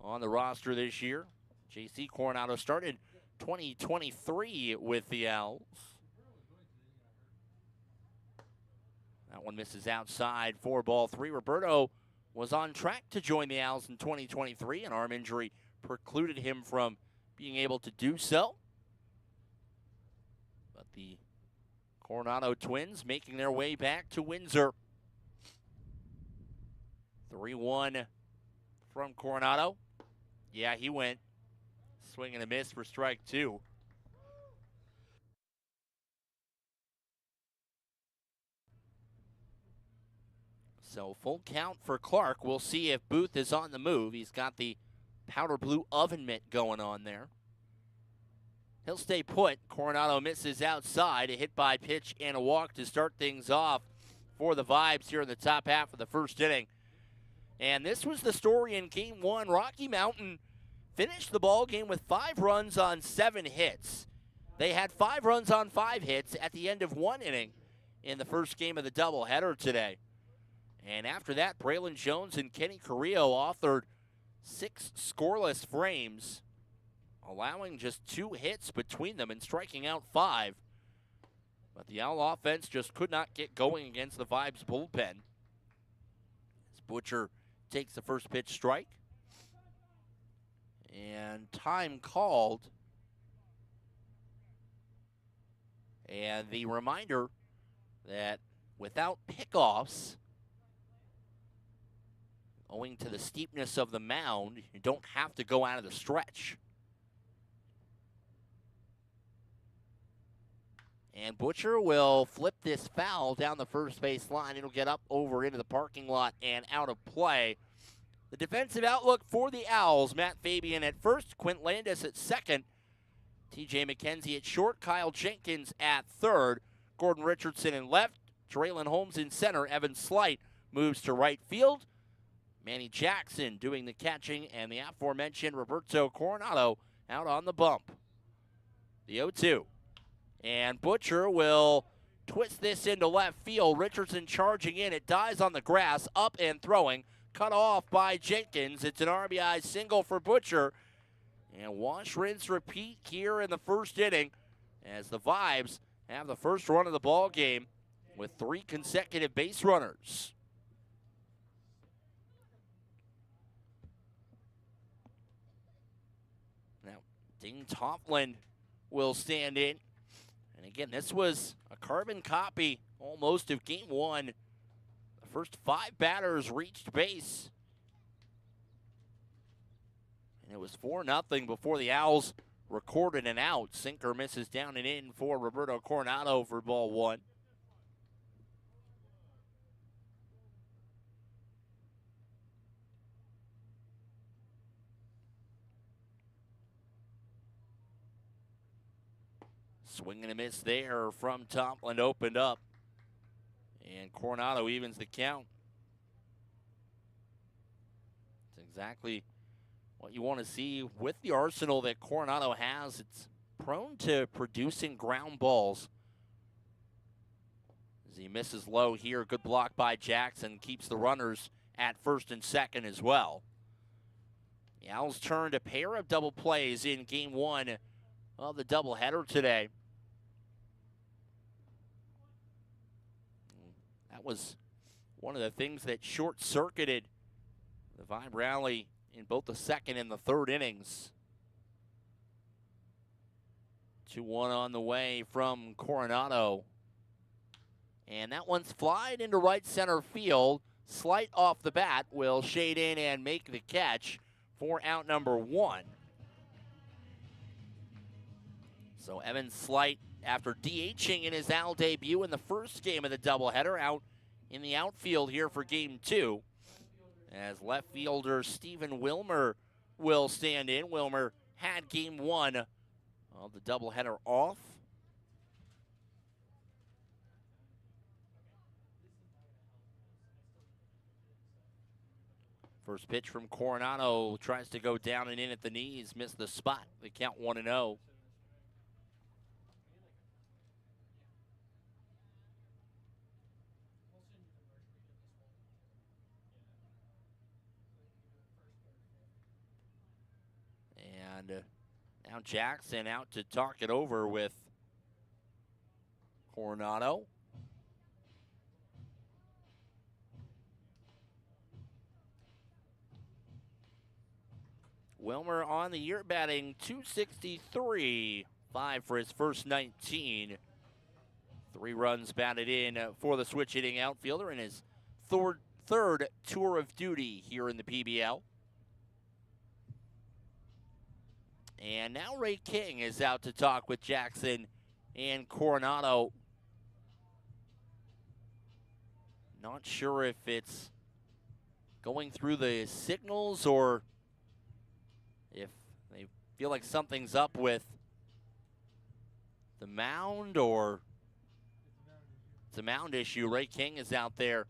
on the roster this year. JC Coronado started 2023 with the Owls. That one misses outside for ball 3. Roberto was on track to join the Owls in 2023. An arm injury precluded him from being able to do so. But the Coronado Twins making their way back to Windsor. 3-1 from Coronado. Yeah, he went swing and a miss for strike 2. So full count for Clark. We'll see if Booth is on the move. He's got the powder blue oven mitt going on there. He'll stay put. Coronado misses outside. A hit by pitch and a walk to start things off for the Vibes here in the top half of the first inning. And this was the story in Game 1. Rocky Mountain finished the ball game with 5 runs on 7 hits. They had 5 runs on 5 hits at the end of 1 inning in the first game of the doubleheader today. And after that, Braylon Jones and Kenny Carrillo authored 6 scoreless frames, allowing just 2 hits between them and striking out 5. But the Owl offense just could not get going against the Vibes bullpen. As Butcher takes the first pitch strike. And time called. And the reminder that without pickoffs, owing to the steepness of the mound, you don't have to go out of the stretch. And Butcher will flip this foul down the first base line. It'll get up over into the parking lot and out of play. The defensive outlook for the Owls: Matt Fabian at first, Quint Landis at second, TJ McKenzie at short, Kyle Jenkins at third, Gordon Richardson in left, Traylon Holmes in center, Evan Slight moves to right field, Manny Jackson doing the catching, and the aforementioned Roberto Coronado out on the bump. The 0-2. And Butcher will twist this into left field. Richardson charging in. It dies on the grass, up and throwing. Cut off by Jenkins. It's an RBI single for Butcher. And wash, rinse, repeat here in the first inning as the Vibes have the first run of the ball game with 3 consecutive base runners. Now, Dane Tofflin will stand in. And again, this was a carbon copy almost of Game 1. The first 5 batters reached base. And it was 4-0 before the Owls recorded an out. Sinker misses down and in for Roberto Coronado for ball 1. Swing and a miss there from Toppland, opened up. And Coronado evens the count. It's exactly what you want to see with the arsenal that Coronado has. It's prone to producing ground balls. As he misses low here, good block by Jackson, keeps the runners at first and second as well. The Owls turned a pair of double plays in Game 1 of the doubleheader today. That was one of the things that short-circuited the Vibe rally in both the second and the third innings. 2-1 on the way from Coronado. And that one's flied into right center field. Slight off the bat will shade in and make the catch for out number 1. So Evan Slight, after DHing in his Owl debut in the first game of the doubleheader, out in the outfield here for Game 2. As left fielder Stephen Wilmer will stand in. Wilmer had Game 1 of the doubleheader off. First pitch from Coronado, tries to go down and in at the knees, missed the spot. They count 1-0. And now Jackson out to talk it over with Coronado. Wilmer on the year batting .263, 5 for his first 19. 3 runs batted in for the switch hitting outfielder in his third tour of duty here in the PBL. And now Ray King is out to talk with Jackson and Coronado. Not sure if it's going through the signals or if they feel like something's up with the mound, or it's a mound issue. Ray King is out there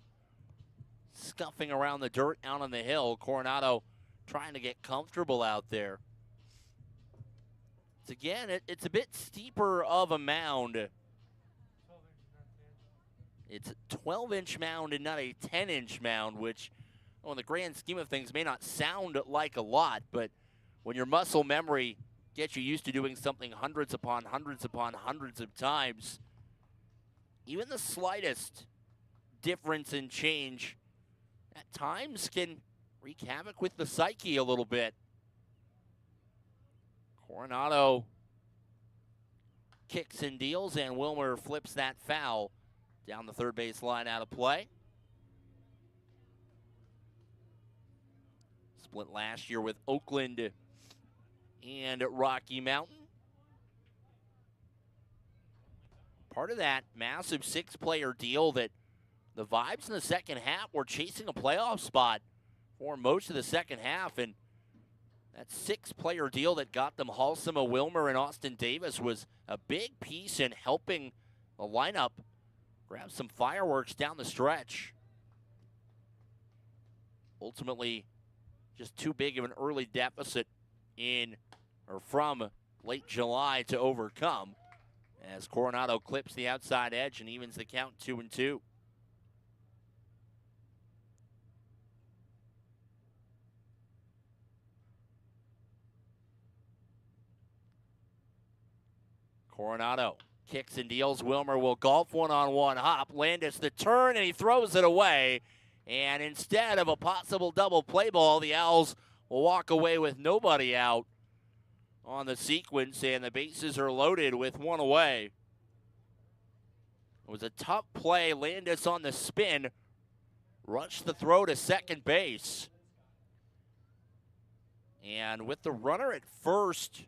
scuffing around the dirt out on the hill. Coronado trying to get comfortable out there. It's a bit steeper of a mound. It's a 12-inch mound and not a 10-inch mound, which, well, in the grand scheme of things, may not sound like a lot, but when your muscle memory gets you used to doing something hundreds upon hundreds upon hundreds of times, even the slightest difference in change at times can wreak havoc with the psyche a little bit. Coronado kicks and deals, and Wilmer flips that foul down the third base line out of play. Split last year with Oakland and Rocky Mountain. Part of that massive 6-player deal that the Vibes in the second half were chasing a playoff spot for most of the second half, and that 6-player deal that got them Halsema, Wilmer, and Austin Davis was a big piece in helping the lineup grab some fireworks down the stretch. Ultimately, just too big of an early deficit from late July to overcome, as Coronado clips the outside edge and evens the count 2-2. Coronado kicks and deals. Wilmer will golf one-on-one hop. Landis the turn, and he throws it away. And instead of a possible double play ball, the Owls will walk away with nobody out on the sequence, and the bases are loaded with one away. It was a tough play. Landis on the spin, rushed the throw to second base. And with the runner at first,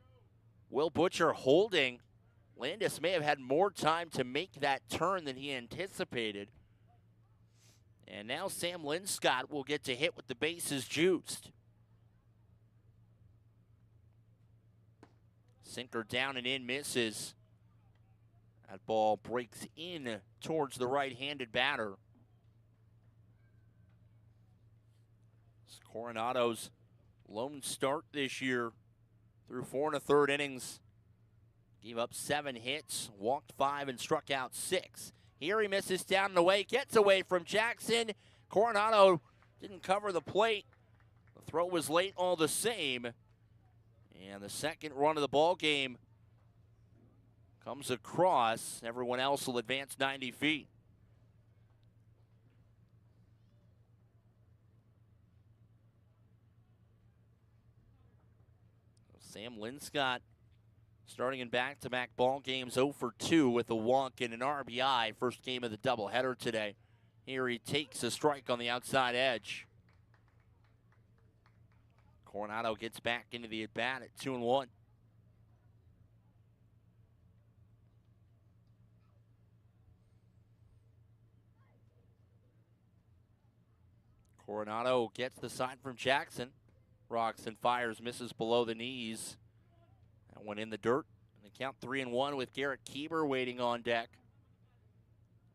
Will Butcher holding, Landis may have had more time to make that turn than he anticipated. And now Sam Linscott will get to hit with the bases juiced. Sinker down and in, misses. That ball breaks in towards the right-handed batter. It's Coronado's lone start this year through 4 1/3 innings. Gave up 7 hits, walked 5, and struck out 6. Here he misses down and away, gets away from Jackson. Coronado didn't cover the plate. The throw was late all the same. And the second run of the ball game comes across. Everyone else will advance 90 feet. Sam Linscott starting in back-to-back ball games, 0 for 2 with a walk and an RBI. First game of the doubleheader today. Here he takes a strike on the outside edge. Coronado gets back into the at-bat at 2-1. Coronado gets the sign from Jackson. Rocks and fires, misses below the knees. That one in the dirt. And the count 3-1 with Garrett Kieber waiting on deck.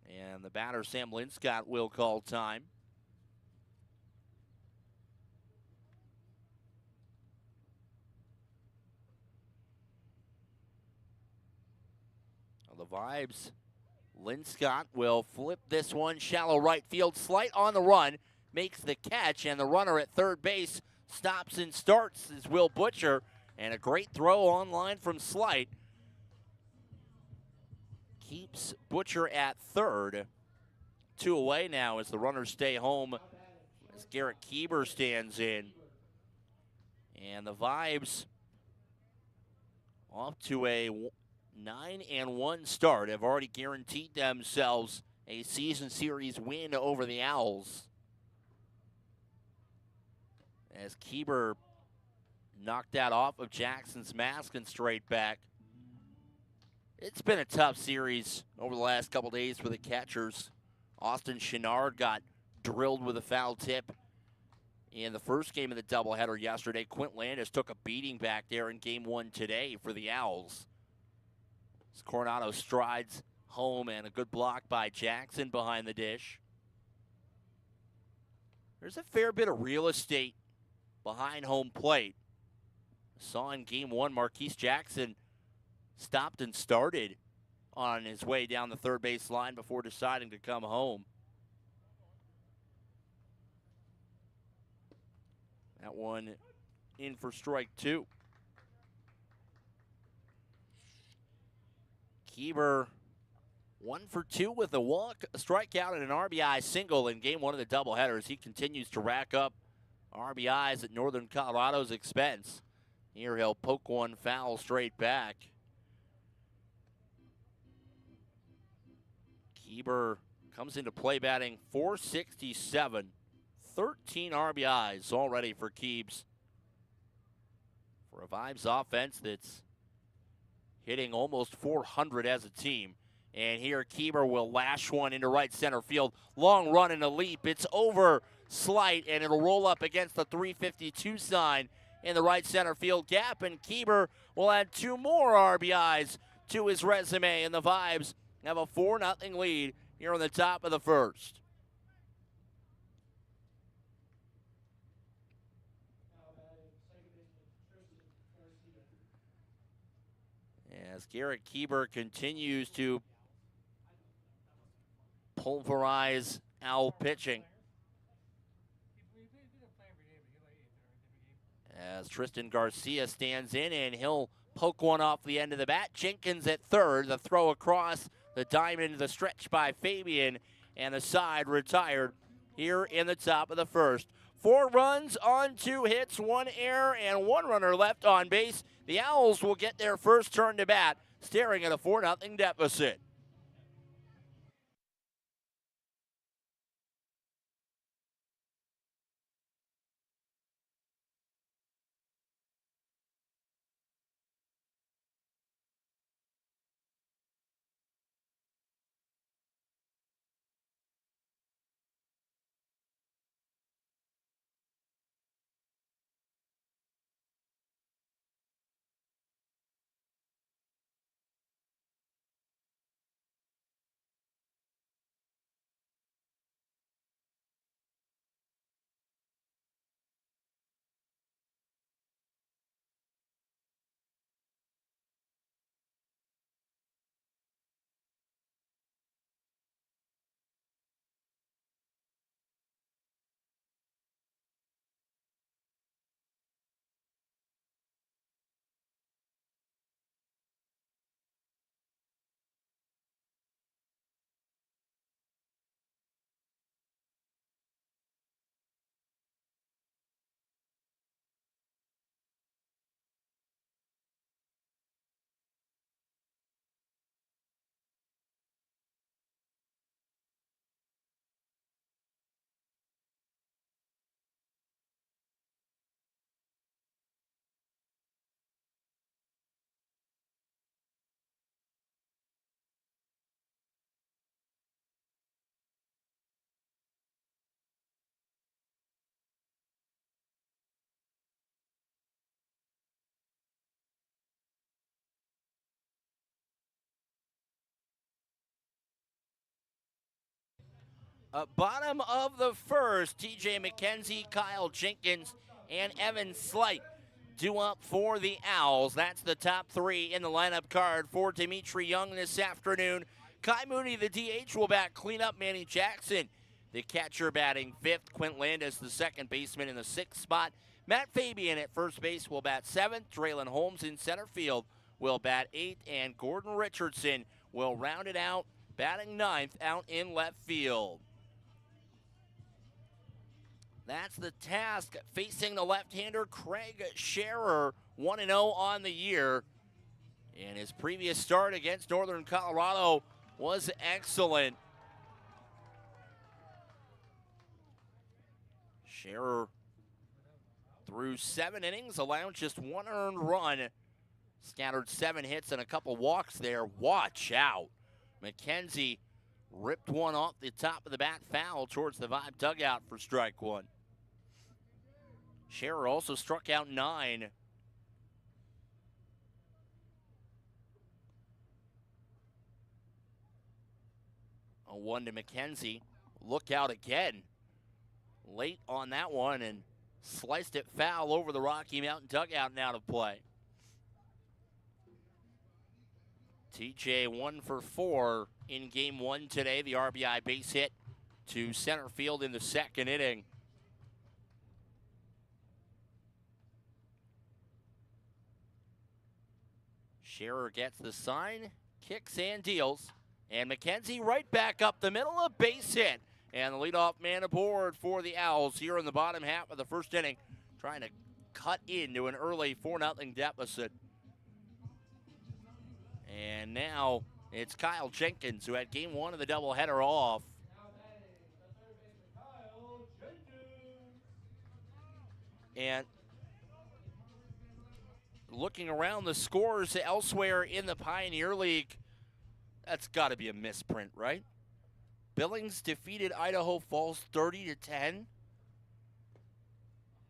And the batter, Sam Linscott, will call time. Well, the Vibes. Linscott will flip this one shallow right field. Slight on the run. Makes the catch. And the runner at third base stops and starts is Will Butcher. And a great throw on line from Slight. Keeps Butcher at third. 2 away now as the runners stay home as Garrett Kieber stands in. And the Vibes off to a 9-1 start. Have already guaranteed themselves a season series win over the Owls. As Kieber knocked that off of Jackson's mask and straight back. It's been a tough series over the last couple days for the catchers. Austin Chenard got drilled with a foul tip in the first game of the doubleheader yesterday. Quint Landis took a beating back there in game one today for the Owls. As Coronado strides home and a good block by Jackson behind the dish. There's a fair bit of real estate behind home plate. Saw in game one, Marquise Jackson stopped and started on his way down the third base line before deciding to come home. That one in for strike two. Keeber 1 for 2 with a walk, a strikeout, and an RBI single in game one of the doubleheaders. He continues to rack up RBIs at Northern Colorado's expense. Here he'll poke one foul straight back. Keeber comes into play batting .467, 13 RBIs already for Keebs. For a Vibes offense that's hitting almost 400 as a team. And here Keeber will lash one into right center field. Long run and a leap. It's over Slight, and it'll roll up against the 352 sign in the right center field gap. And Keeber will add 2 more RBIs to his resume, and the Vibes have a 4-0 lead here on the top of the first. As Garrett Keeber continues to pulverize Owl pitching. As Tristan Garcia stands in, and he'll poke one off the end of the bat. Jenkins at third, the throw across the diamond, the stretch by Fabian, and the side retired here in the top of the first. 4 runs on 2 hits, 1 error, and 1 runner left on base. The Owls will get their first turn to bat, staring at a 4-0 deficit. Bottom of the first, TJ McKenzie, Kyle Jenkins, and Evan Slight due up for the Owls. That's the top 3 in the lineup card for Dimitri Young this afternoon. Kai Mooney, the DH, will bat cleanup. Manny Jackson, the catcher, batting 5th. Quint Landis, the second baseman, in the 6th spot. Matt Fabian at first base will bat 7th. Draylon Holmes in center field will bat 8th. And Gordon Richardson will round it out, batting 9th out in left field. That's the task facing the left-hander Craig Scherer, 1-0 on the year. And his previous start against Northern Colorado was excellent. Scherer Through 7 innings, allowed just 1 earned run. Scattered 7 hits and a couple walks there. Watch out. McKenzie ripped one off the top of the bat foul towards the Vibe dugout for strike 1. Scherer also struck out 9. A 1 to McKenzie. Look out again. Late on that one and sliced it foul over the Rocky Mountain dugout and out of play. TJ 1 for 4 in game 1 today. The RBI base hit to center field in the 2nd inning. Scherer gets the sign, kicks and deals. And McKenzie right back up the middle, a base hit. And the leadoff man aboard for the Owls here in the bottom half of the 1st inning, trying to cut into an early 4-0 deficit. And now it's Kyle Jenkins, who had game 1 of the doubleheader off.
Now batting, the third baseman, Kyle Jenkins.
And looking around the scores elsewhere in the Pioneer League, that's got to be a misprint, right? Billings defeated Idaho Falls 30-10.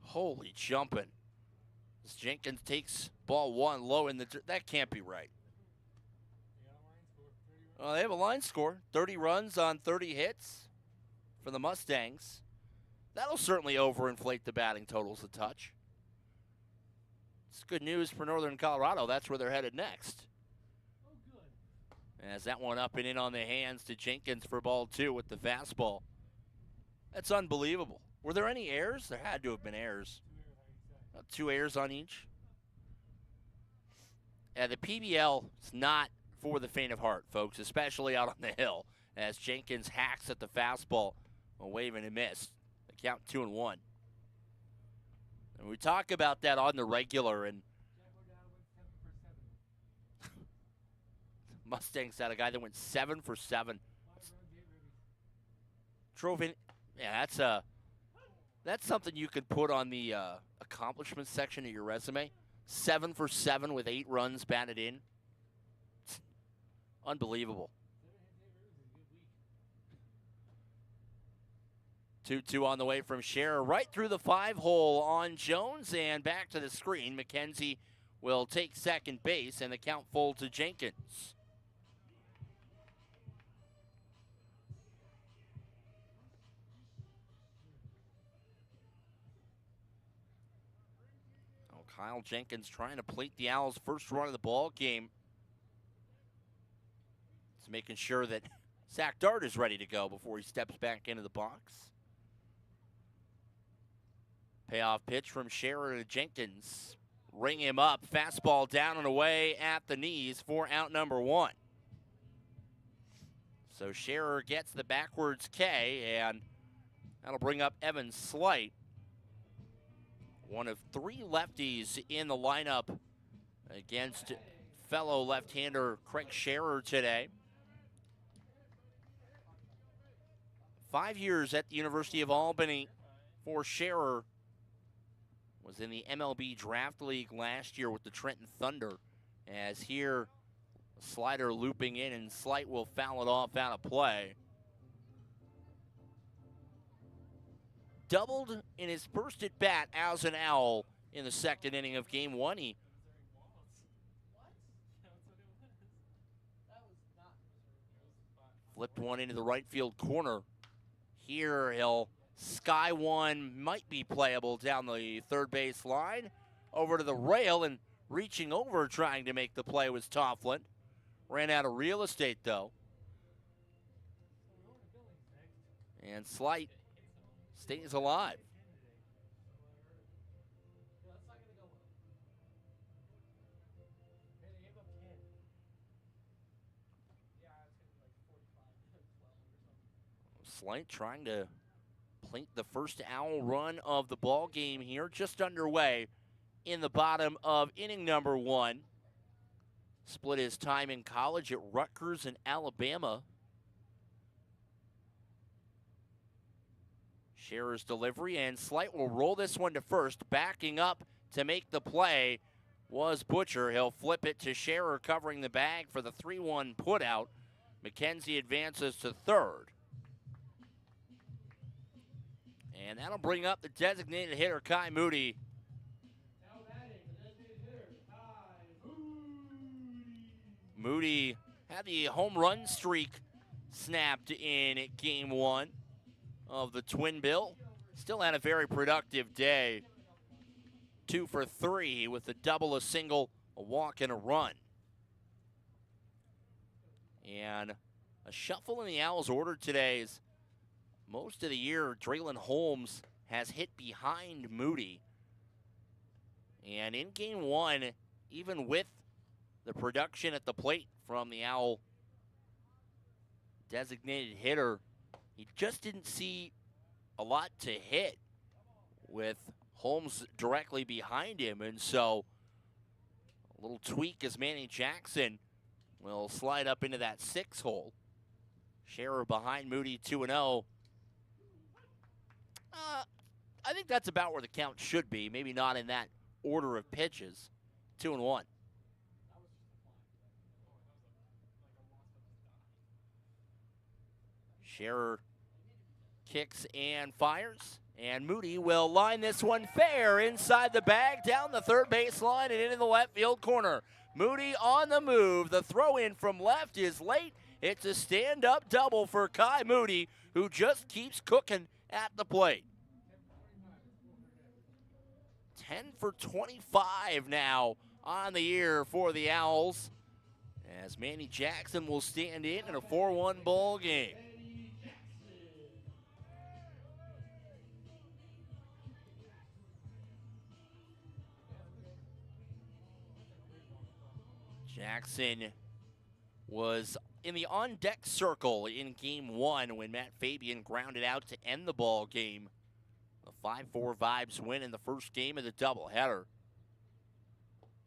Holy jumping. As Jenkins takes ball 1 low in the that can't be right. They have a line score, 30 runs on 30 hits for the Mustangs. That'll certainly overinflate the batting totals a touch. It's good news for Northern Colorado. That's where they're headed next. As that one up and in on the hands to Jenkins for ball 2 with the fastball. That's unbelievable. Were there any errors? There had to have been errors. 2 errors on each. The PBL is not for the faint of heart, folks, especially out on the hill, as Jenkins hacks at the fastball, a wave and a miss. The count 2-1. And we talk about that on the regular, and Mustangs had a guy that went 7 for 7. Drove in. Yeah, that's something you could put on the accomplishments section of your resume. 7 for 7 with 8 runs batted in. Unbelievable. 2-2 on the way from Scherer. Right through the 5-hole on Jones and back to the screen. McKenzie will take second base and the count full to Jenkins. Kyle Jenkins trying to plate the Owls' first run of the ball game. He's making sure that Zach Dart is ready to go before he steps back into the box. Payoff pitch from Scherer to Jenkins. Ring him up. Fastball down and away at the knees for out number 1. So Scherer gets the backwards K, and that'll bring up Evan Slight. One of 3 lefties in the lineup against fellow left-hander Craig Scherer today. 5 years at the University of Albany for Scherer. Was in the MLB Draft League last year with the Trenton Thunder. As here, a slider looping in, and Slight will foul it off out of play. Doubled in his first at bat as an Owl in the 2nd inning of game 1. He flipped one into the right field corner. Here he'll sky one, might be playable down the third base line, over to the rail, and reaching over trying to make the play was Tofflin. Ran out of real estate though. And Slight stays alive. Slight trying to plate the first Owl run of the ball game here, just underway in the bottom of inning number 1. Split his time in college at Rutgers in Alabama. Scherer's delivery, and Slight will roll this one to first. Backing up to make the play was Butcher. He'll flip it to Scherer, covering the bag for the 3-1 putout. McKenzie advances to third. And that'll bring up the designated hitter, Kai Moody.
Now batting, the designated hitter, Kai Moody.
Moody had the home run streak snapped in game one of the Twin Bill. Still had a very productive day. 2 for 3 with a double, a single, a walk, and a run. And a shuffle in the Owls order today is most of the year, Draylon Holmes has hit behind Moody. And in game one, even with the production at the plate from the Owl designated hitter, he just didn't see a lot to hit with Holmes directly behind him. And so a little tweak as Manny Jackson will slide up into that 6 hole. Scherer behind Moody 2-0. I think that's about where the count should be. Maybe not in that order of pitches. 2-1. Scherer kicks and fires. And Moody will line this one fair inside the bag, down the third baseline and into the left field corner. Moody on the move. The throw in from left is late. It's a stand-up double for Kai Moody, who just keeps cooking at the plate. 10 for 25 now on the year for the Owls, as Manny Jackson will stand in a 4-1 ball game. Jackson was in the on-deck circle in game one when Matt Fabian grounded out to end the ball game. The 5-4 Vibes win in the first game of the doubleheader.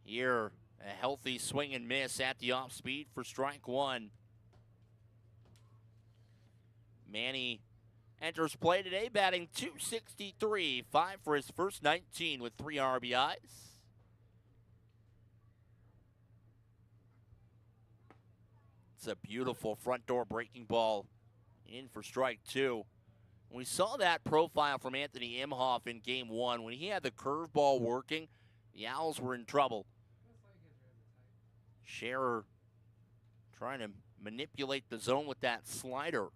Here, a healthy swing and miss at the off-speed for strike one. Manny enters play today, batting .263, 5 for his first 19 with 3 RBIs. It's a beautiful front door breaking ball in for strike two. We saw that profile from Anthony Imhoff in game one. When he had the curveball working, the Owls were in trouble. Scherer trying to manipulate the zone with that slider.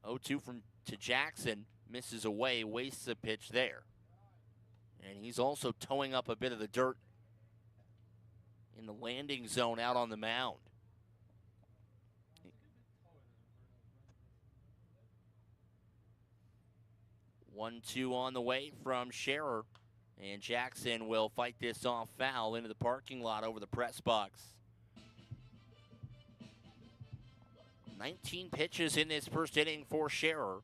0-2 to Jackson, misses away, wastes a pitch there. And he's also towing up a bit of the dirt in the landing zone out on the mound. 1-2 on the way from Scherer. And Jackson will fight this off foul into the parking lot over the press box. 19 pitches in this first inning for Scherer.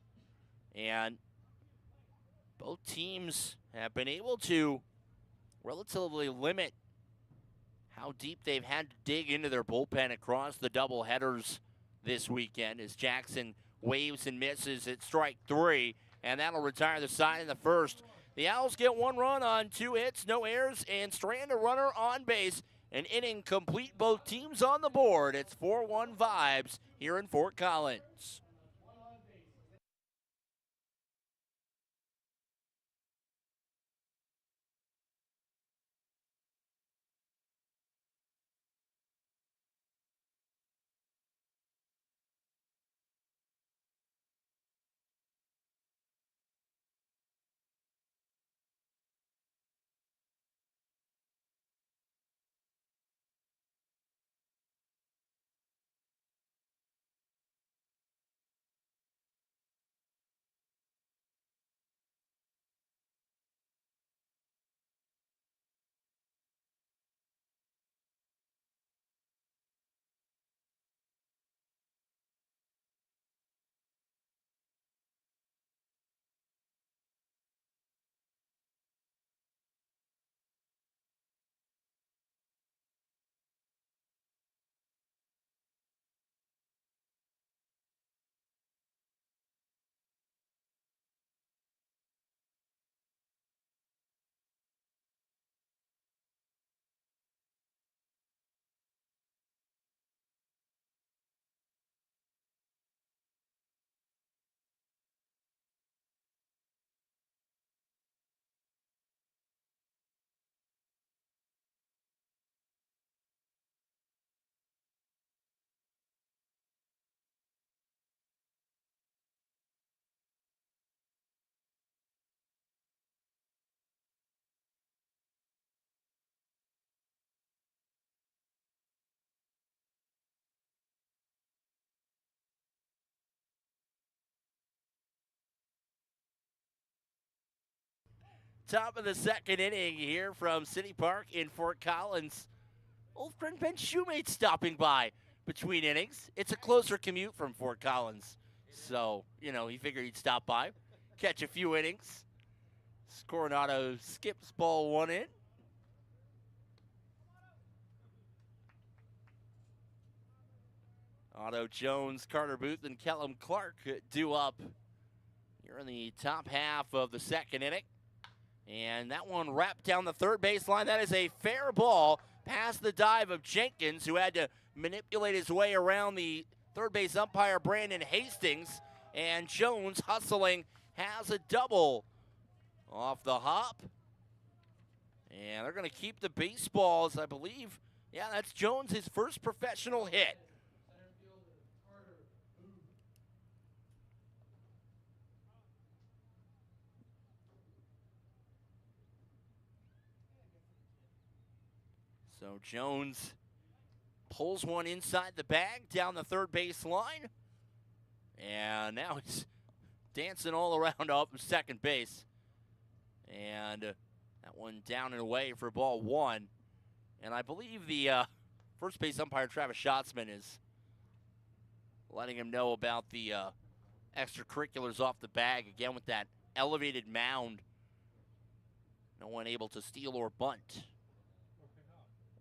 And both teams have been able to relatively limit how deep they've had to dig into their bullpen across the doubleheaders this weekend, as Jackson waves and misses at strike three, and that'll retire the side in the first. The Owls get 1 run on 2 hits, no errors, and strand a runner on base. An inning complete, both teams on the board. It's 4-1 Vibes here in Fort Collins. Top of the second inning here from City Park in Fort Collins. Old friend Ben Shoemate stopping by between innings. It's a closer commute from Fort Collins. So, he figured he'd stop by, catch a few innings. Coronado skips ball one in. Otto Jones, Carter Booth, and Kellum Clark due up here in the top half of the second inning. And that one wrapped down the third baseline. That is a fair ball past the dive of Jenkins, who had to manipulate his way around the third base umpire, Brandon Hastings. And Jones, hustling, has a double off the hop. And they're going to keep the baseballs, I believe. Yeah, that's Jones, his first professional hit. So Jones pulls one inside the bag down the third base line. And now he's dancing all around up second base. And that one down and away for ball one. And I believe the first base umpire, Travis Schatzman, is letting him know about the extracurriculars off the bag. Again, with that elevated mound. No one able to steal or bunt.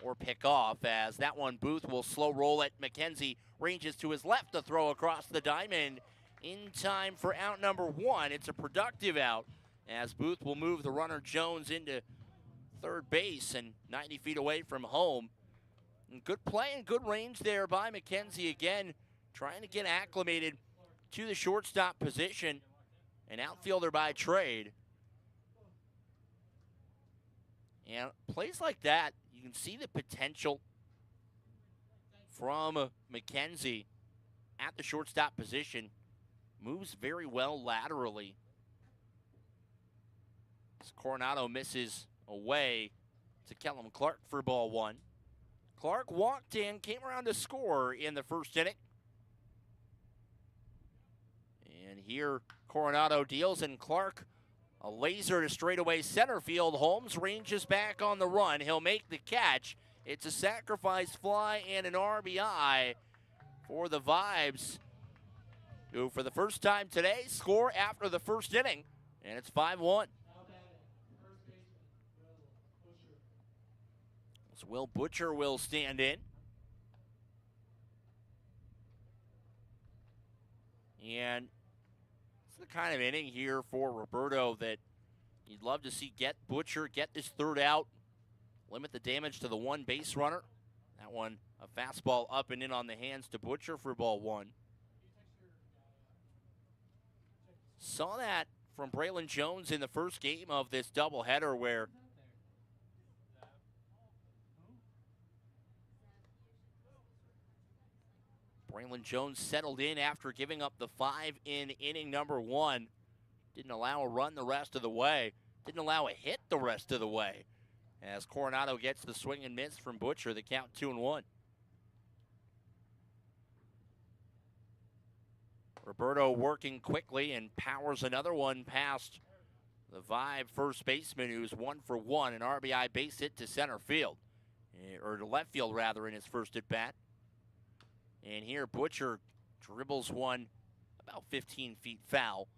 Or pick off, as that one Booth will slow roll it. McKenzie ranges to his left to throw across the diamond in time for out number one. It's a productive out, as Booth will move the runner Jones into third base and 90 feet away from home. And good play and good range there by McKenzie, again trying to get acclimated to the shortstop position. An outfielder by trade. And plays like that, you can see the potential from McKenzie at the shortstop position. Moves very well laterally. As Coronado misses away to Kellum Clark for ball one. Clark walked in, came around to score in the first inning. And here Coronado deals, and Clark a laser to straightaway center field. Holmes ranges back on the run. He'll make the catch. It's a sacrifice fly and an RBI for the Vibes, who for the first time today score after the first inning, and it's 5-1. So Will Butcher will stand in. And it's the kind of inning here for Roberto that you'd love to see get Butcher, get this third out, limit the damage to the one base runner. That one, a fastball up and in on the hands to Butcher for ball one. Saw that from Braylon Jones in the first game of this doubleheader, where Braylon Jones settled in after giving up the 5 in inning number one. Didn't allow a run the rest of the way. Didn't allow a hit the rest of the way. As Coronado gets the swing and miss from Butcher, the count 2-1. Roberto working quickly and powers another one past the Vibe first baseman, who's 1 for 1, an RBI base hit to center field, or to left field rather, in his first at bat. And here Butcher dribbles one about 15 feet foul,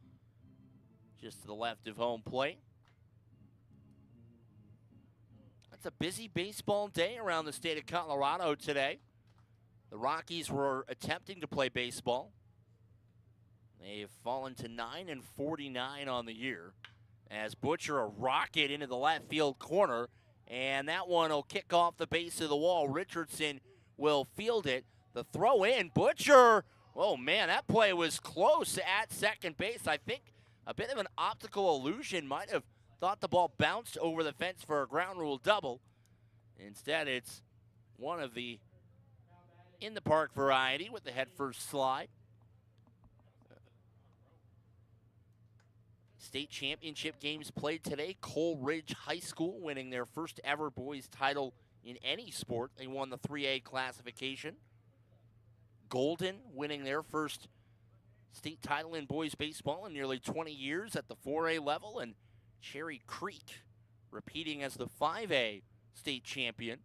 just to the left of home plate. It's a busy baseball day around the state of Colorado today. The Rockies were attempting to play baseball. They've fallen to 9-49 on the year, as Butcher a rocket into the left field corner, and that one will kick off the base of the wall. Richardson will field it. The throw in, Butcher. Oh man, that play was close at second base. I think a bit of an optical illusion. Might have thought the ball bounced over the fence for a ground rule double. Instead, it's one of the in the park variety with the head first slide. State championship games played today. Coleridge High School winning their first ever boys title in any sport. They won the 3A classification. Golden winning their first state title in boys baseball in nearly 20 years at the 4A level, and Cherry Creek repeating as the 5A state champion.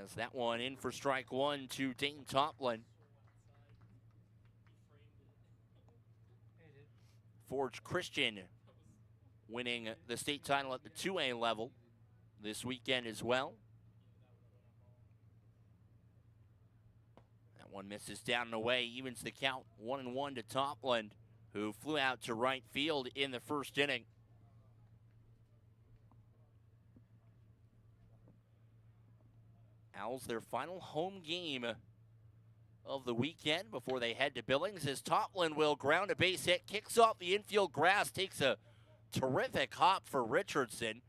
As that one in for strike one to Dane Toplin. Forge Christian winning the state title at the 2A level this weekend as well. That one misses down and away, evens the count 1-1 to Toplin, who flew out to right field in the first inning. Owlz, their final home game of the weekend before they head to Billings, as Toplin will ground a base hit, kicks off the infield grass, takes a terrific hop for Richardson,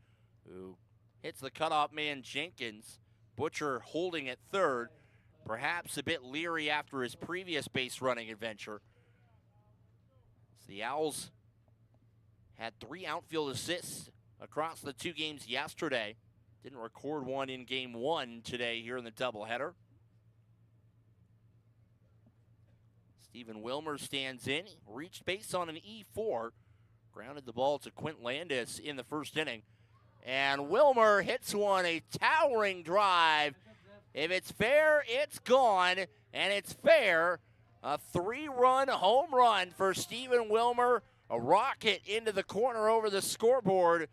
who hits the cutoff man Jenkins. Butcher holding at third, perhaps a bit leery after his previous base running adventure. So the Owls had 3 outfield assists across the 2 games yesterday. Didn't record one in game 1 today here in the doubleheader. Stephen Wilmer stands in, reached base on an E4, grounded the ball to Quint Landis in the first inning. And Wilmer hits one, a towering drive. If it's fair, it's gone, and it's fair. A 3-run home run for Stephen Wilmer, a rocket into the corner over the scoreboard,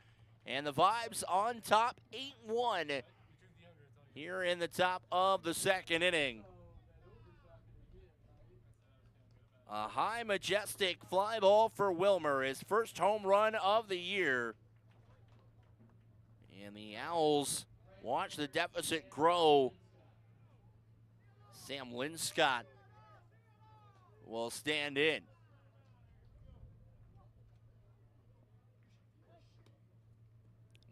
and the Vibes on top 8-1 here in the top of the second inning. A high, majestic fly ball for Wilmer, his first home run of the year. And the Owls watch the deficit grow. Sam Linscott will stand in.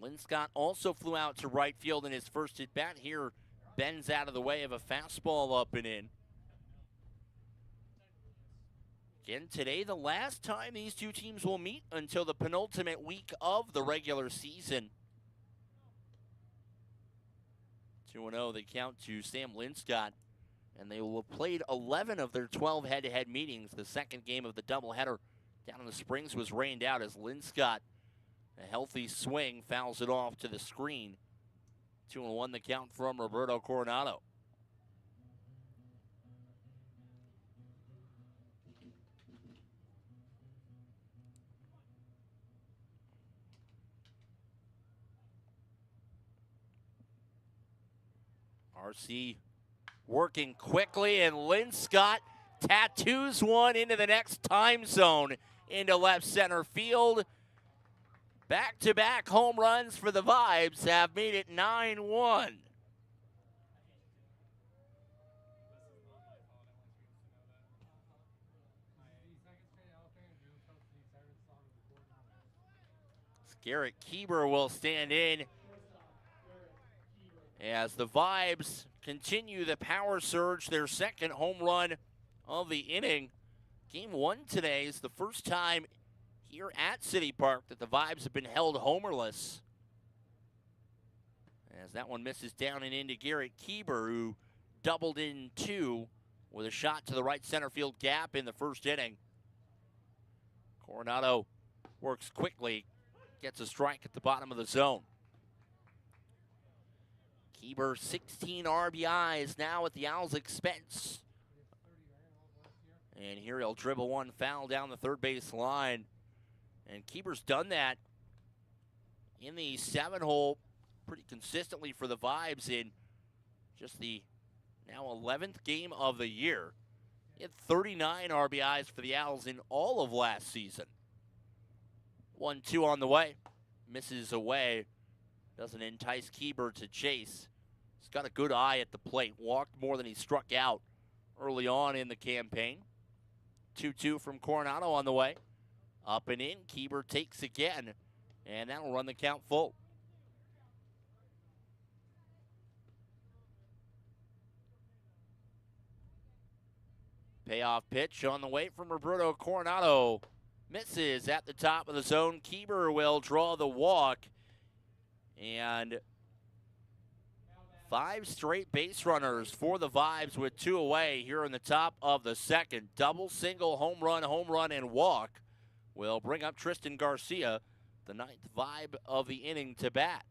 Linscott also flew out to right field in his first at-bat. Here, bends out of the way of a fastball up and in. Again, today, the last time these two teams will meet until the penultimate week of the regular season. 2-0, they count to Sam Linscott, and they will have played 11 of their 12 head-to-head meetings. The second game of the doubleheader down in the Springs was rained out as Linscott, a healthy swing, fouls it off to the screen. 2-1 the count from Roberto Coronado. RC working quickly, and Linscott tattoos one into the next time zone into left center field. Back-to-back home runs for the Vibes have made it 9-1. Garrett Kieber will stand in as the Vibes continue the power surge, their second home run of the inning. Game 1 today is the first time here at City Park that the Vibes have been held homerless. As that one misses down and into Garrett Kieber, who doubled in 2 with a shot to the right center field gap in the first inning. Coronado works quickly, gets a strike at the bottom of the zone. Kieber, 16 RBIs now at the Owls' expense. And here he'll dribble one foul down the third base line. And Kieber's done that in the 7-hole pretty consistently for the Vibes in just the now 11th game of the year. He had 39 RBIs for the Owls in all of last season. 1-2 on the way. Misses away. Doesn't entice Kieber to chase. He's got a good eye at the plate. Walked more than he struck out early on in the campaign. 2-2 from Coronado on the way. Up and in. Kieber takes again. And that'll run the count full. Payoff pitch on the way from Roberto Coronado. Misses at the top of the zone. Kieber will draw the walk. And 5 straight base runners for the Vibes with 2 away here in the top of the second. Double, single, home run, and walk will bring up Tristan Garcia, the 9th vibe of the inning, to bat.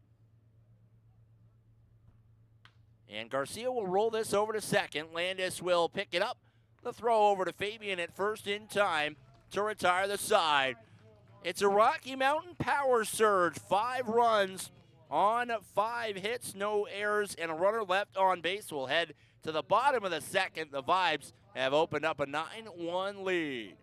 And Garcia will roll this over to second. Landis will pick it up. The throw over to Fabian at first in time to retire the side. It's a Rocky Mountain power surge. 5 runs on 5 hits, no errors, and a runner left on base. Will head to the bottom of the second. The Vibes have opened up a 9-1 lead.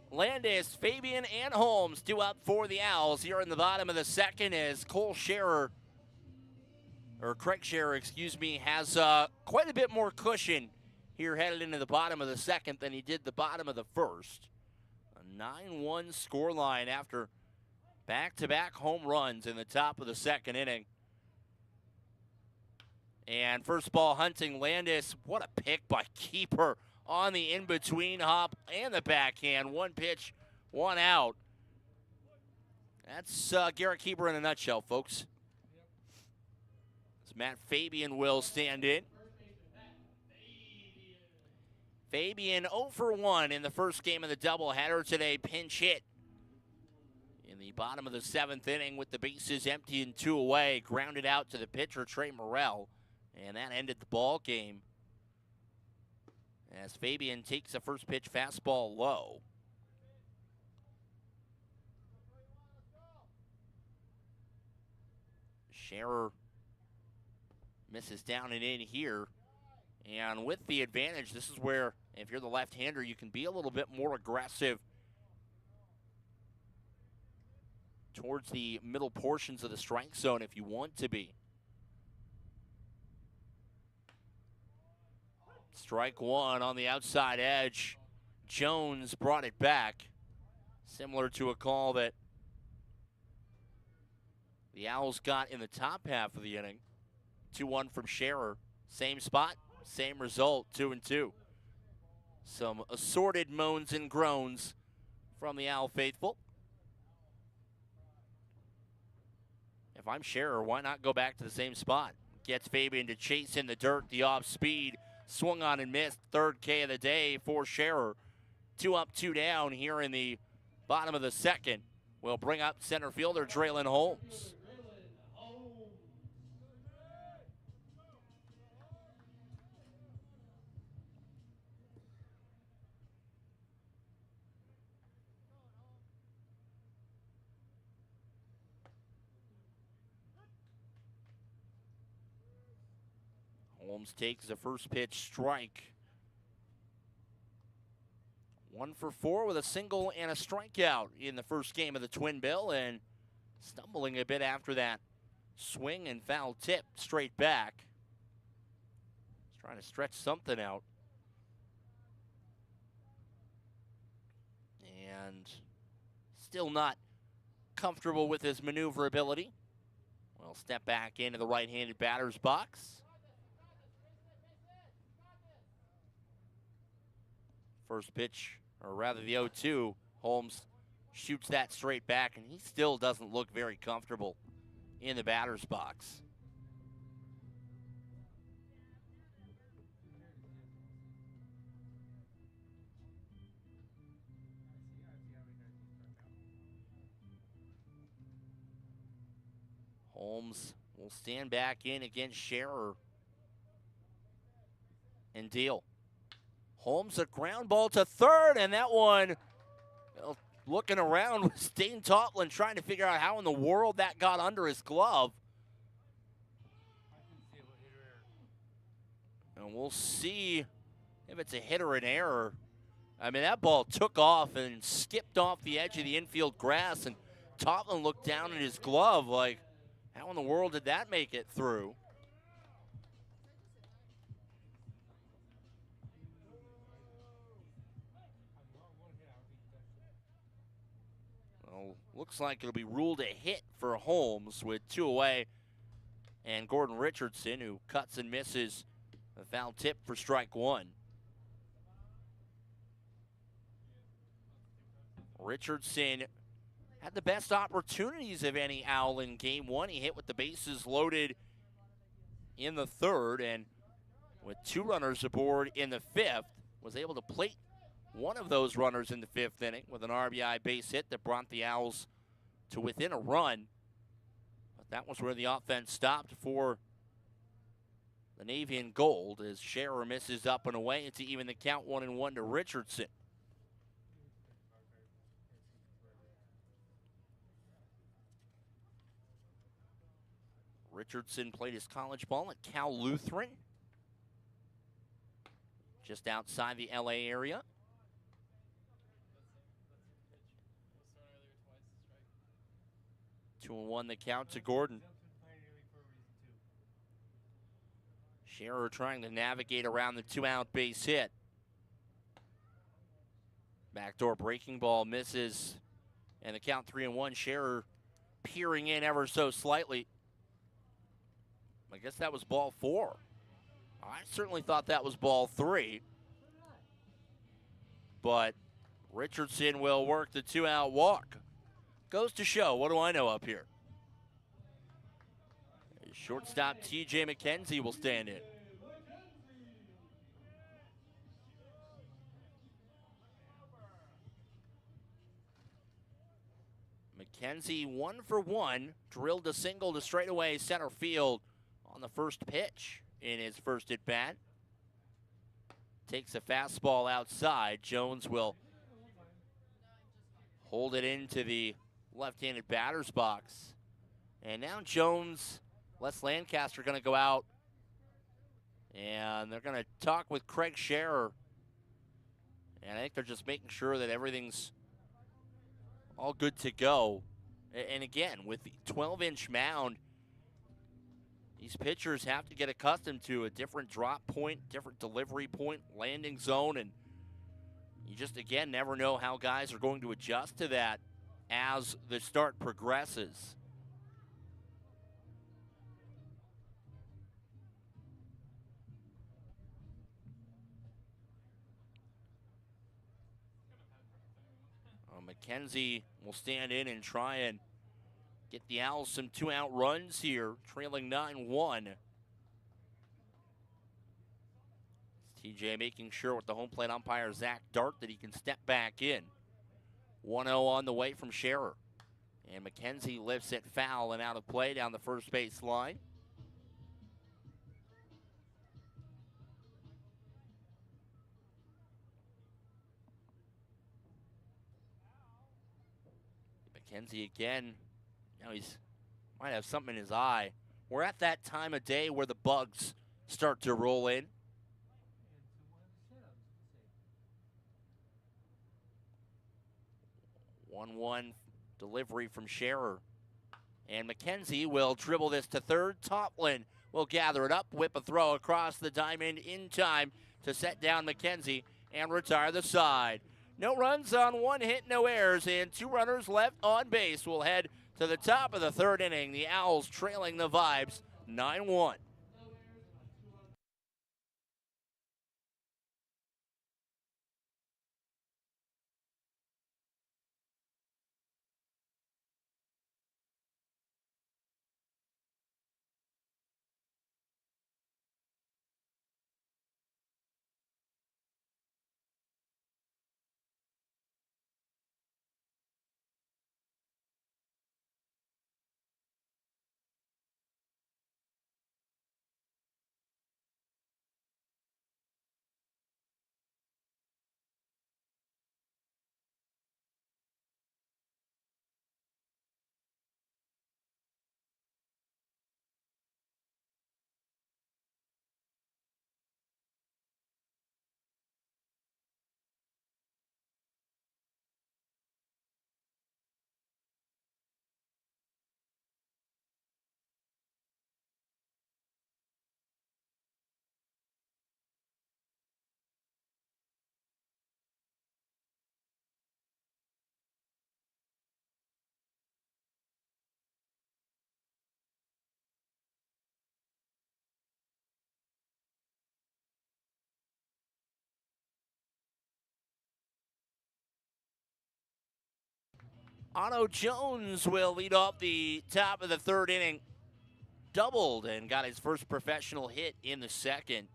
Landis, Fabian, and Holmes 2 up for the Owls here in the bottom of the second as Craig Scherer, has quite a bit more cushion here headed into the bottom of the second than he did the bottom of the first. A 9-1 scoreline after back-to-back home runs in the top of the second inning. And first ball hunting Landis. What a pick by Keeper on the in-between hop and the backhand. 1 pitch, 1 out. That's Garrett Keeper in a nutshell, folks. As Matt Fabian will stand in. Fabian 0 for 1 in the first game of the doubleheader today. Pinch hit in the bottom of the 7th inning with the bases empty and 2 away. Grounded out to the pitcher, Trey Morrell. And that ended the ball game as Fabian takes a first pitch fastball low. Scherer misses down and in here. And with the advantage, this is where, if you're the left-hander, you can be a little bit more aggressive towards the middle portions of the strike zone if you want to be. Strike 1 on the outside edge. Jones brought it back, similar to a call that the Owls got in the top half of the inning. 2-1 from Scherer. Same spot, same result, 2-2. Some assorted moans and groans from the Owl faithful. If I'm Scherer, why not go back to the same spot? Gets Fabian to chase in the dirt, the off-speed. Swung on and missed. 3rd K of the day for Scherer. 2 up, 2 down here in the bottom of the second. Will bring up center fielder Draylon Holmes. Holmes takes the first pitch strike. 1 for 4 with a single and a strikeout in the first game of the Twin Bill, and stumbling a bit after that swing and foul tip straight back. He's trying to stretch something out. And still not comfortable with his maneuverability. Well, step back into the right-handed batter's box. First pitch, or rather the 0-2, Holmes shoots that straight back, and he still doesn't look very comfortable in the batter's box. Holmes will stand back in against Scherer and deal. Holmes, a ground ball to third, and that one, well, looking around with Dane Totland trying to figure out how in the world that got under his glove. And we'll see if it's a hit or an error. I mean, that ball took off and skipped off the edge of the infield grass, and Totland looked down at his glove like, how in the world did that make it through? Well, looks like it'll be ruled a hit for Holmes with 2 away. And Gordon Richardson, who cuts and misses a foul tip for strike 1. Richardson had the best opportunities of any Owl in game 1. He hit with the bases loaded in the 3rd, and with 2 runners aboard in the 5th, was able to plate one of those runners in the 5th inning with an RBI base hit that brought the Owls to within a run. But that was where the offense stopped for the Navy in gold, as Scherer misses up and away to even the count 1-1 to Richardson. Richardson played his college ball at Cal Lutheran, just outside the LA area. 2-1 the count to Gordon. Scherer trying to navigate around the 2-out base hit. Backdoor breaking ball misses, and the count 3-1. Scherer peering in ever so slightly. I guess that was ball 4. I certainly thought that was ball 3. But Richardson will work the 2-out walk. Goes to show, what do I know up here? Shortstop TJ McKenzie will stand in. McKenzie 1 for 1, drilled a single to straightaway center field on the first pitch in his first at bat. Takes a fastball outside. Jones will hold it into the left-handed batter's box. And now Jones, Les Lancaster going to go out, and they're going to talk with Craig Scherer. And I think they're just making sure that everything's all good to go. And again, with the 12-inch mound, these pitchers have to get accustomed to a different drop point, different delivery point, landing zone, and you just, again, never know how guys are going to adjust to that as the start progresses. McKenzie will stand in and try and get the Owls some 2-out runs here, trailing 9-1. TJ making sure with the home plate umpire, Zach Dart, that he can step back in. 1-0 on the way from Scherer. And McKenzie lifts it foul and out of play down the first base line. McKenzie again, now he's might have something in his eye. We're at that time of day where the bugs start to roll in. 1-1 delivery from Scherer. And McKenzie will dribble this to third. Totland will gather it up, whip a throw across the diamond in time to set down McKenzie and retire the side. No runs on 1 hit, no errors, and 2 runners left on base. We'll head to the top of the 3rd inning. The Owls trailing the Vibes 9-1. Otto Jones will lead off the top of the third inning. Doubled and got his first professional hit in the second.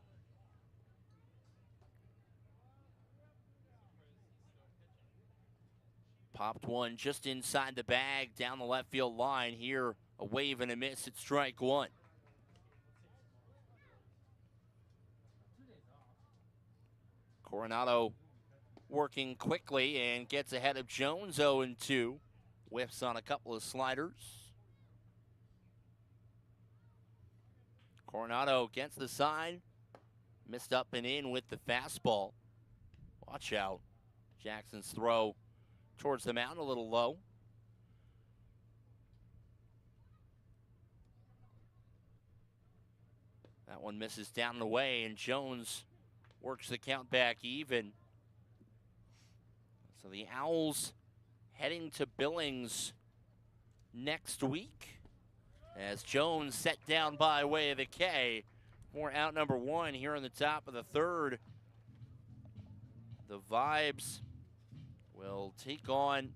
Popped one just inside the bag down the left field line. Here, a wave and a miss at strike one. Coronado working quickly and gets ahead of Jones, 0-2. Whiffs on a couple of sliders. Coronado gets the side. Missed up and in with the fastball. Watch out. Jackson's throw towards the mound a little low. That one misses down and away, and Jones works the count back even. So the Owls heading to Billings next week as Jones set down by way of the K for out number one here in the top of the third. The Vibes will take on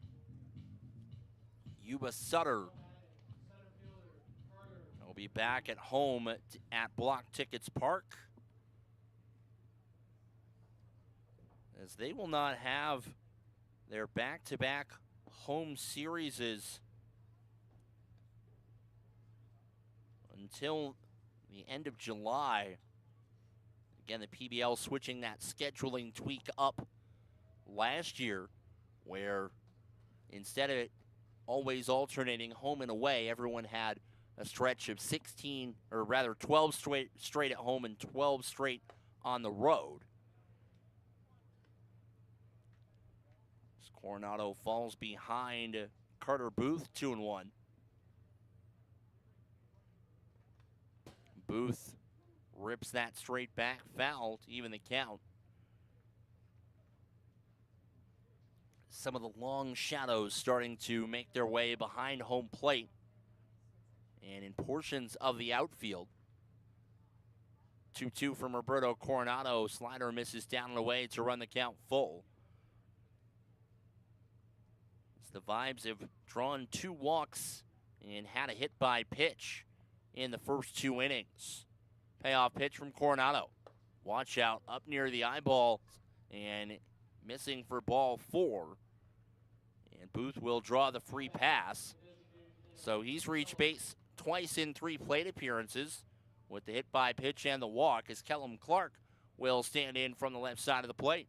Yuba Sutter. They'll be back at home at Block Tickets Park, as they will not have their back-to-back home series until the end of July. Again, the PBL switching that scheduling tweak up last year, where instead of it always alternating home and away, everyone had a stretch of 12 straight at home and 12 straight on the road. As Coronado falls behind Carter Booth 2-1. Booth rips that straight back foul to even the count. Some of the long shadows starting to make their way behind home plate and in portions of the outfield. 2-2 from Roberto Coronado. Slider misses down and away to run the count full. As the Vibes have drawn 2 walks and had a hit by pitch in the first 2 innings. Payoff pitch from Coronado. Watch out, up near the eyeball and missing for ball 4. And Booth will draw the free pass. So he's reached base twice in 3 plate appearances with the hit by pitch and the walk, as Kellum Clark will stand in from the left side of the plate.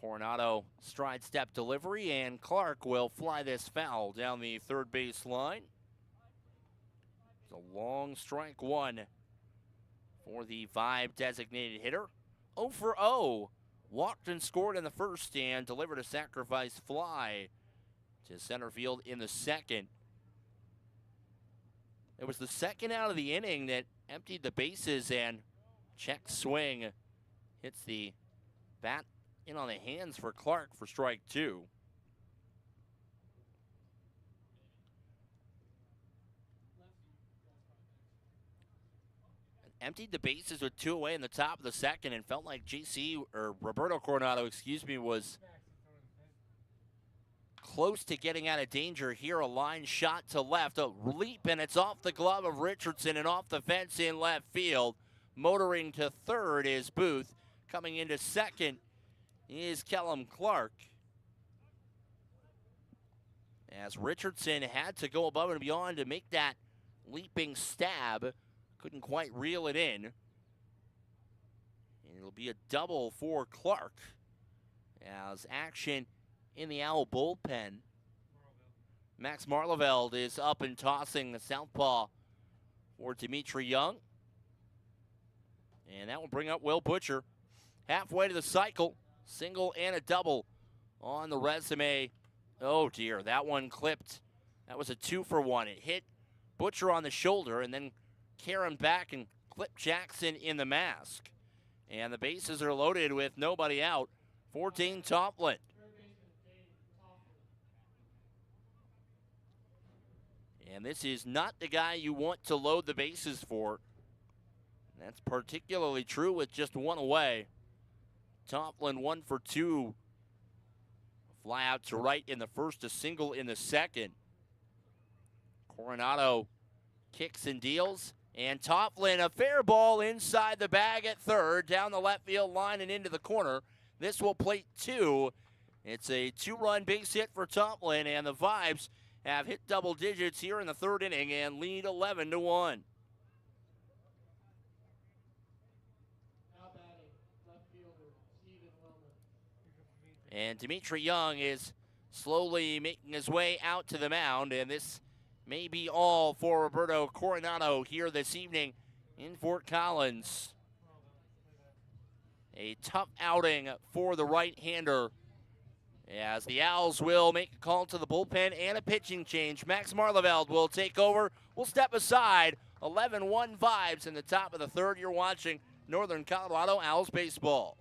Coronado stride step delivery, and Clark will fly this foul down the third base line. It's a long strike one for the Vibe designated hitter. 0 for 0. Walked and scored in the first and delivered a sacrifice fly to center field in the second. It was the second out of the inning that emptied the bases, and check swing hits the bat in on the hands for Clark for strike 2. Emptied the bases with 2 away in the top of the second, and felt like Roberto Coronado, was close to getting out of danger here. A line shot to left, a leap, and it's off the glove of Richardson and off the fence in left field. Motoring to third is Booth. Coming into second is Kellum Clark, as Richardson had to go above and beyond to make that leaping stab. Couldn't quite reel it in. And it'll be a double for Clark, as action in the Owl bullpen. Max Marleveld is up and tossing the southpaw for Dimitri Young. And that will bring up Will Butcher. Halfway to the cycle, single and a double on the resume. Oh dear, that one clipped. That was a 2-for-1. It hit Butcher on the shoulder and then Karen back and clipped Jackson in the mask. And the bases are loaded with nobody out for Dane Toppland. And this is not the guy you want to load the bases for. That's particularly true with just one away. Tofflin 1 for 2. Fly out to right in the first, a single in the second. Coronado kicks and deals. And Tofflin, a fair ball inside the bag at third, down the left field line and into the corner. This will plate 2. It's a 2-run base hit for Tofflin, and the Vibes have hit double digits here in the third inning and lead 11-1.
Now batting, left fielder, Steven Wilmer.
You can meet
And Dimitri Young is slowly making his way out to the mound, and this may be all for Roberto Coronado here this evening in Fort Collins. A tough outing for the right-hander, as the Owls will make a call to the bullpen and a pitching change. Max Marleveld will take over. We'll step aside. 11-1 Vibes in the top of the third. You're watching Northern Colorado Owls baseball.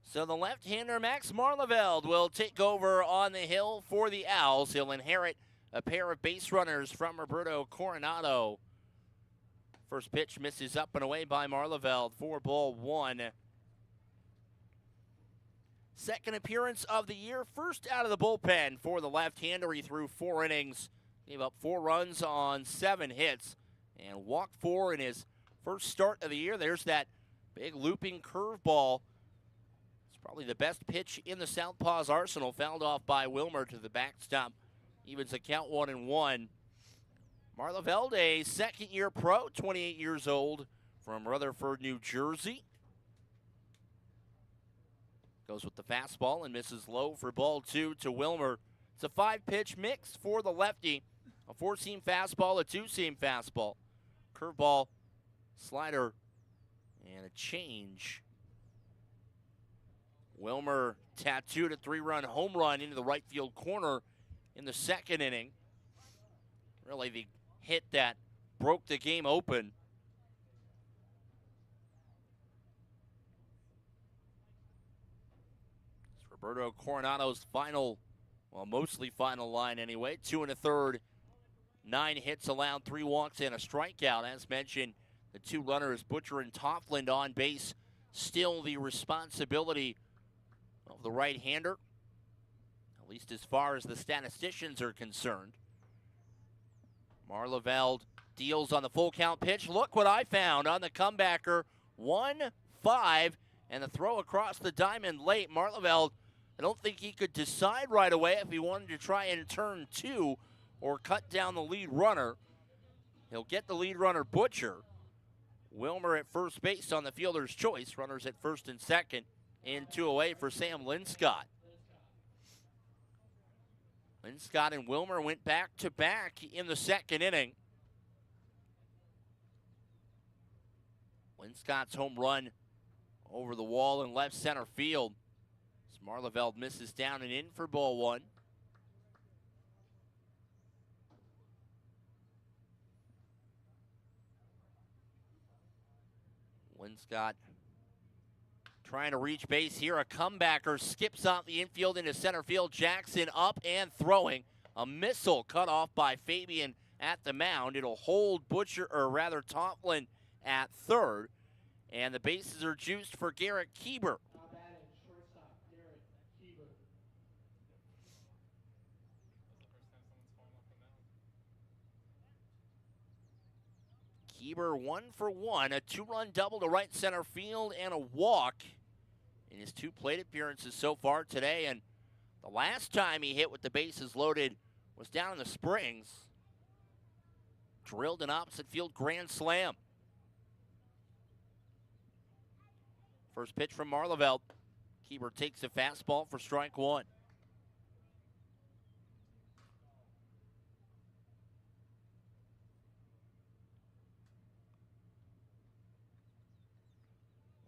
So the left-hander Max Marleveld will take over on the hill for the Owls. He'll inherit a pair of base runners from Roberto Coronado. First pitch misses up and away by Marleveld. 4-1. Second appearance of the year, first out of the bullpen for the left-hander. He threw 4 innings, gave up 4 runs on 7 hits, and walked 4 in his first start of the year. There's that big looping curveball. Probably the best pitch in the Southpaw's arsenal, fouled off by Wilmer to the backstop. Evens the count 1-1. Marleveld, a second-year pro, 28 years old, from Rutherford, New Jersey. Goes with the fastball and misses low for ball 2 to Wilmer. It's a 5-pitch mix for the lefty. A 4-seam fastball, a 2-seam fastball. Curveball, slider, and a change. Wilmer tattooed a 3-run home run into the right field corner in the second inning. Really the hit that broke the game open. It's Roberto Coronado's final, well, mostly final line anyway. 2 1/3, 9 hits allowed, 3 walks and a strikeout. As mentioned, the 2 runners, Butcher and Tofflin, on base. Still the responsibility of the right-hander, at least as far as the statisticians are concerned. Marlaveld deals on the full count pitch. Look what I found on the comebacker. 1-5, and the throw across the diamond late. Marlaveld, I don't think he could decide right away if he wanted to try and turn two or cut down the lead runner. He'll get the lead runner, Butcher. Wilmer at first base on the fielder's choice. Runners at first and second. And two away for Sam Linscott. Linscott and Wilmer went back-to-back in the second inning. Linscott's home run over the wall in left center field. As Marlaveld misses down and in for ball one. Linscott trying to reach base here. A comebacker skips off the infield into center field. Jackson up and throwing. A missile cut off by Fabian at the mound. It'll hold Butcher, or rather Toplin, at third. And the bases are juiced for Garrett Kieber.
Shortstop, Garrett Kieber.
That's the first time someone's fallen off the mound.
Kieber 1 for 1, a 2-run double to right center field and a walk in his 2 plate appearances so far today. And the last time he hit with the bases loaded was down in the Springs. Drilled an opposite field grand slam. First pitch from Marlaveld. Kieber takes a fastball for strike one.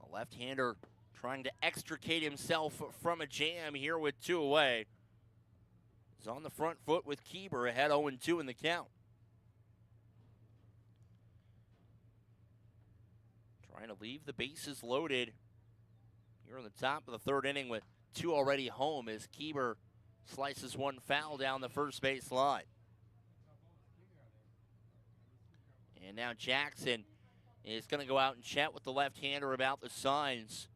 A left-hander trying to extricate himself from a jam here with 2 away. He's on the front foot with Kieber ahead 0-2 in the count. Trying to leave the bases loaded here in the top of the third inning with 2 already home as Kieber slices one foul down the first base line. And now Jackson is going to go out and chat with the left-hander about the signs.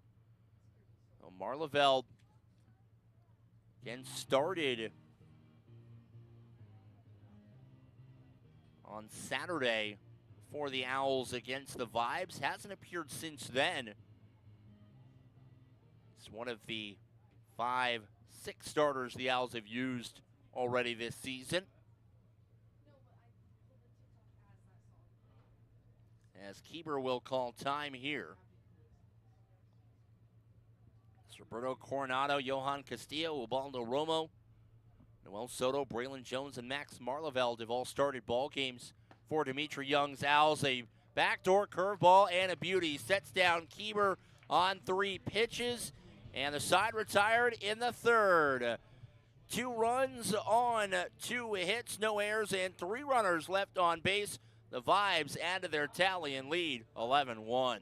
Well, Marlaveld again started on Saturday for the Owls against the Vibes. Hasn't appeared since then. It's one of the 5-6 starters the Owls have used already this season. As Kieber will call time here. It's Roberto Coronado, Johan Castillo, Ubaldo Romo, Noel Soto, Braylon Jones, and Max Marlaveld have all started ball games for Dimitri Young's Owls. A backdoor curveball and a beauty. Sets down Kieber on 3 pitches, and the side retired in the third. 2 runs on 2 hits, no errors, and 3 runners left on base. The Vibes add to their tally and lead 11-1.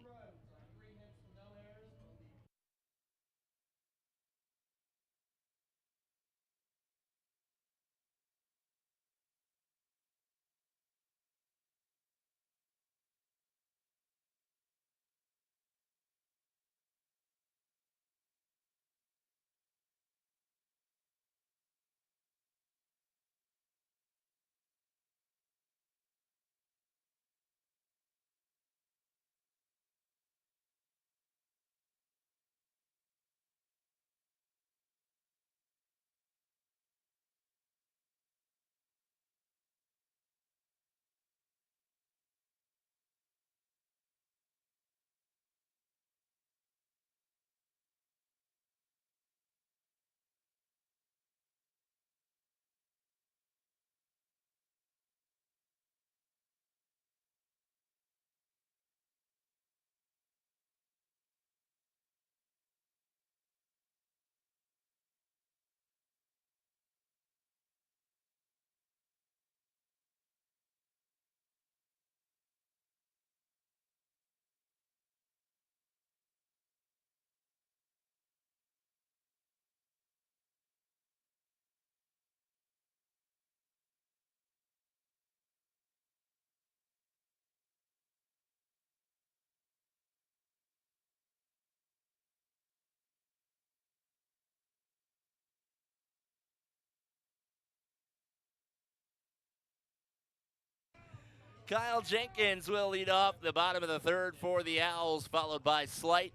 Kyle Jenkins will lead off the bottom of the third for the Owls, followed by Slight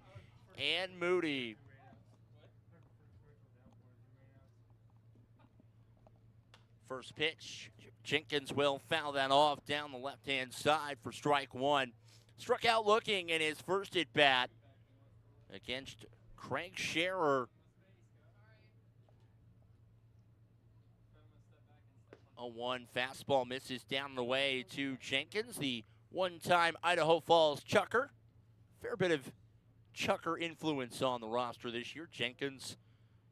and Moody. First pitch, Jenkins will foul that off down the left-hand side for strike one. Struck out looking in his first at-bat against Craig Scherer. 0-1 fastball misses down the way to Jenkins, the one-time Idaho Falls Chucker. Fair bit of Chucker influence on the roster this year. Jenkins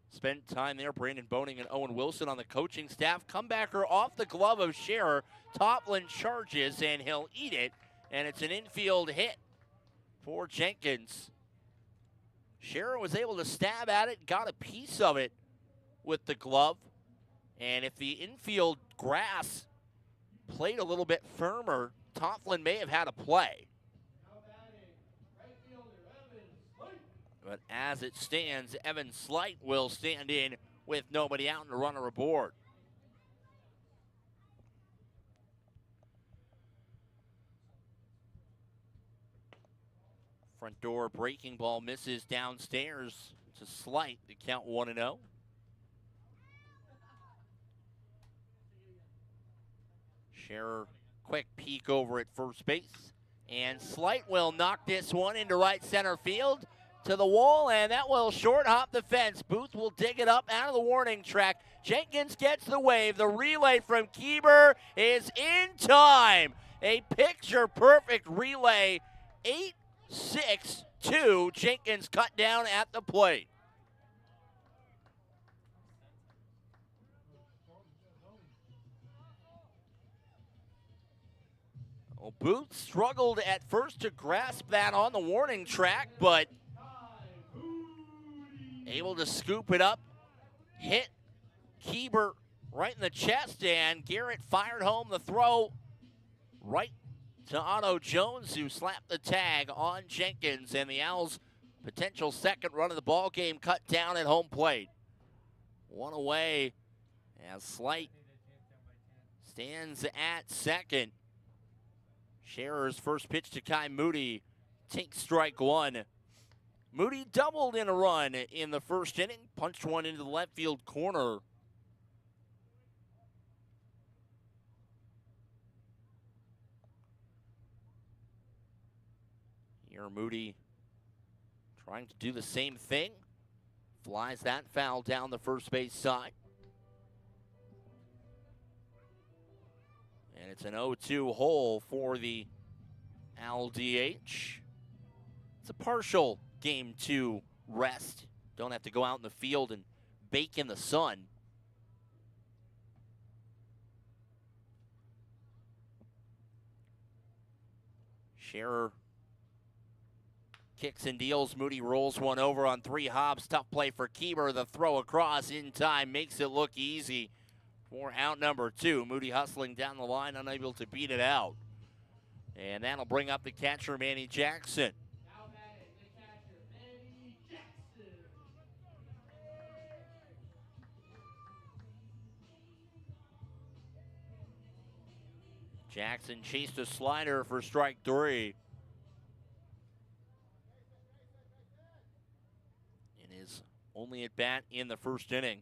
spent time there. Brandon Boning and Owen Wilson on the coaching staff. Comebacker off the glove of Scherer. Toplin charges, and he'll eat it. And it's an infield hit for Jenkins. Scherer was able to stab at it, got a piece of it with the glove. And if the infield grass played a little bit firmer, Toplin may have had a play. But as it stands, Evan Slight will stand in with nobody out and a runner aboard. Front door breaking ball misses downstairs to Slight. The count 1-0. Scherer, quick peek over at first base. And Slight will knock this one into right center field to the wall, and that will short hop the fence. Booth will dig it up out of the warning track. Jenkins gets the wave. The relay from Keeber is in time. A picture-perfect relay. 8-6-2. Jenkins cut down at the plate. Well, Booth struggled at first to grasp that on the warning track, but able to scoop it up, hit Keeber right in the chest, and Garrett fired home the throw right to Otto Jones, who slapped the tag on Jenkins, and the Owls' potential second run of the ball game cut down at home plate. One away as Slight stands at second. Scherer's first pitch to Kai Moody takes strike one. Moody doubled in a run in the first inning, punched one into the left field corner. Here Moody trying to do the same thing. Flies that foul down the first base side. And it's an 0-2 hole for the Owl DH. It's a partial game two rest. Don't have to go out in the field and bake in the sun. Scherer kicks and deals. Moody rolls one over on 3 hops. Tough play for Keeber. The throw across in time makes it look easy for out number 2. Moody hustling down the line, unable to beat it out. And that'll bring up the catcher, Manny Jackson.
Now batting, the catcher, Manny Jackson.
Jackson chased a slider for strike 3. In his only at bat in the first inning.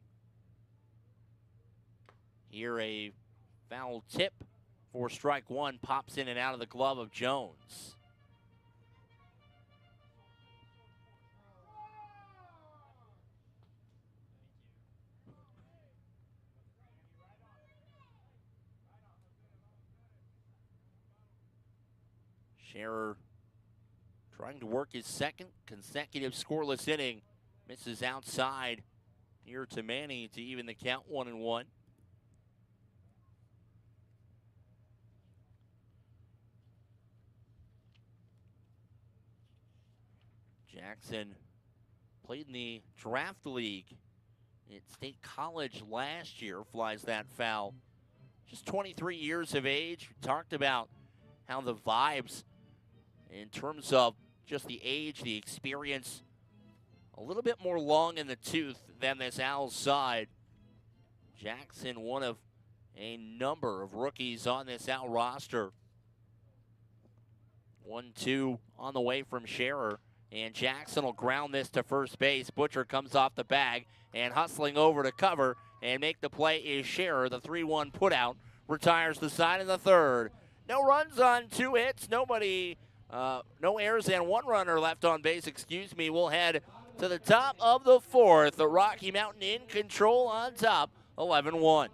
Here a foul tip for strike 1 pops in and out of the glove of Jones. Scherer trying to work his second consecutive scoreless inning. Misses outside here to Manny to even the count 1-1. Jackson played in the draft league at State College last year, flies that foul. Just 23 years of age. We talked about how the vibes in terms of just the age, the experience, a little bit more long in the tooth than this Owls side. Jackson, one of a number of rookies on this Owl roster. 1-2 on the way from Scherer. And Jackson will ground this to first base. Butcher comes off the bag and hustling over to cover and make the play is Scherer. The 3-1 putout retires the side in the third. No runs on 2 hits. No errors and 1 runner left on base. We'll head to the top of the fourth. The Rocky Mountain in control on top, 11-1.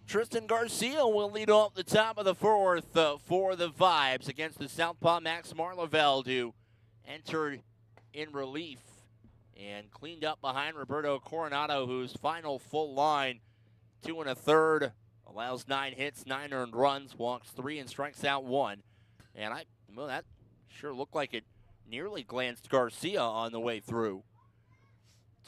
Tristan Garcia will lead off the top of the fourth for the Vibes against the Southpaw Max Marlaveld, who entered in relief and cleaned up behind Roberto Coronado, whose final full line, 2 1/3, allows 9 hits, 9 earned runs, walks 3 and strikes out 1. And that sure looked like it nearly glanced Garcia on the way through.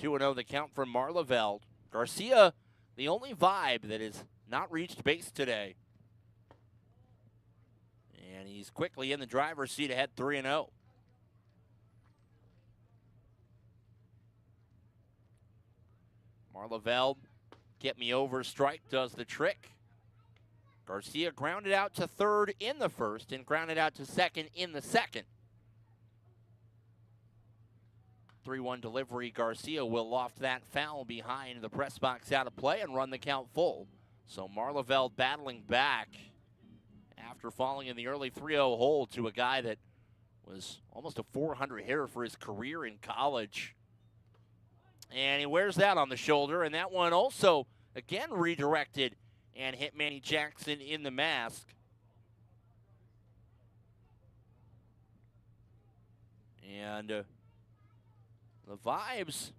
2-0 the count from Marlaveld. Garcia, the only Vibe that is not reached base today. And he's quickly in the driver's seat ahead 3-0. Marlaveld, get me over strike, does the trick. Garcia grounded out to third in the first and grounded out to second in the second. 3-1 delivery. Garcia will loft that foul behind the press box out of play and run the count full. So Marlaveld battling back after falling in the early 3-0 hole to a guy that was almost a 400 hitter for his career in college. And he wears that on the shoulder, and that one also, again, redirected and hit Manny Jackson in the mask. And the Vibes,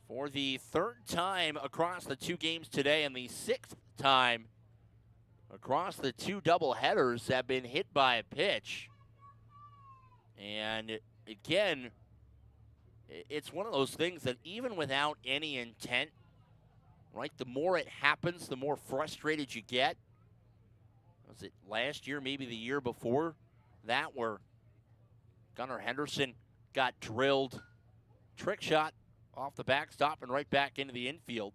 for the third time across the 2 games today and the 6th time across the 2 doubleheaders, have been hit by a pitch. And again, it's one of those things that even without any intent, right, the more it happens, the more frustrated you get. Was it last year, maybe the year before that, where Gunnar Henderson got drilled, trick shot off the backstop and right back into the infield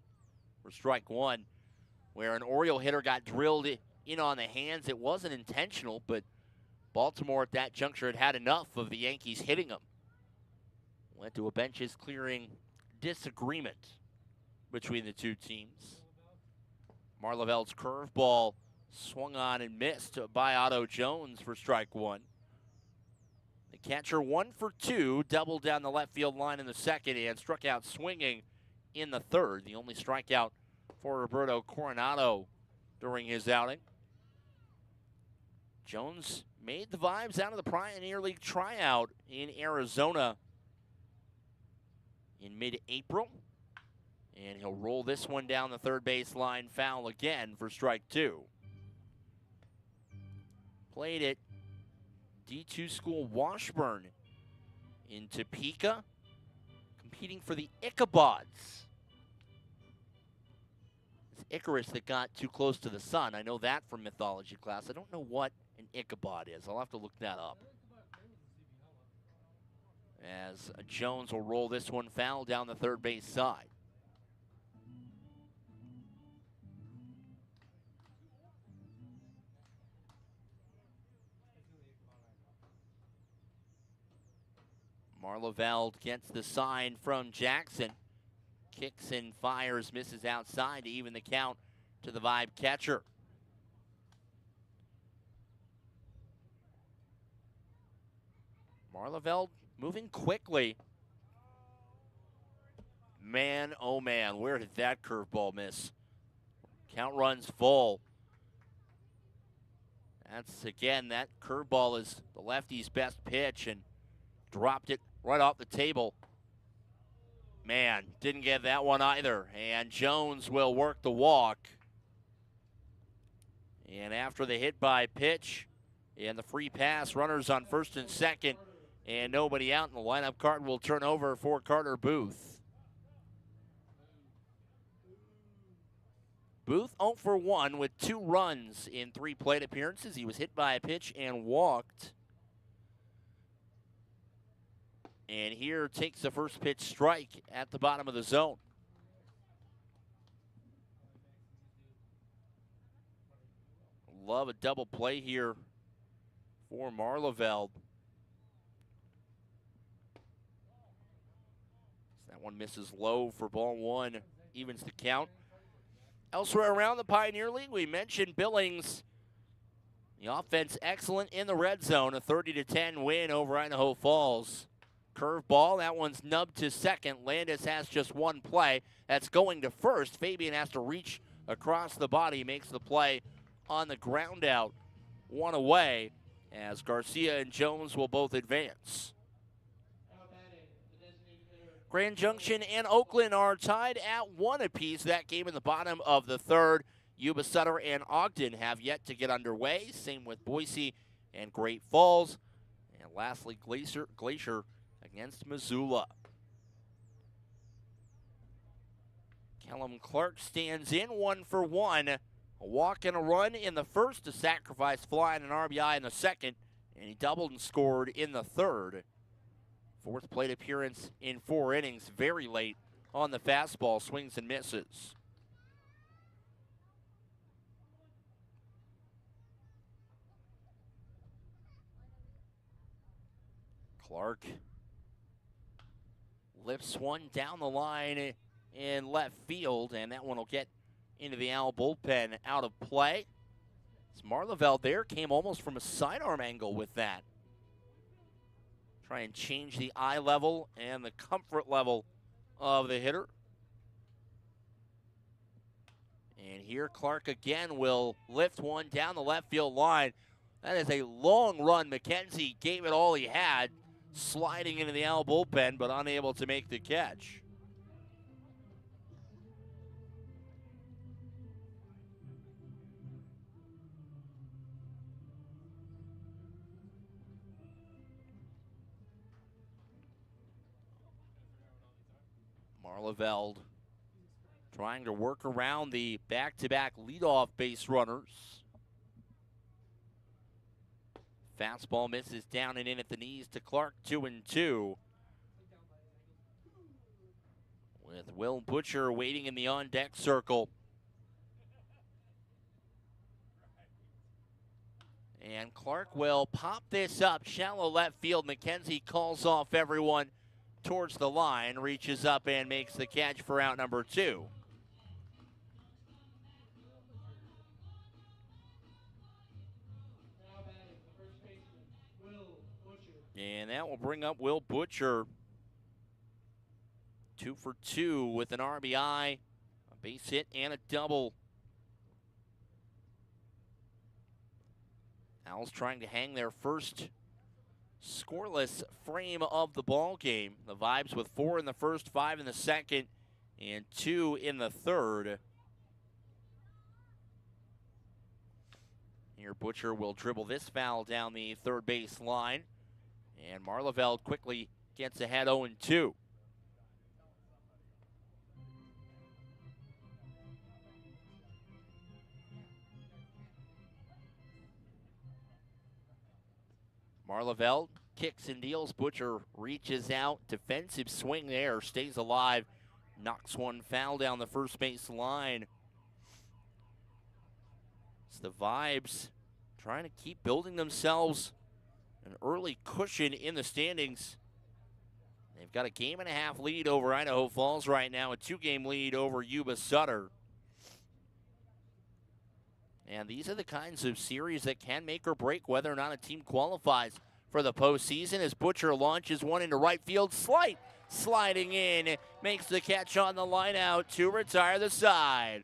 for strike 1, where an Oriole hitter got drilled in on the hands. It wasn't intentional, but Baltimore at that juncture had had enough of the Yankees hitting them. Led to a benches clearing disagreement between the 2 teams. Marlaveld's curveball swung on and missed by Otto Jones for strike 1. The catcher 1 for 2, doubled down the left field line in the second and struck out swinging in the third. The only strikeout for Roberto Coronado during his outing. Jones made the Vibes out of the Pioneer League tryout in Arizona in mid-April. And he'll roll this one down the third base line, foul again for strike 2. Played at D2 School Washburn in Topeka, competing for the Ichabods. It's Icarus that got too close to the sun. I know that from mythology class. I don't know what an Ichabod is. I'll have to look that up. As Jones will roll this one foul down the third base side. Marlaveld gets the sign from Jackson. Kicks and fires, misses outside to even the count to the Vibe catcher. Marlaveld moving quickly. Man, oh man, where did that curveball miss? Count runs full. That's, again, that curveball is the lefty's best pitch and dropped it right off the table. Man, didn't get that one either. And Jones will work the walk. And after the hit by pitch and the free pass, runners on first and second and nobody out, in the lineup card will turn over for Carter Booth. Booth 0 for 1 with 2 runs in 3 plate appearances. He was hit by a pitch and walked. And here takes the first pitch strike at the bottom of the zone. Love a double play here for Marlaveld. That one misses low for ball 1, evens the count. Elsewhere around the Pioneer League, we mentioned Billings. The offense excellent in the red zone, a 30-10 win over Idaho Falls. Curveball, that one's nubbed to second. Landis has just one play. That's going to first. Fabian has to reach across the body, makes the play on the ground out. One away as Garcia and Jones will both advance. Grand Junction and Oakland are tied at 1 apiece. That game in the bottom of the third. Yuba Sutter and Ogden have yet to get underway. Same with Boise and Great Falls. And lastly, Glacier against Missoula. Kellum Clark stands in 1 for 1. A walk and a run in the first, a sacrifice fly and an RBI in the second, and he doubled and scored in the third. 4th plate appearance in 4 innings, very late on the fastball, swings and misses. Clark lifts one down the line in left field, and that one will get into the Owl bullpen out of play. As Marlaveld there came almost from a sidearm angle with that. Try and change the eye level and the comfort level of the hitter. And here Clark again will lift one down the left field line. That is a long run. McKenzie gave it all he had, sliding into the Owl bullpen, but unable to make the catch. Marlaveld trying to work around the back-to-back leadoff base runners. Fastball misses down and in at the knees to Clark, 2-2. With Will Butcher waiting in the on-deck circle. And Clark will pop this up, shallow left field. McKenzie calls off everyone towards the line, reaches up and makes the catch for out number 2. And that will bring up Will Butcher. 2 for 2 with an RBI, a base hit, and a double. Owls trying to hang their first scoreless frame of the ball game. The Vibes with 4 in the first, 5 in the second, and 2 in the third. Here Butcher will dribble this foul down the third base line. And Marlaveld quickly gets ahead 0-2. Marlaveld kicks and deals. Butcher reaches out. Defensive swing there. Stays alive. Knocks one foul down the first base line. It's the Vibes trying to keep building themselves an early cushion in the standings. They've got a 1.5 game lead over Idaho Falls right now, a 2-game lead over Yuba Sutter. And these are the kinds of series that can make or break whether or not a team qualifies for the postseason. As Butcher launches one into right field, sliding in, makes the catch on the line out to retire the side.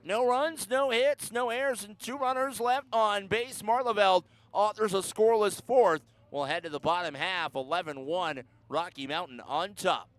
No runs, no hits, no errors, and 2 runners left on base. Marlaveld authors a scoreless fourth. We'll head to the bottom half, 11-1, Rocky Mountain on top.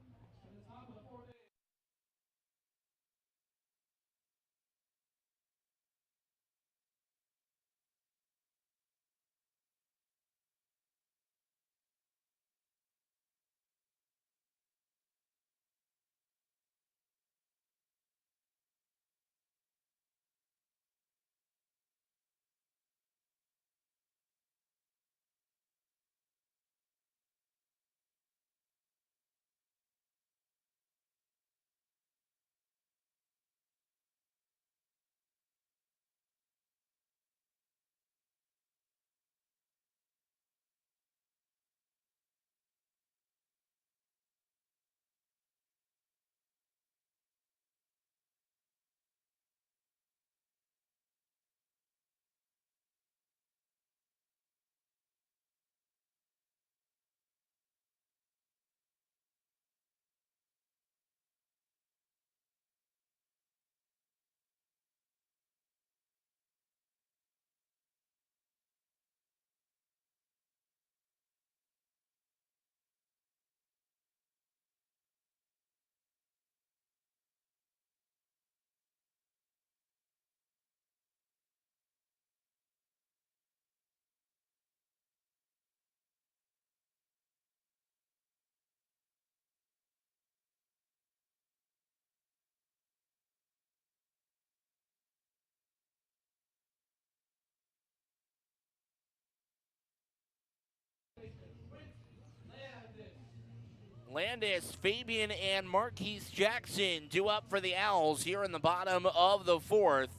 Landis, Fabian, and Marquise Jackson due up for the Owls here in the bottom of the fourth.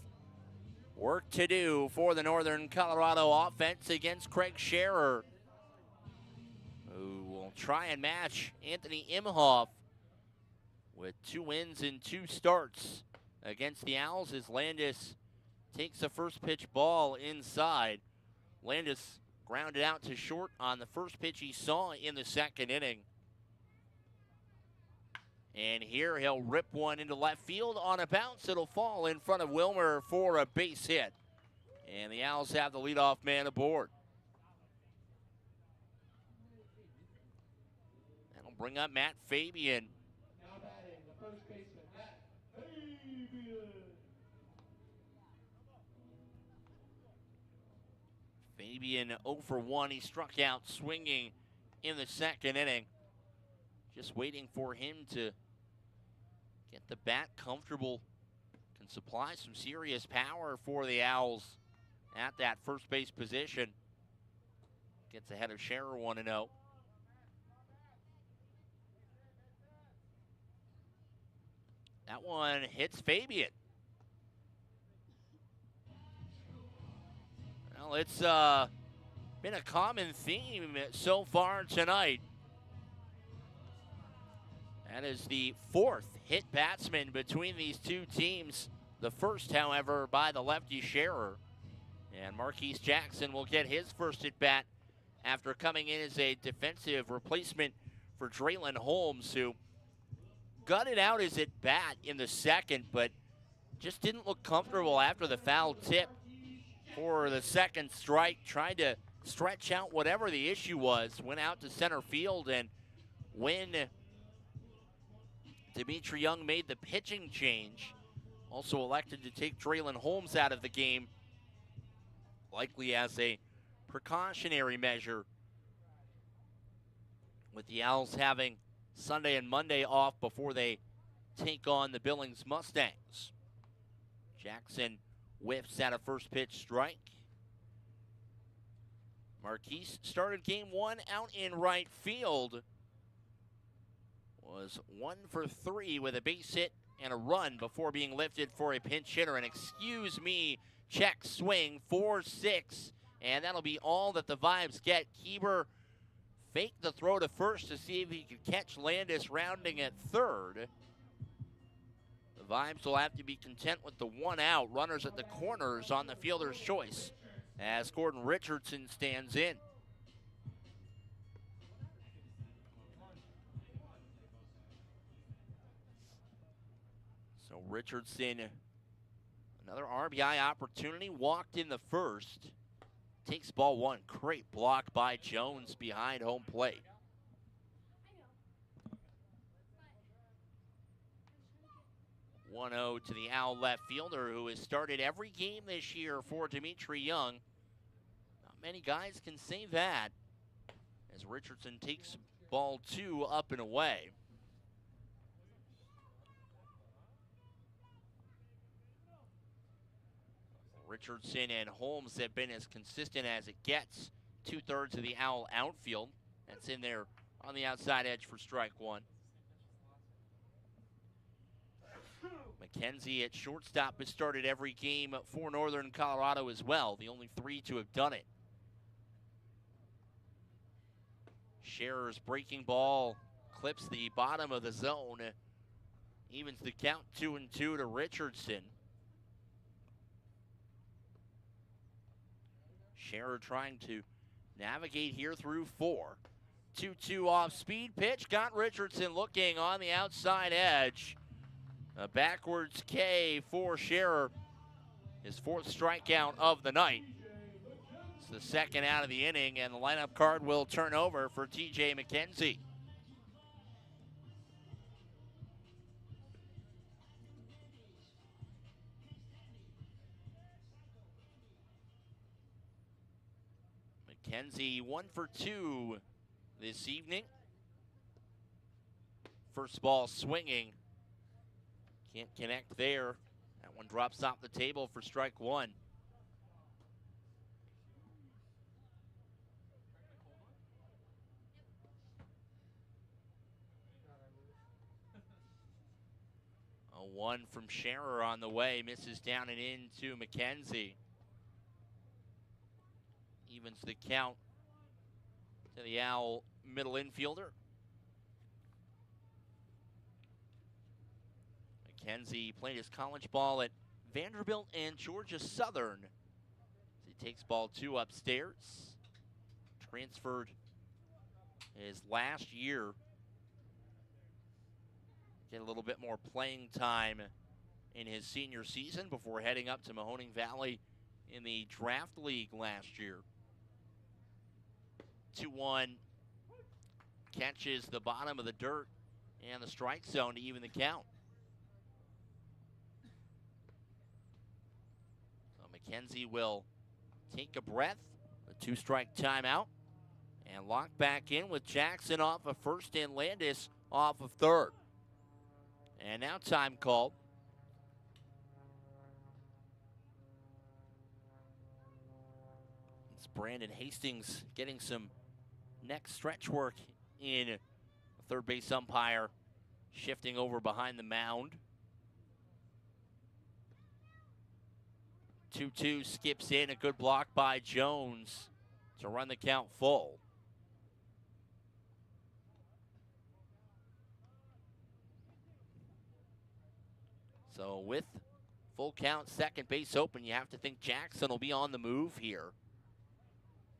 Work to do for the Northern Colorado offense against Craig Scherer, who will try and match Anthony Imhoff with 2 wins and 2 starts against the Owls as Landis takes the first pitch ball inside. Landis grounded out to short on the first pitch he saw in the second inning. And here he'll rip one into left field on a bounce. It'll fall in front of Wilmer for a base hit. And the Owls have the leadoff man aboard. That'll bring up Matt Fabian.
Now batting, the first baseman, Matt Fabian.
Fabian 0 for 1. He struck out swinging in the second inning. Just waiting for him to get the bat comfortable. Can supply some serious power for the Owls at that first base position. Gets ahead of Scherer 1-0. That one hits Fabian. Well, it's been a common theme so far tonight. That is the 4th hit batsman between these two teams. The first, however, by the lefty Scherer. And Marquise Jackson will get his first at bat after coming in as a defensive replacement for Draylon Holmes, who gutted out his at bat in the second, but just didn't look comfortable after the foul tip for the second strike. Tried to stretch out whatever the issue was, went out to center field, and when Dimitri Young made the pitching change, also elected to take Draylon Holmes out of the game, likely as a precautionary measure. with the Owls having Sunday and Monday off before they take on the Billings Mustangs. Jackson whiffs at a first pitch strike. Marquise started game one out in right field. Was 1 for 3 with a base hit and a run before being lifted for a pinch hitter. And excuse me, check swing, 4-6. And that'll be all that the Vibes get. Keeber faked the throw to first to see if he could catch Landis rounding at third. The Vibes will have to be content with the 1 out. Runners at the corners on the fielder's choice as Gordon Richardson stands in. So Richardson, another RBI opportunity, walked in the first. Takes ball 1. Great block by Jones behind home plate. 1-0 to the Owl left fielder, who has started every game this year for Dimitri Young. Not many guys can say that, as Richardson takes ball 2 up and away. Richardson and Holmes have been as consistent as it gets. 2/3 of the Owl outfield. That's in there on the outside edge for strike 1. McKenzie at shortstop has started every game for Northern Colorado as well, the only 3 to have done it. Scherer's breaking ball clips the bottom of the zone, evens the count 2-2 to Richardson. Scherer trying to navigate here through 4. 2-2 off speed pitch, got Richardson looking on the outside edge. A backwards K for Scherer, his 4th strikeout of the night. It's the 2nd out of the inning, and the lineup card will turn over for TJ McKenzie. McKenzie 1 for 2 this evening. First ball swinging. Can't connect there. That one drops off the table for strike 1. A 1 from Scherer on the way, misses down and in to McKenzie. Evens the count to the Owl middle infielder. McKenzie played his college ball at Vanderbilt and Georgia Southern. He takes ball 2 upstairs. Transferred his last year. Get a little bit more playing time in his senior season before heading up to Mahoning Valley in the draft league last year. 2-1, catches the bottom of the dirt and the strike zone to even the count. So McKenzie will take a breath, a 2-strike timeout, and lock back in with Jackson off of first and Landis off of third. And now time called. It's Brandon Hastings getting some next stretch work in. Third base umpire shifting over behind the mound. 2-2 skips in, a good block by Jones to run the count full. So with full count, second base open, you have to think Jackson will be on the move here,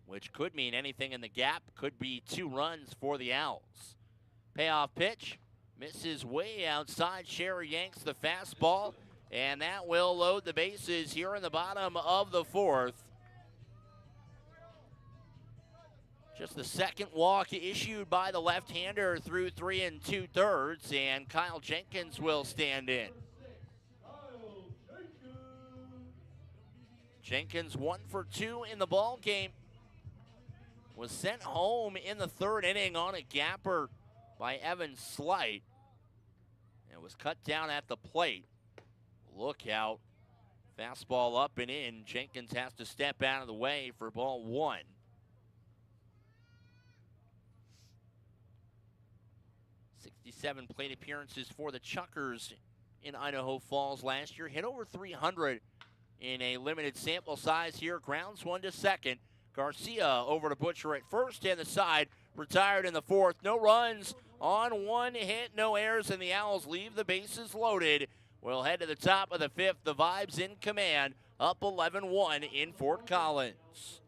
which could mean anything in the gap. Could be 2 runs for the Owls. Payoff pitch, misses way outside. Scherer yanks the fastball, and that will load the bases here in the bottom of the 4th. Just the second walk issued by the left-hander through 3 2/3, and Kyle Jenkins will stand in. Jenkins 1 for 2 in the ball game. was sent home in the third inning on a gapper by Evan Slight. And was cut down at the plate. Look out. Fastball up and in. Jenkins has to step out of the way for ball one. 67 plate appearances for the Chuckers in Idaho Falls last year. Hit over 300 in a limited sample size here. Grounds one to second. Garcia over to Butcher at first, and the side retired in the fourth. No runs on one hit, no errors, and the Owls leave the bases loaded. We'll head to the top of the fifth. The Vibes in command, up 11-1 in Fort Collins.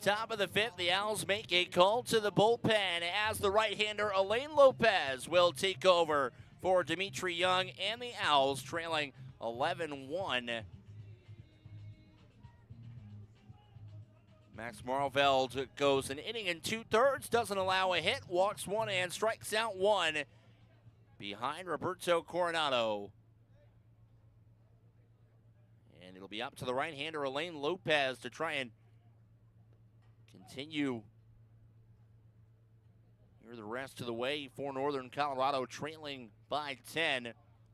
Top of the fifth, the Owls make a call to the bullpen as the right-hander Elaine Lopez will take over for Dimitri Young, and the Owls trailing 11-1. Max Marveld goes an inning and two-thirds, doesn't allow a hit, walks one and strikes out one behind Roberto Coronado. And it'll be up to the right-hander Elaine Lopez to try and continue here the rest of the way for Northern Colorado, trailing by 10.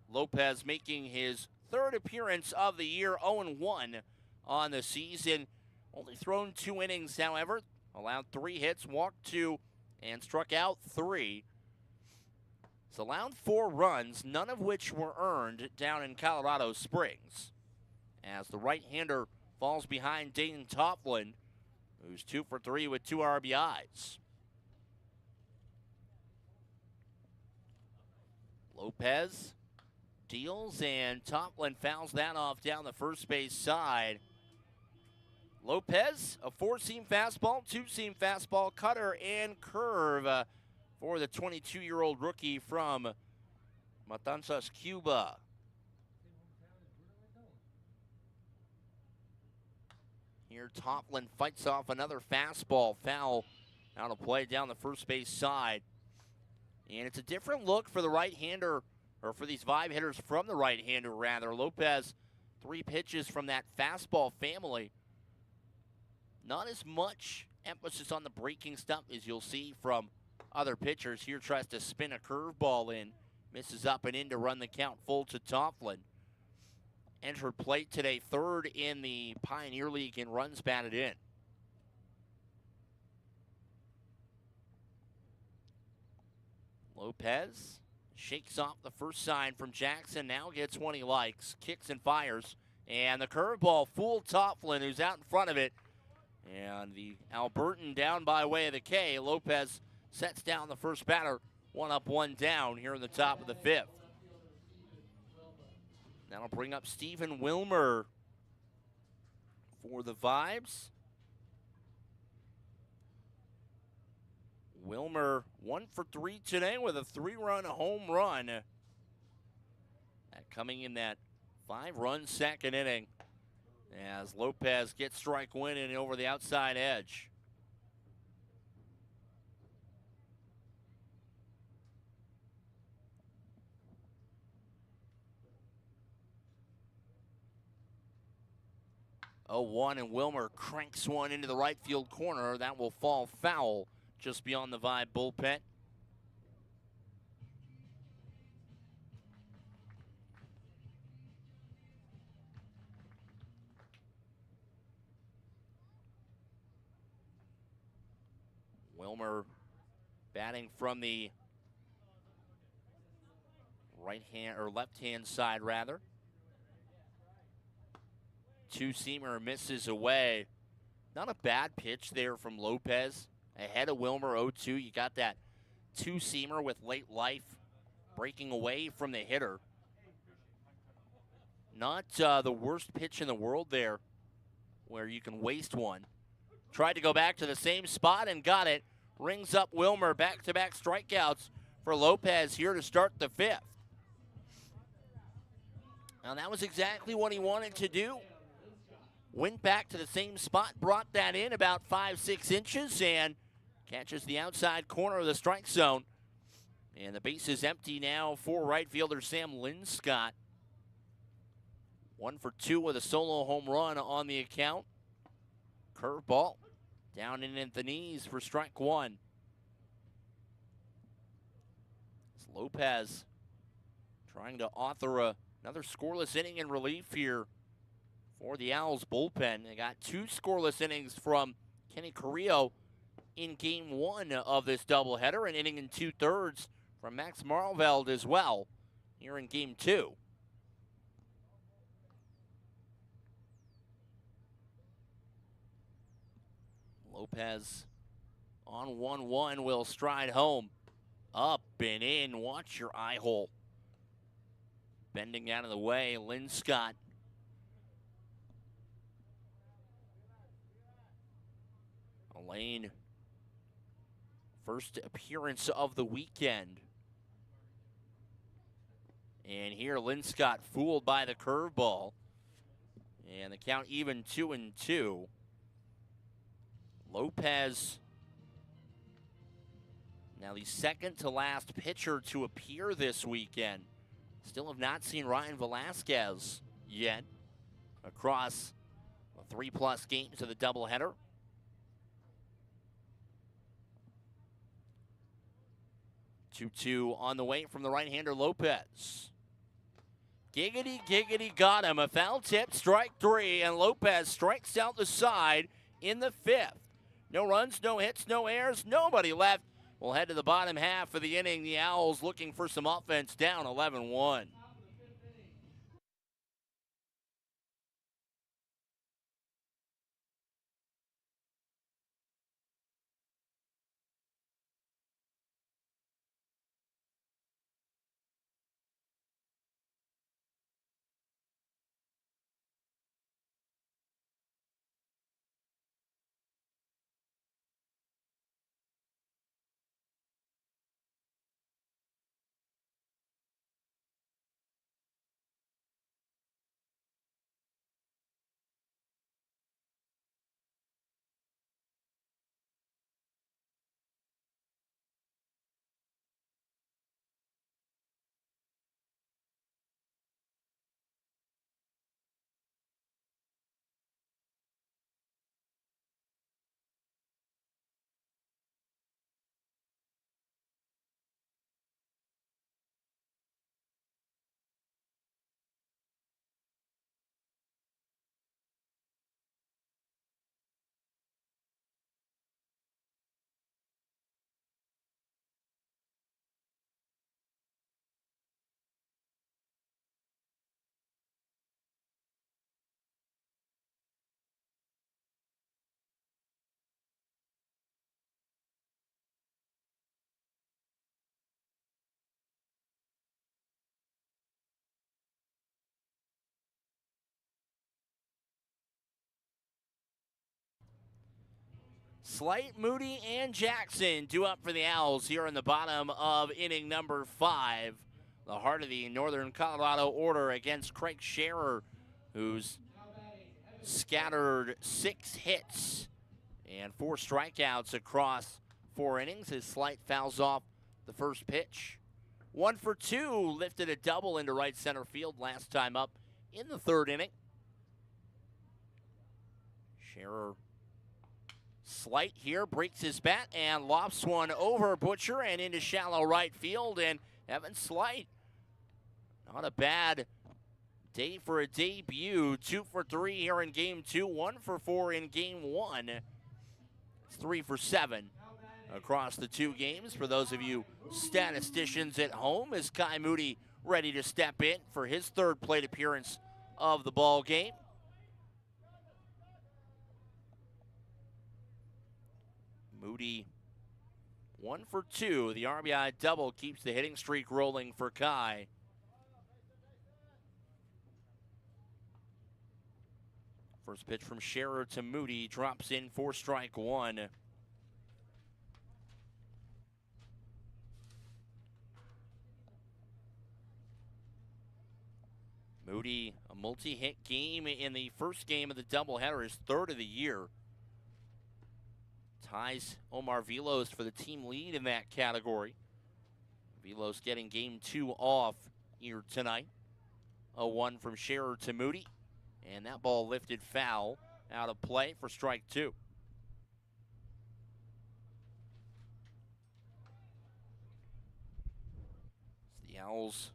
Lopez making his third appearance of the year, 0-1 on the season. Only thrown 2 innings, however. Allowed 3 hits, walked 2, and struck out 3. He's allowed 4 runs, none of which were earned down in Colorado Springs, as the right-hander falls behind Dayton Tofflin, who's 2 for 3 with 2 RBIs. Lopez deals, and Tofflin fouls that off down the first base side. Lopez, a 4-seam fastball, 2-seam fastball, cutter, and curve for the 22-year-old rookie from Matanzas, Cuba. Here, Tofflin fights off another fastball, foul out of play down the first base side. And it's a different look for the right-hander, or for these Vibe hitters from the right-hander, rather. Lopez, 3 pitches from that fastball family. Not as much emphasis on the breaking stuff as you'll see from other pitchers. Here tries to spin a curveball in, misses up and in to run the count full to Tofflin. Entered plate today, 3rd in the Pioneer League in runs batted in. Lopez shakes off the first sign from Jackson, now gets one he likes, kicks and fires, And the curveball fooled Tofflin, who's out in front of it. And the Albertan down by way of the K. Lopez sets down the first batter. 1 up, 1 down here in the top of the 5th. That'll bring up Stephen Wilmer for the Vibes. Wilmer 1 for 3 today with a 3-run home run. That coming in that 5-run second inning as Lopez gets strike winning over the outside edge. Oh, 1, and Wilmer cranks one into the right field corner. That will fall foul just beyond the Vibe bullpen. Wilmer batting from the right hand or left hand side rather. 2-seamer misses away. Not a bad pitch there from Lopez. Ahead of Wilmer 0-2. You got that 2-seamer with late life breaking away from the hitter. Not the worst pitch in the world there where you can waste one. Tried to go back to the same spot and got it. Rings up Wilmer, back-to-back strikeouts for Lopez here to start the 5th. Now that was exactly what he wanted to do. Went back to the same spot, brought that in about 5-6 inches, and catches the outside corner of the strike zone. And the base is empty now for right fielder Sam Linscott. 1 for 2 with a solo home run on the account. Curveball down in at the knees for strike 1. It's Lopez trying to author another scoreless inning in relief here for the Owls bullpen. They got 2 scoreless innings from Kenny Carrillo in game 1 of this doubleheader, an inning and 2/3 from Max Marveld as well here in game 2. Lopez on 1-1 will stride home. Up and in. Watch your eye hole. Bending out of the way. Linscott. Lane. First appearance of the weekend. And here Linscott fooled by the curveball. And the count even 2-2. Lopez, now the second to last pitcher to appear this weekend. Still have not seen Ryan Velasquez yet across the 3+ games of the doubleheader. 2-2 on the way from the right-hander Lopez. Giggity, giggity, got him. A foul tip, strike 3, and Lopez strikes out the side in the 5th. No runs, no hits, no errors, nobody left. We'll head to the bottom half of the inning. The Owls looking for some offense, down 11-1. Slight, Moody, and Jackson due up for the Owls here in the bottom of inning number 5. The heart of the Northern Colorado order against Craig Scherer, who's scattered 6 hits and 4 strikeouts across 4 innings. His Slight fouls off the first pitch. 1 for 2, lifted a double into right center field last time up in the 3rd inning. Scherer Slight here, breaks his bat and lofts one over Butcher and into shallow right field. And Evan Slight, not a bad day for a debut. 2 for 3 here in game 2, 1 for 4 in game 1. It's 3 for 7 across the 2 games. For those of you statisticians at home, is Kai Moody ready to step in for his 3rd plate appearance of the ball game. Moody 1 for 2. The RBI double keeps the hitting streak rolling for Kai. First pitch from Scherer to Moody, drops in for strike 1. Moody, a multi-hit game in the first game of the doubleheader, his 3rd of the year. Ties Omar Vilos for the team lead in that category. Vilos getting game 2 off here tonight. A 1 from Scherer to Moody. And that ball lifted foul out of play for strike 2. It's the Owls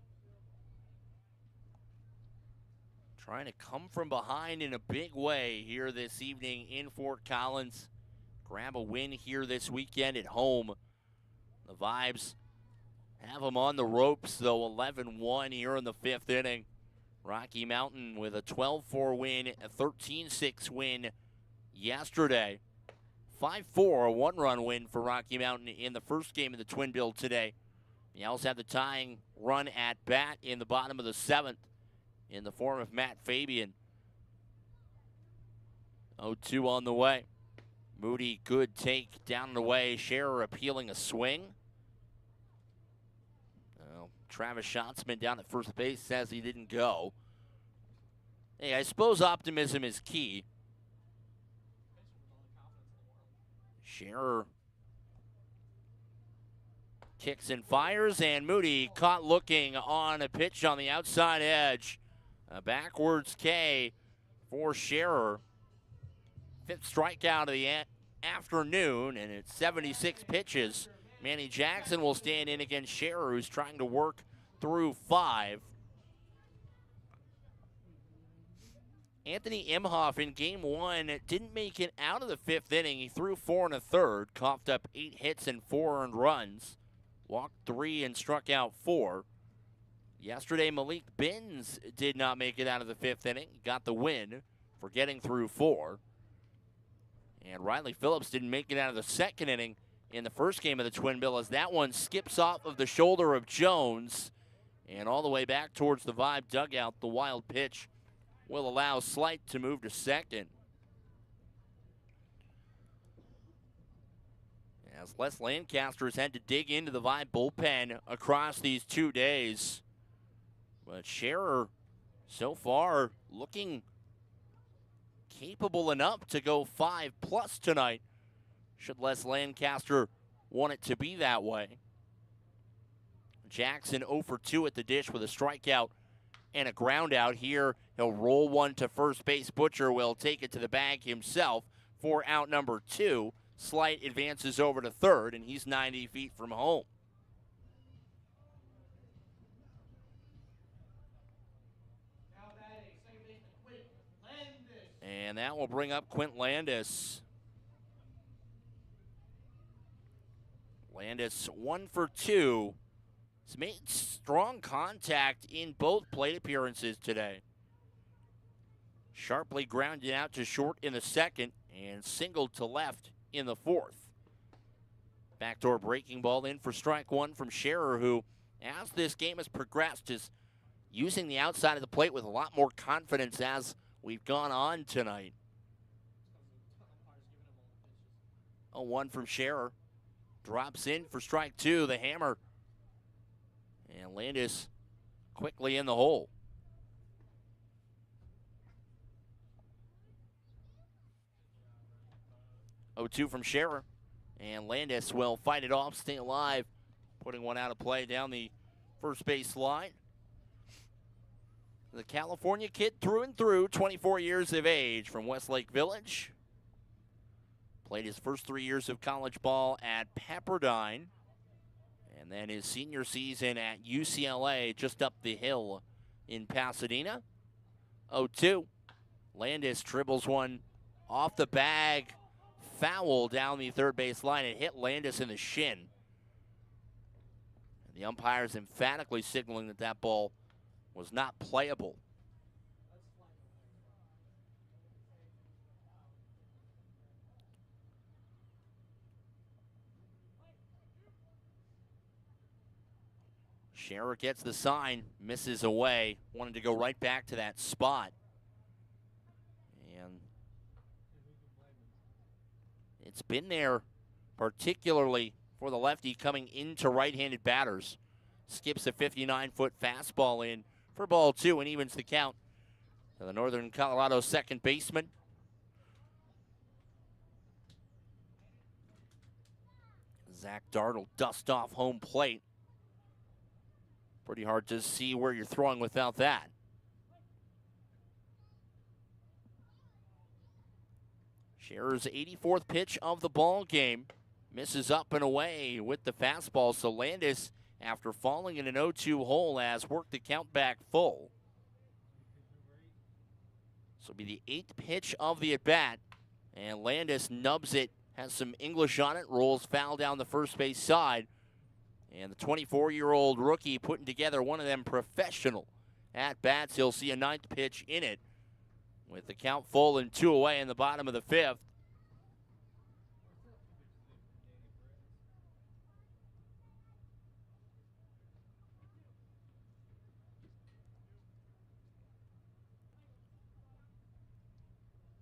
trying to come from behind in a big way here this evening in Fort Collins. Grab a win here this weekend at home. The Vibes have them on the ropes, though. 11-1 here in the 5th inning. Rocky Mountain with a 12-4 win, a 13-6 win yesterday. 5-4, a 1-run win for Rocky Mountain in the first game of the Twin Bill today. The Owls have the tying run at bat in the bottom of the 7th in the form of Matt Fabian. 0-2 on the way. Moody, good take down and away. Scherer appealing a swing. Well, Travis Schatzman down at first base says he didn't go. Hey, I suppose optimism is key. Scherer kicks and fires, and Moody caught looking on a pitch on the outside edge. A backwards K for Scherer. 5th strikeout of the afternoon, and it's 76 pitches. Manny Jackson will stand in against Scherer, who's trying to work through 5. Anthony Imhoff in game 1 didn't make it out of the 5th inning. He threw 4 1/3, coughed up 8 hits and 4 earned runs, walked 3 and struck out 4. Yesterday, Malik Binns did not make it out of the 5th inning. He got the win for getting through 4. And Riley Phillips didn't make it out of the 2nd inning in the first game of the Twin Bill, as that one skips off of the shoulder of Jones and all the way back towards the Vibe dugout. The wild pitch will allow Slight to move to 2nd. As Les Lancaster has had to dig into the Vibe bullpen across these 2 days. But Scherer, so far, looking capable enough to go 5+ tonight, should Les Lancaster want it to be that way. Jackson 0 for 2 at the dish with a strikeout and a ground out here. He'll roll one to first base. Butcher will take it to the bag himself for out number 2. Slight advances over to 3rd, and he's 90 feet from home. And that will bring up Quint Landis. Landis 1 for 2. He's made strong contact in both plate appearances today. Sharply grounded out to short in the 2nd and singled to left in the 4th. Backdoor breaking ball in for strike 1 from Scherer, who, as this game has progressed, is using the outside of the plate with a lot more confidence as we've gone on tonight. 0-1 from Scherer. Drops in for strike two, the hammer. And Landis quickly in the hole. 0-2 from Scherer. And Landis will fight it off, stay alive, putting one out of play down the first base line. The California kid through and through, 24 years of age, from Westlake Village. Played his first 3 years of college ball at Pepperdine. And then his senior season at UCLA, just up the hill in Pasadena. 0-2. Landis dribbles one off the bag. Foul down the third base line. It hit Landis in the shin. And the umpires emphatically signaling that that ball was not playable. Scherer gets the sign, misses away. Wanted to go right back to that spot. And it's been there, particularly for the lefty coming into right-handed batters. Skips a 59-foot fastball in for ball two and evens the count to the Northern Colorado second baseman. Zach Dart will dust off home plate. Pretty hard to see where you're throwing without that. Scherer's 84th pitch of the ball game. Misses up and away with the fastball. So Landis, after falling in an 0-2 hole, has worked the count back full. So it'll be the 8th pitch of the at-bat. And Landis nubs it, has some English on it, rolls foul down the first base side. And the 24-year-old rookie putting together one of them professional at-bats. He'll see a 9th pitch in it with the count full and 2 away in the bottom of the 5th.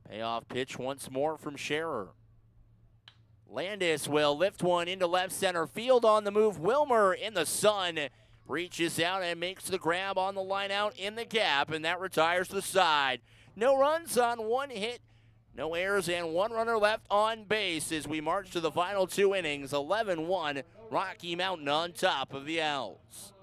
Payoff pitch once more from Scherer. Landis will lift one into left center field on the move. Wilmer in the sun reaches out and makes the grab on the line out in the gap, and that retires the side. No runs on one hit, no errors, and one runner left on base as we march to the final 2 innings. 11-1, Rocky Mountain on top of the Owlz.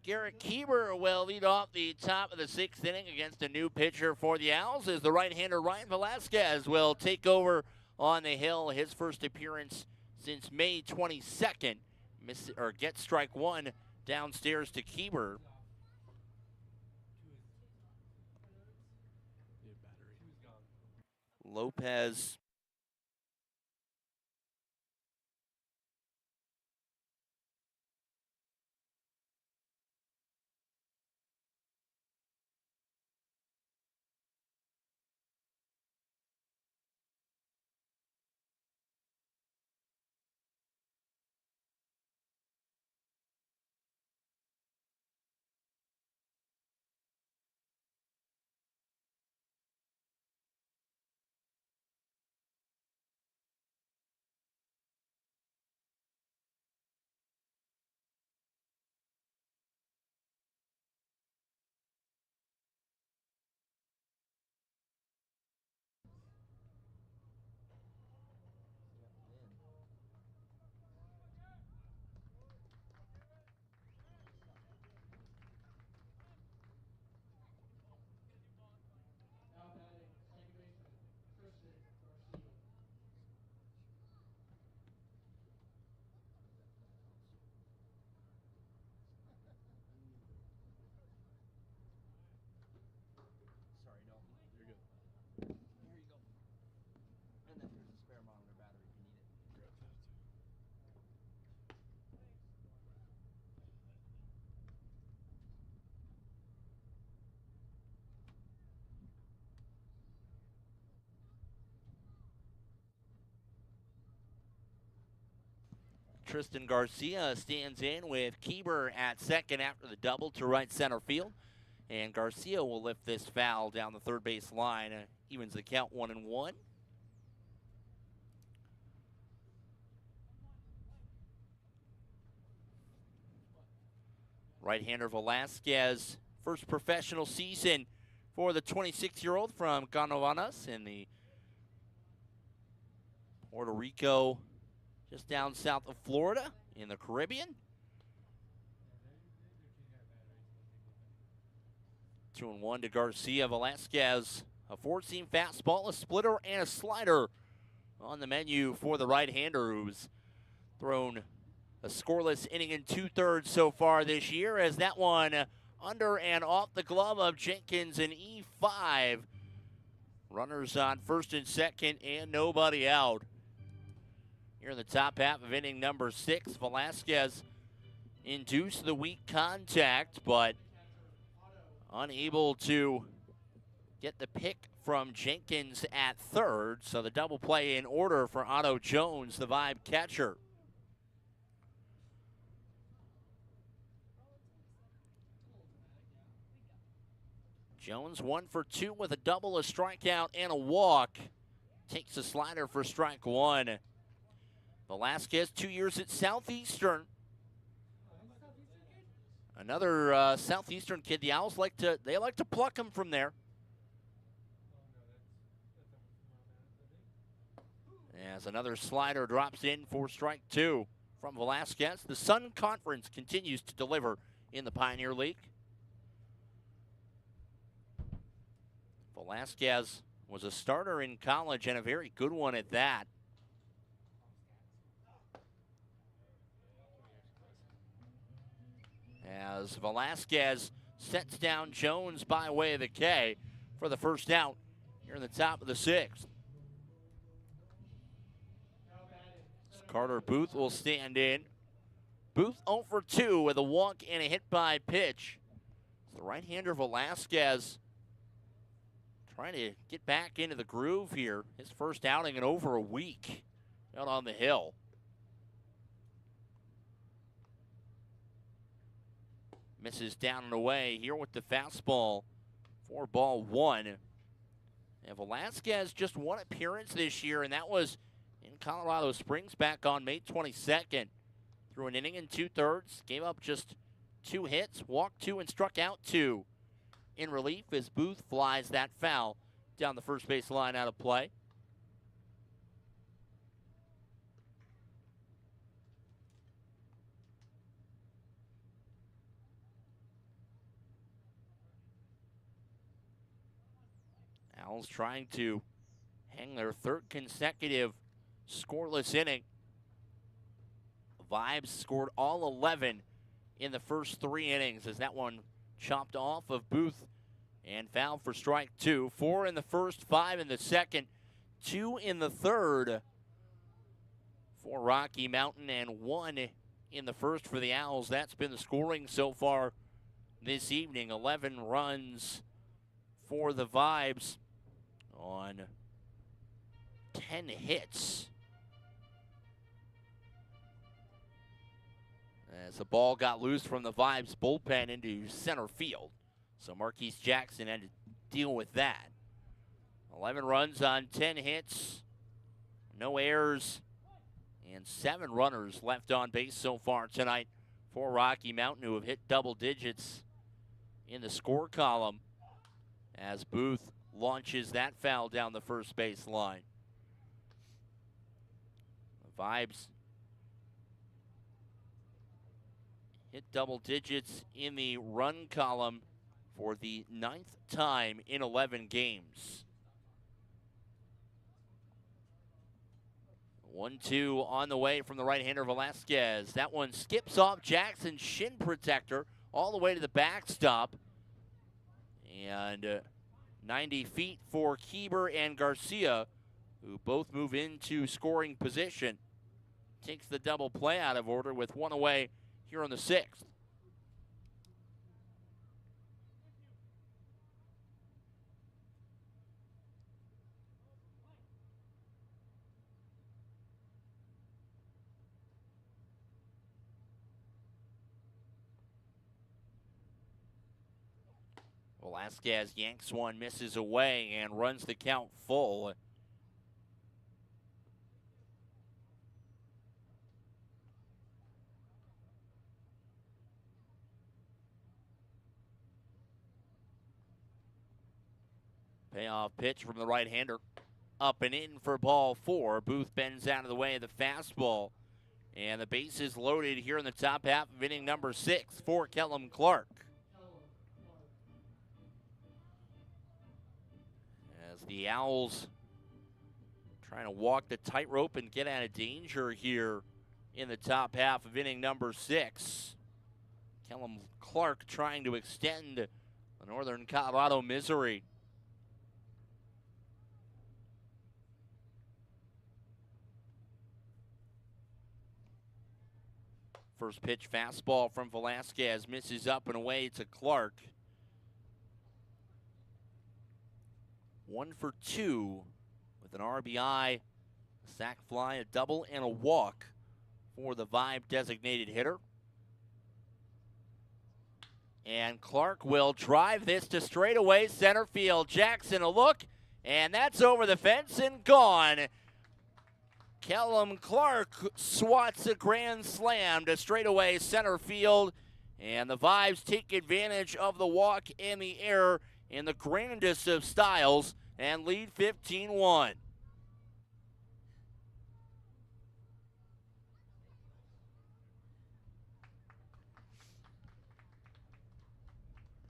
Garrett Kieber will lead off the top of the 6th inning against a new pitcher for the Owls as the right-hander Ryan Velasquez will take over on the hill. His first appearance since May 22nd. Gets strike one downstairs to Kieber. Lopez
Now batting second baseman Tristan Garcia.
Sorry, no, you're good. Here you go. And then there's a spare monitor battery if you need it. Tristan Garcia stands in with Kieber at second after the double to right center field. And Garcia will lift this foul down the third base line. Evens the count 1-1. Right-hander Velasquez, first professional season for the 26-year-old from Canovanas in the Puerto Rico, just down south of Florida in the Caribbean. 2-1 to Garcia. Velasquez, a four-seam fastball, a splitter, and a slider on the menu for the right-hander, who's thrown a scoreless inning and 2/3 so far this year, as that one under and off the glove of Jenkins, an E5. Runners on first and second and nobody out. Here in the top half of inning number 6, Velasquez induced the weak contact, but unable to get the pick from Jenkins at third. So the double play in order for Otto Jones, the Vibe catcher. Jones 1 for 2 with a double, a strikeout, and a walk. Takes a slider for strike one. Velasquez, 2 years at Southeastern. Another Southeastern kid. The Owls like to pluck him from there. As another slider drops in for strike two from Velasquez. The Sun Conference continues to deliver in the Pioneer League. Velasquez was a starter in college and a very good one at that. As Velasquez sets down Jones by way of the K for the first out here in the top of the 6th. Carter Booth will stand in. Booth 0 for 2 with a walk and a hit by pitch. It's the right-hander Velasquez trying to get back into the groove here. His first outing in over a week out on the hill. Misses down and away here with the fastball for ball one. And Velasquez just one appearance this year, and that was in Colorado Springs back on May 22nd. Through an inning and 2/3, gave up just 2 hits, walked 2 and struck out 2. In relief as Booth flies that foul down the first base line out of play. Owlz trying to hang their third consecutive scoreless inning. Vibes scored all 11 in the first 3 innings as that one chopped off of Booth and fouled for strike 2. 4 in the first, 5 in the second, 2 in the third for Rocky Mountain, and 1 in the first for the Owls. That's been the scoring so far this evening. 11 runs for the Vibes on 10 hits. As the ball got loose from the Vibes bullpen into center field. So Marquise Jackson had to deal with that. 11 runs on 10 hits, no errors, and 7 runners left on base so far tonight for Rocky Mountain, who have hit double digits in the score column as Booth launches that foul down the first base line. The Vibes hit double digits in the run column for the 9th time in 11 games. 1-2 on the way from the right-hander Velasquez. That one skips off Jackson's shin protector all the way to the backstop. And 90 feet for Kieber and Garcia, who both move into scoring position. Takes the double play out of order with 1 away here on the 6th. Velasquez yanks one, misses away, and runs the count full. Payoff pitch from the right-hander. Up and in for ball 4. Booth bends out of the way of the fastball. And the base is loaded here in the top half of inning number 6 for Kellum Clark. As the Owls trying to walk the tightrope and get out of danger here in the top half of inning number 6. Kellum Clark trying to extend the Northern Colorado misery. First pitch fastball from Velasquez misses up and away to Clark. 1 for 2 with an RBI, a sac fly, a double, and a walk for the Vibe designated hitter. And Clark will drive this to straightaway center field. Jackson a look, and that's over the fence and gone. Kellum Clark swats a grand slam to straightaway center field, and the Vibes take advantage of the walk and the error in the grandest of styles and lead 15-1.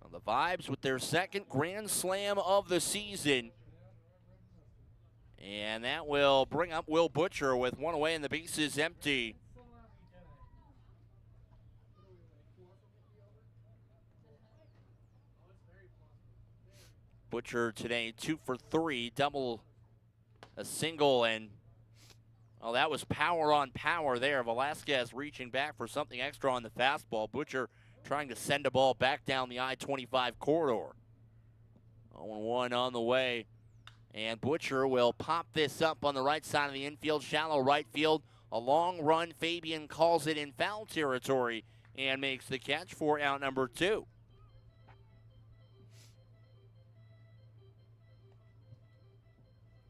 The Vibes with their second grand slam of the season. And that will bring up Will Butcher with 1 away and the bases empty. Butcher today 2 for 3, double, a single, and oh, that was power on power there. Velasquez reaching back for something extra on the fastball. Butcher trying to send a ball back down the I-25 corridor. 0-1 on the way. And Butcher will pop this up on the right side of the infield, shallow right field. A long run, Fabian calls it in foul territory and makes the catch for out number 2.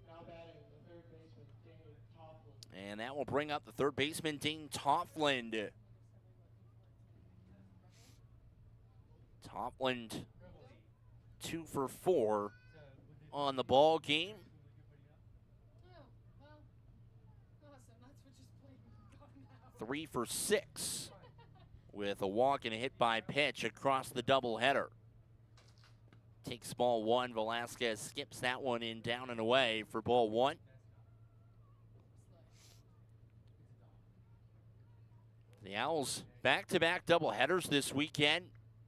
Now batting the third baseman, Dane Tofflin.
And that will bring up the third baseman, Dane Toffland. Toffland 2 for 4 on the ball game.
Oh, well, awesome. That's what just played gone now.
3 for 6 with a walk and a hit by pitch across the doubleheader. takes ball one. Velasquez skips that one in, down and away for ball one. The Owls back-to-back doubleheaders this weekend.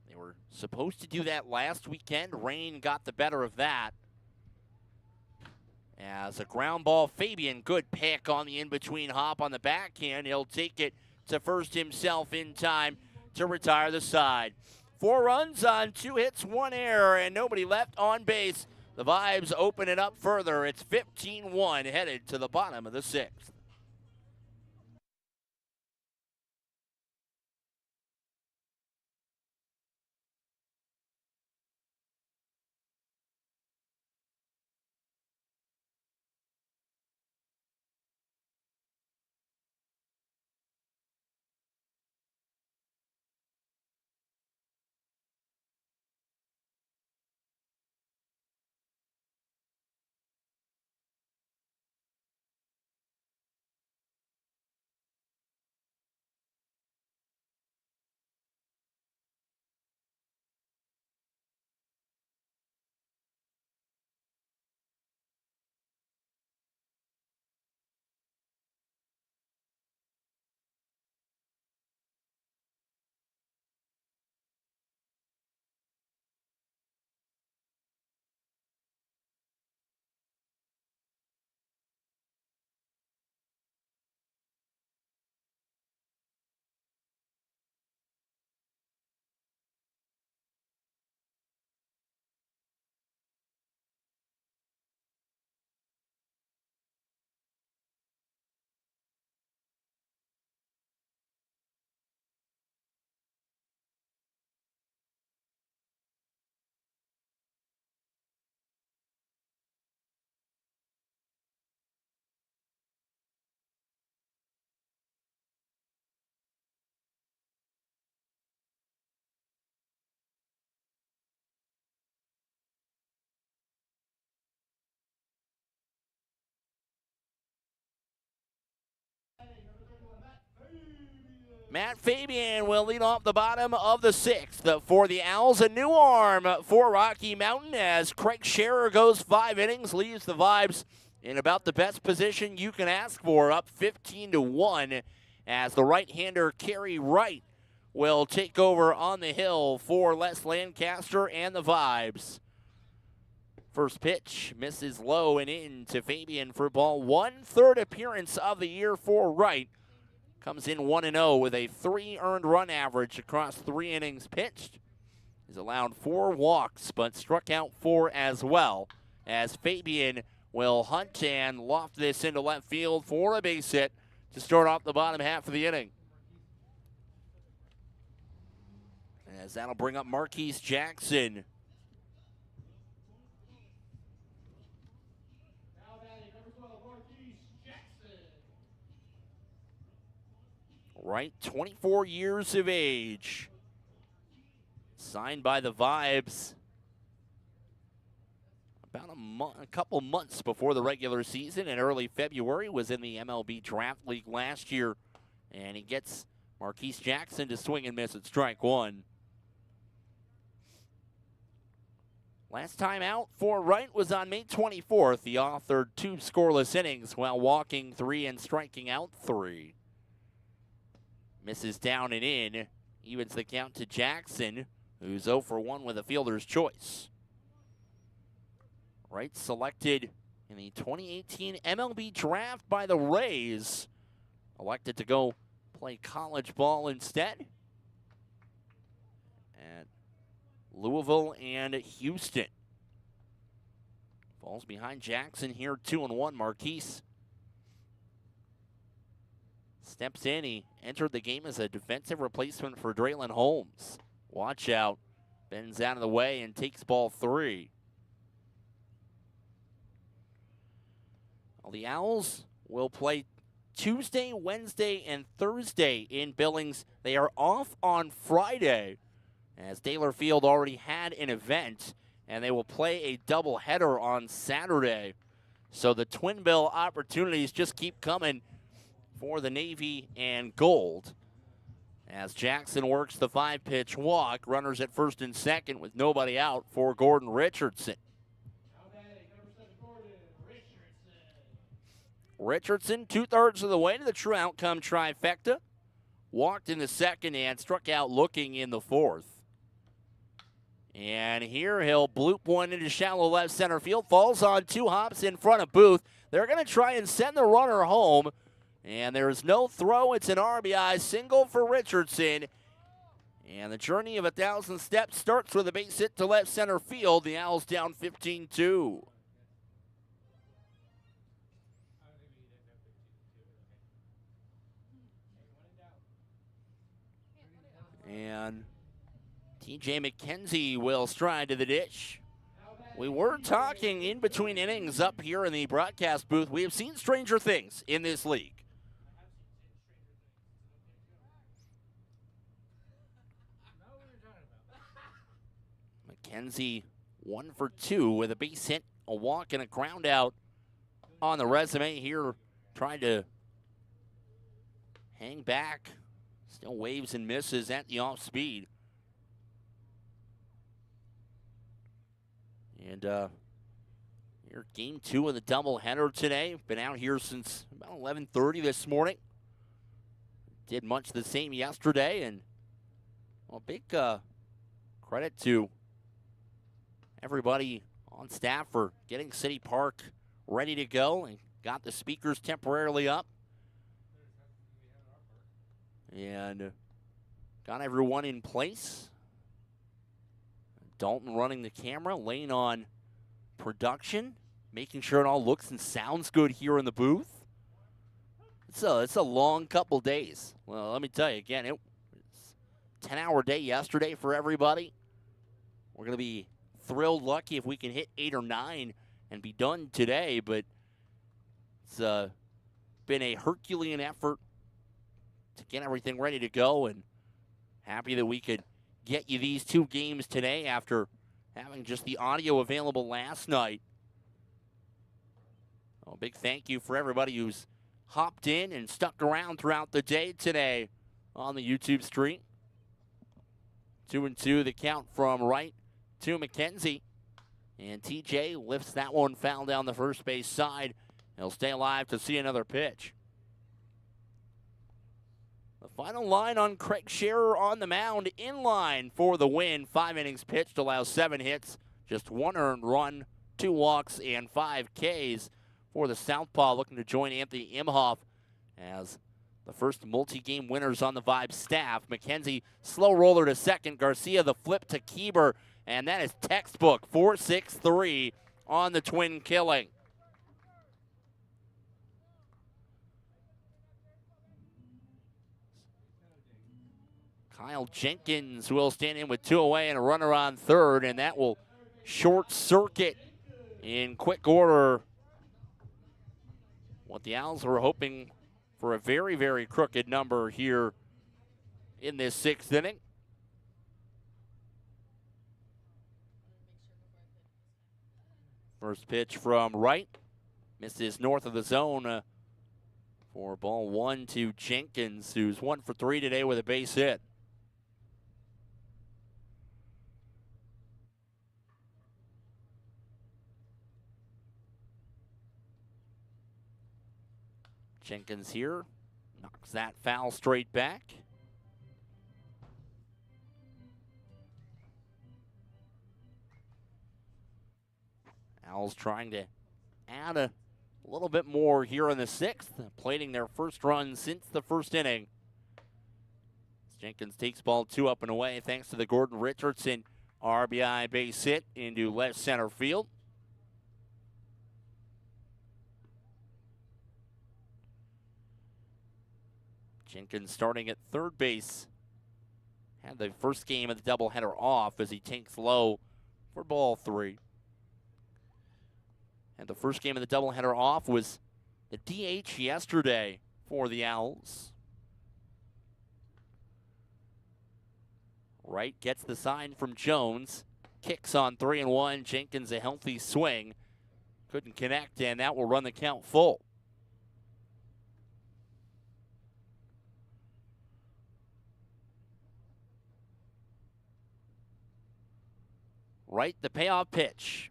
They were supposed to do that last weekend. Rain got the better of that. As a ground ball, Fabian, good pick on the in-between hop on the backhand. He'll take it to first himself in time to retire the side. 4 runs on 2 hits, 1 error, and nobody left on base. The Vibes open it up further. It's 15-1 headed to the bottom of the 6th. Matt Fabian will lead off the bottom of the 6th for the Owls. A new arm for Rocky Mountain as Craig Scherer goes 5 innings, leaves the Vibes in about the best position you can ask for, up 15-1 as the right-hander Kerry Wright will take over on the hill for Les Lancaster and the Vibes. First pitch misses low and in to Fabian for ball 1. 3rd appearance of the year for Wright. Comes in 1-0 with a 3 earned run average across 3 innings pitched. He's allowed 4 walks, but struck out 4 as well, as Fabian will hunt and loft this into left field for a base hit to start off the bottom half of the inning. As that'll bring up Marquise Jackson. Right, 24 years of age. Signed by the Vibes about a couple months before the regular season in early February. Was in the MLB Draft League last year. And he gets Marquise Jackson to swing and miss at strike 1. Last time out for Wright was on May 24th. He authored 2 scoreless innings while walking 3 and striking out 3. Misses down and in, evens the count to Jackson, who's 0 for 1 with a fielder's choice. Wright selected in the 2018 MLB draft by the Rays. Elected to go play college ball instead at Louisville and Houston. Falls behind Jackson here, 2-1. Marquise steps in. He entered the game as a defensive replacement for Draylon Holmes. Watch out. Bends out of the way and takes ball 3. Well, the Owls will play Tuesday, Wednesday, and Thursday in Billings. They are off on Friday, as Daler Field already had an event, and they will play a doubleheader on Saturday. So the twin bill opportunities just keep coming for the Navy and Gold, As Jackson works the 5-pitch walk, runners at first and second with nobody out for Gordon Richardson.
Now batting, number 7, Gordon Richardson.
Richardson, 2/3 of the way to the true outcome trifecta. Walked in the second and struck out looking in the fourth. And here he'll bloop one into shallow left center field. Falls on 2 hops in front of Booth. They're going to try and send the runner home. And there's no throw. It's an RBI single for Richardson. And the journey of 1,000 steps starts with a base hit to left center field. The Owls down 15-2. And TJ McKenzie will stride to the dish. We were talking in between innings up here in the broadcast booth. We have seen stranger things in this league. McKenzie 1 for 2 with a base hit, a walk, and a ground out on the resume here. Trying to hang back. Still waves and misses at the off speed. And here, game 2 of the doubleheader today. Been out here since about 11:30 this morning. Did much the same yesterday, and well, big credit to everybody on staff for getting City Park ready to go and got the speakers temporarily up. And got everyone in place. Dalton running the camera, Lane on production, making sure it all looks and sounds good here in the booth. It's a long couple days. Well, let me tell you again, it was a 10-hour day yesterday for everybody. We're going to be thrilled, lucky if we can hit 8 or 9 and be done today, but it's been a Herculean effort to get everything ready to go, and happy that we could get you these 2 games today after having just the audio available last night. A big thank you for everybody who's hopped in and stuck around throughout the day today on the YouTube stream. 2-2 the count from Wright to McKenzie. And TJ lifts that one foul down the first base side. He'll stay alive to see another pitch. The final line on Craig Scherer on the mound, in line for the win. 5 innings pitched, allows 7 hits, just 1 earned run, 2 walks, and 5 Ks for the Southpaw, looking to join Anthony Imhoff as the first multi-game winners on the Vibe staff. McKenzie, slow roller to second. Garcia, the flip to Kieber, and that is textbook, 4-6-3 on the twin killing. Kyle Jenkins will stand in with 2 away and a runner on third, and that will short circuit in quick order what the Owls were hoping for, a very, very crooked number here in this 6th inning. First pitch from Wright. Misses north of the zone for ball 1 to Jenkins, who's 1 for 3 today with a base hit. Jenkins here knocks that foul straight back. Owls trying to add a little bit more here in the 6th, plating their first run since the first inning. Jenkins takes ball 2 up and away thanks to the Gordon Richardson RBI base hit into left center field. Jenkins starting at third base. Had the first game of the doubleheader off as he tanks low for ball 3. And the first game of the doubleheader off was the DH yesterday for the Owls. Wright gets the sign from Jones. Kicks on 3-1. Jenkins a healthy swing. Couldn't connect, and that will run the count full. Right, the payoff pitch.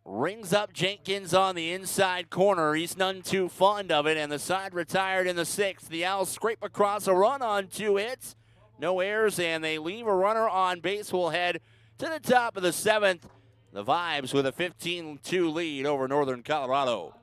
Rings up Jenkins on the inside corner. He's none too fond of it, and the side retired in the 6th. The Owls scrape across a run on 2 hits. No errors, and they leave a runner on base. We'll head to the top of the 7th. The Vibes with a 15-2 lead over Northern Colorado.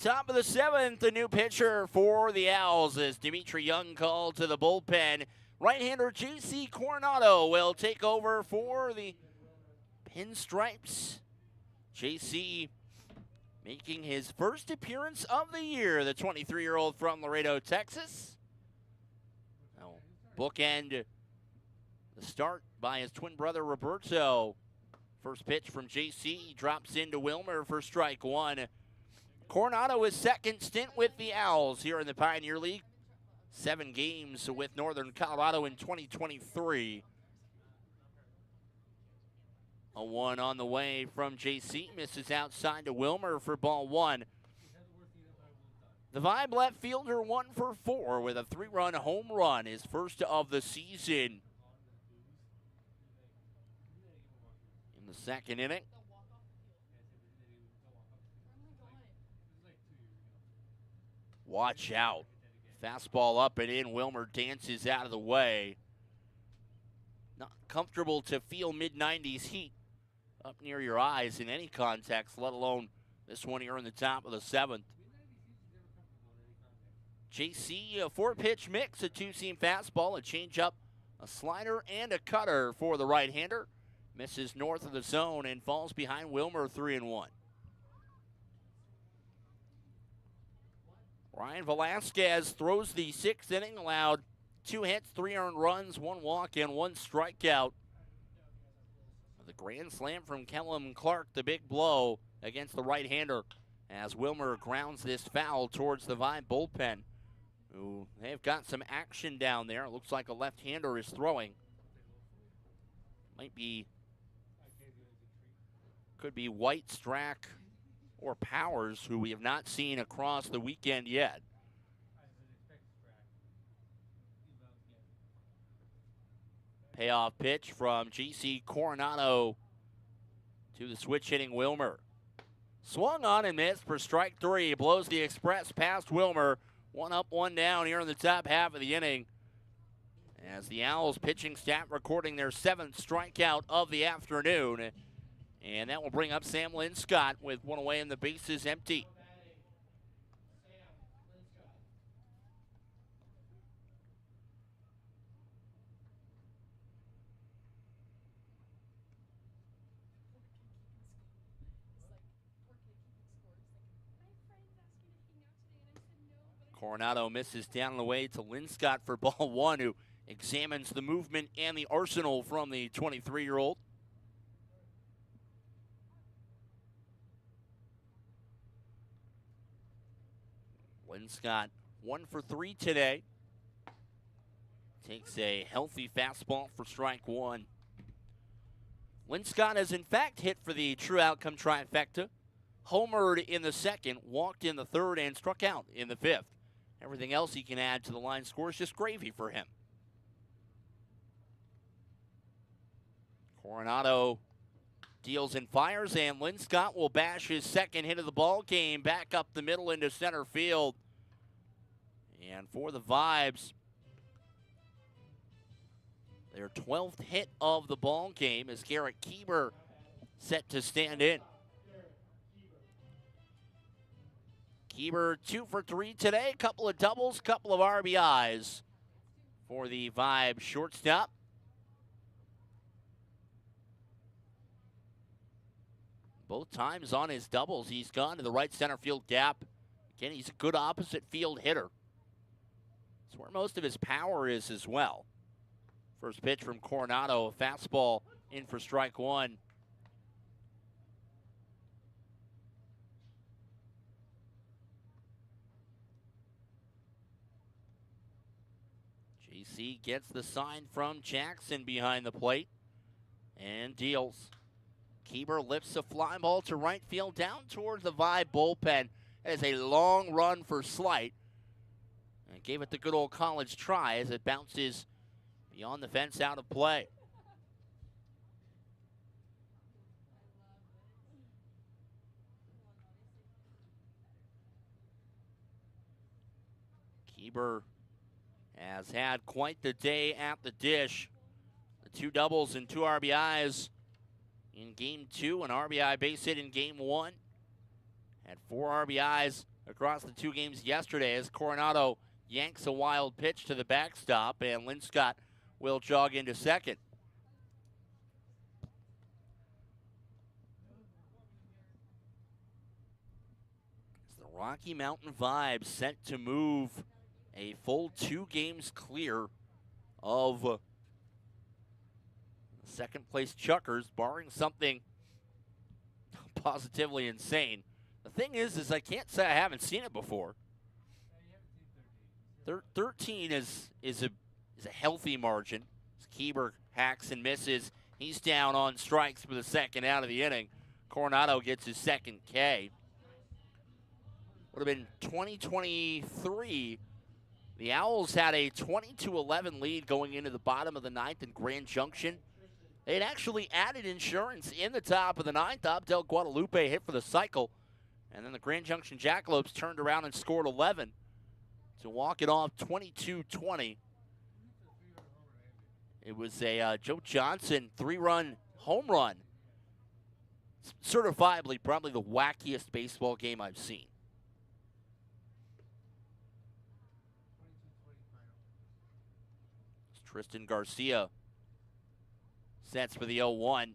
Top of the 7th, the new pitcher for the Owls is Dimitri Young called to the bullpen. Right-hander J.C. Coronado will take over for the Pinstripes. J.C. making his first appearance of the year, the 23-year-old from Laredo, Texas. Now, bookend the start by his twin brother Roberto. First pitch from J.C. drops into Wilmer for strike 1. Coronado his second stint with the Owls here in the Pioneer League. 7 games with Northern Colorado in 2023. A 1 on the way from JC, misses outside to Wilmer for ball 1. The Vibe left fielder 1 for 4 with a 3-run home run, his first of the season. In the second inning, watch out. Fastball up and in. Wilmer dances out of the way. Not comfortable to feel mid-90s heat up near your eyes in any context, let alone this one here in the top of the 7th. JC, a 4-pitch mix, a 2-seam fastball, a changeup, a slider, and a cutter for the right-hander. Misses north of the zone and falls behind Wilmer 3-1. Ryan Velasquez throws the 6th inning, allowed 2 hits, 3 earned runs, 1 walk, and 1 strikeout. The grand slam from Kellum Clark, the big blow against the right-hander as Wilmer grounds this foul towards the Vibe bullpen. Ooh, they've got some action down there. It looks like a left-hander is throwing. Could be White, Strack, or Powers, who we have not seen across the weekend yet. Payoff pitch from J.C. Coronado to the switch-hitting Wilmer. Swung on and missed for strike 3. Blows the express past Wilmer. 1 up, 1 down here in the top half of the inning. As the Owls pitching staff recording their 7th strikeout of the afternoon. And that will bring up Sam Linscott with 1 away and the bases empty. Coronado misses down the way to Linscott for ball 1, who examines the movement and the arsenal from the 23-year-old. Linscott 1 for 3 today. Takes a healthy fastball for strike 1. Linscott has in fact hit for the true outcome trifecta. Homered in the 2nd, walked in the 3rd, and struck out in the 5th. Everything else he can add to the line score is just gravy for him. Coronado deals and fires, and Linscott will bash his 2nd hit of the ball game back up the middle into center field. And for the Vibes, their 12th hit of the ball game is Garrett Kieber set to stand in. Kieber 2 for 3 today, couple of doubles, couple of RBIs for the Vibe shortstop. Both times on his doubles, he's gone to the right center field gap. Again, he's a good opposite field hitter. That's where most of his power is as well. First pitch from Coronado, a fastball in for strike 1. JC gets the sign from Jackson behind the plate and deals. Kieber lifts a fly ball to right field down toward the Vibe bullpen. That is a long run for Slight. And gave it the good old college try as it bounces beyond the fence out of play. Kieber has had quite the day at the dish. The 2 doubles and 2 RBIs in game 2, an RBI base hit in game 1. Had 4 RBIs across the 2 games yesterday as Coronado yanks a wild pitch to the backstop, and Linscott will jog into 2nd. As the Rocky Mountain Vibes set to move a full 2 games clear of 2nd place Chuckers, barring something positively insane. The thing is I can't say I haven't seen it before. 13 is a healthy margin. As Kieber hacks and misses, he's down on strikes for the 2nd out of the inning. Coronado gets his 2nd K. Would have been 2023. The Owls had a 20-11 lead going into the bottom of the 9th in Grand Junction. They'd actually added insurance in the top of the 9th. Abdel Guadalupe hit for the cycle. And then the Grand Junction Jackalopes turned around and scored 11 to walk it off 22-20. It was a Joe Johnson 3-run home run. Certifiably probably the wackiest baseball game I've seen. Tristan Garcia sets for the 0-1.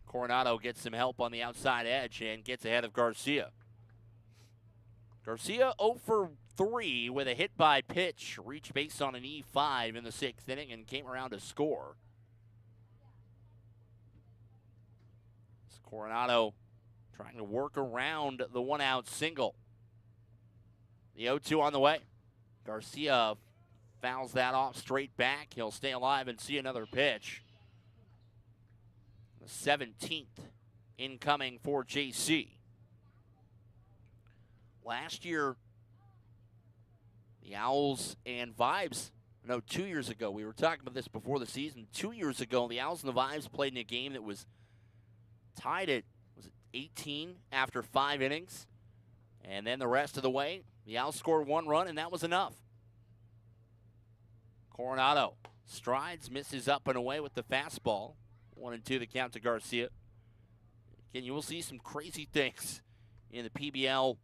Coronado gets some help on the outside edge and gets ahead of Garcia. Garcia 0 for 3 with a hit by pitch. Reached base on an E5 in the 6th inning and came around to score. It's Coronado trying to work around the 1-out single. The 0-2 on the way. Garcia fouls that off straight back. He'll stay alive and see another pitch. The 17th incoming for JC. last year, the Owls and Vibes, no, 2 years ago, we were talking about this before the season. 2 years ago, the Owls and the Vibes played in a game that was tied at, was it 18 after 5 innings? And then the rest of the way, the Owls scored 1 run, and that was enough. Coronado strides, misses up and away with the fastball. 1-2 the count to Garcia. Again, you will see some crazy things in the PBL.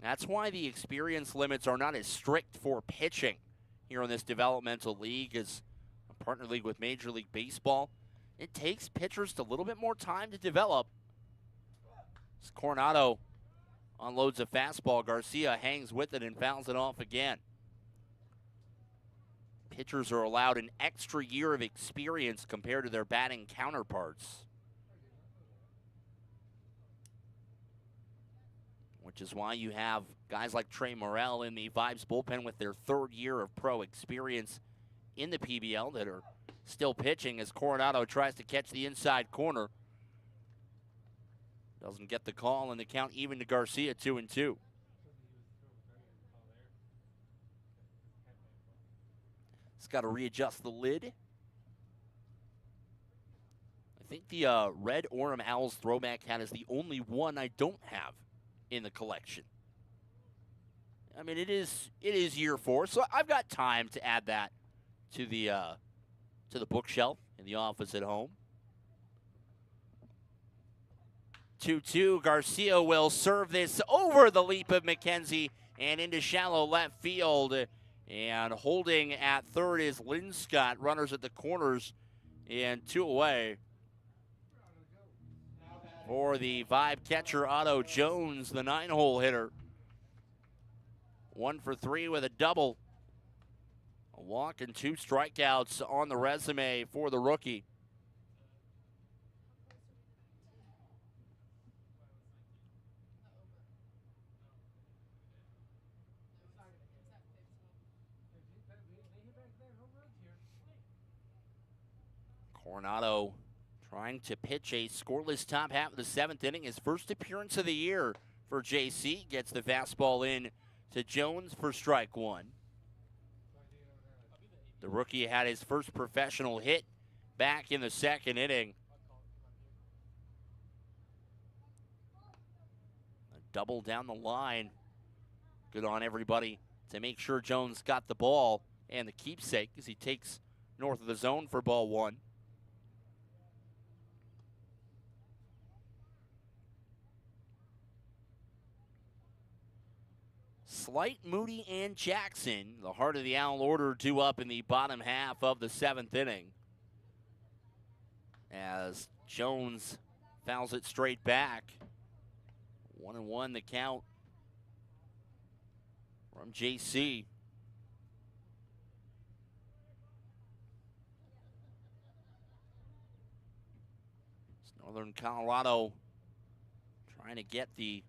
That's why the experience limits are not as strict for pitching here in this developmental league as a partner league with Major League Baseball. It takes pitchers a little bit more time to develop. As Coronado unloads a fastball, Garcia hangs with it and fouls it off again. Pitchers are allowed an extra year of experience compared to their batting counterparts, which is why you have guys like Trey Morrell in the Vibes bullpen with their 3rd year of pro experience in the PBL that are still pitching as Coronado tries to catch the inside corner. Doesn't get the call, and the count even to Garcia, 2-2. It's got to readjust the lid. I think the red Orem Owls throwback hat is the only one I don't have in the collection. I mean, it is year 4, so I've got time to add that to the bookshelf in the office at home. 2-2. Garcia will serve this over the leap of McKenzie and into shallow left field. And holding at third is Linscott. Runners at the corners and 2 away for the Vibe catcher, Otto Jones, the 9-hole hitter. 1 for 3 with a double. A walk and 2 strikeouts on the resume for the rookie. Coronado trying to pitch a scoreless top half of the 7th inning. His first appearance of the year for JC. Gets the fastball in to Jones for strike 1. The rookie had his first professional hit back in the 2nd inning. A double down the line. Good on everybody to make sure Jones got the ball and the keepsake as he takes north of the zone for ball 1. Slight, Moody, and Jackson, the heart of the Owl order, due up in the bottom half of the 7th inning. As Jones fouls it straight back. 1-1 the count from JC. It's Northern Colorado trying to get the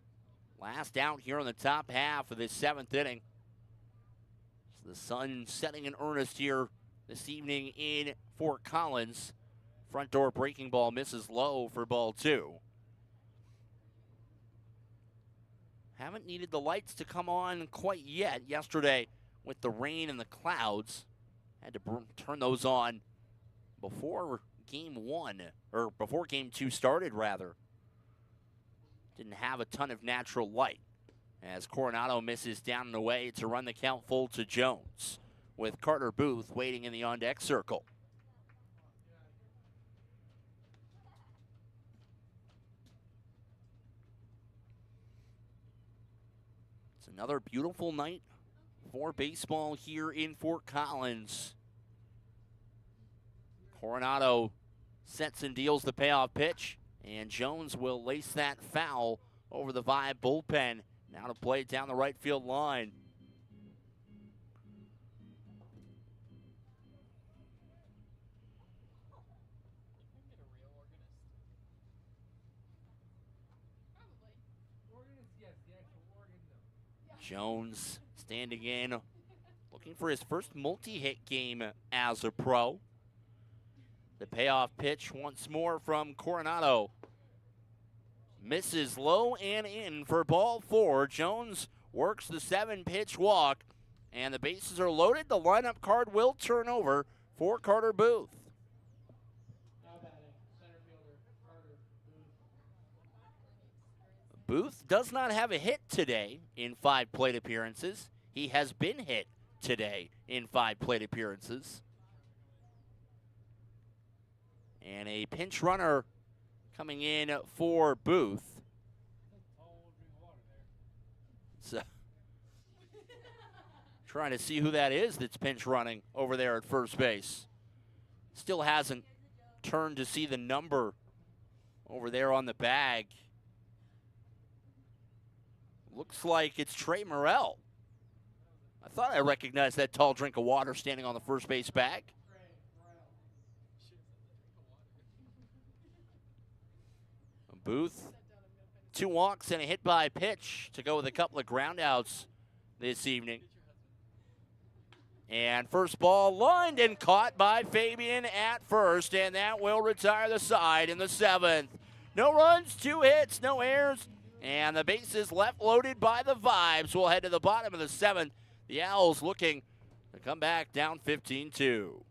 last out here on the top half of this 7th inning. So the sun setting in earnest here this evening in Fort Collins. Front door breaking ball misses low for ball 2. Haven't needed the lights to come on quite yet. Yesterday with the rain and the clouds, had to turn those on before game 1, or before game 2 started rather. Didn't have a ton of natural light as Coronado misses down and away to run the count full to Jones with Carter Booth waiting in the on-deck circle. It's another beautiful night for baseball here in Fort Collins. Coronado sets and deals the payoff pitch. And Jones will lace that foul over the Vibe bullpen. Now to play down the right field line. Jones standing in, looking for his first multi-hit game as a pro. The payoff pitch once more from Coronado. Misses low and in for ball 4. Jones works the 7-pitch walk, and the bases are loaded. The lineup card will turn over for Carter Booth.
Now batting, center fielder Carter Booth.
Booth does not have a hit today in 5 plate appearances. He has been hit today in 5 plate appearances. And a pinch runner coming in for Booth. So, trying to see who that is that's pinch running over there at first base. Still hasn't turned to see the number over there on the bag. Looks like it's Trey Morrell. I thought I recognized that tall drink of water standing on the first base bag. Booth, 2 walks and a hit by pitch to go with a couple of groundouts this evening. And first ball lined and caught by Fabian at first, and that will retire the side in the 7th. No runs, 2 hits, no errors, and the bases left loaded by the Vibes. We'll head to the bottom of the 7th. The Owls looking to come back down 15-2.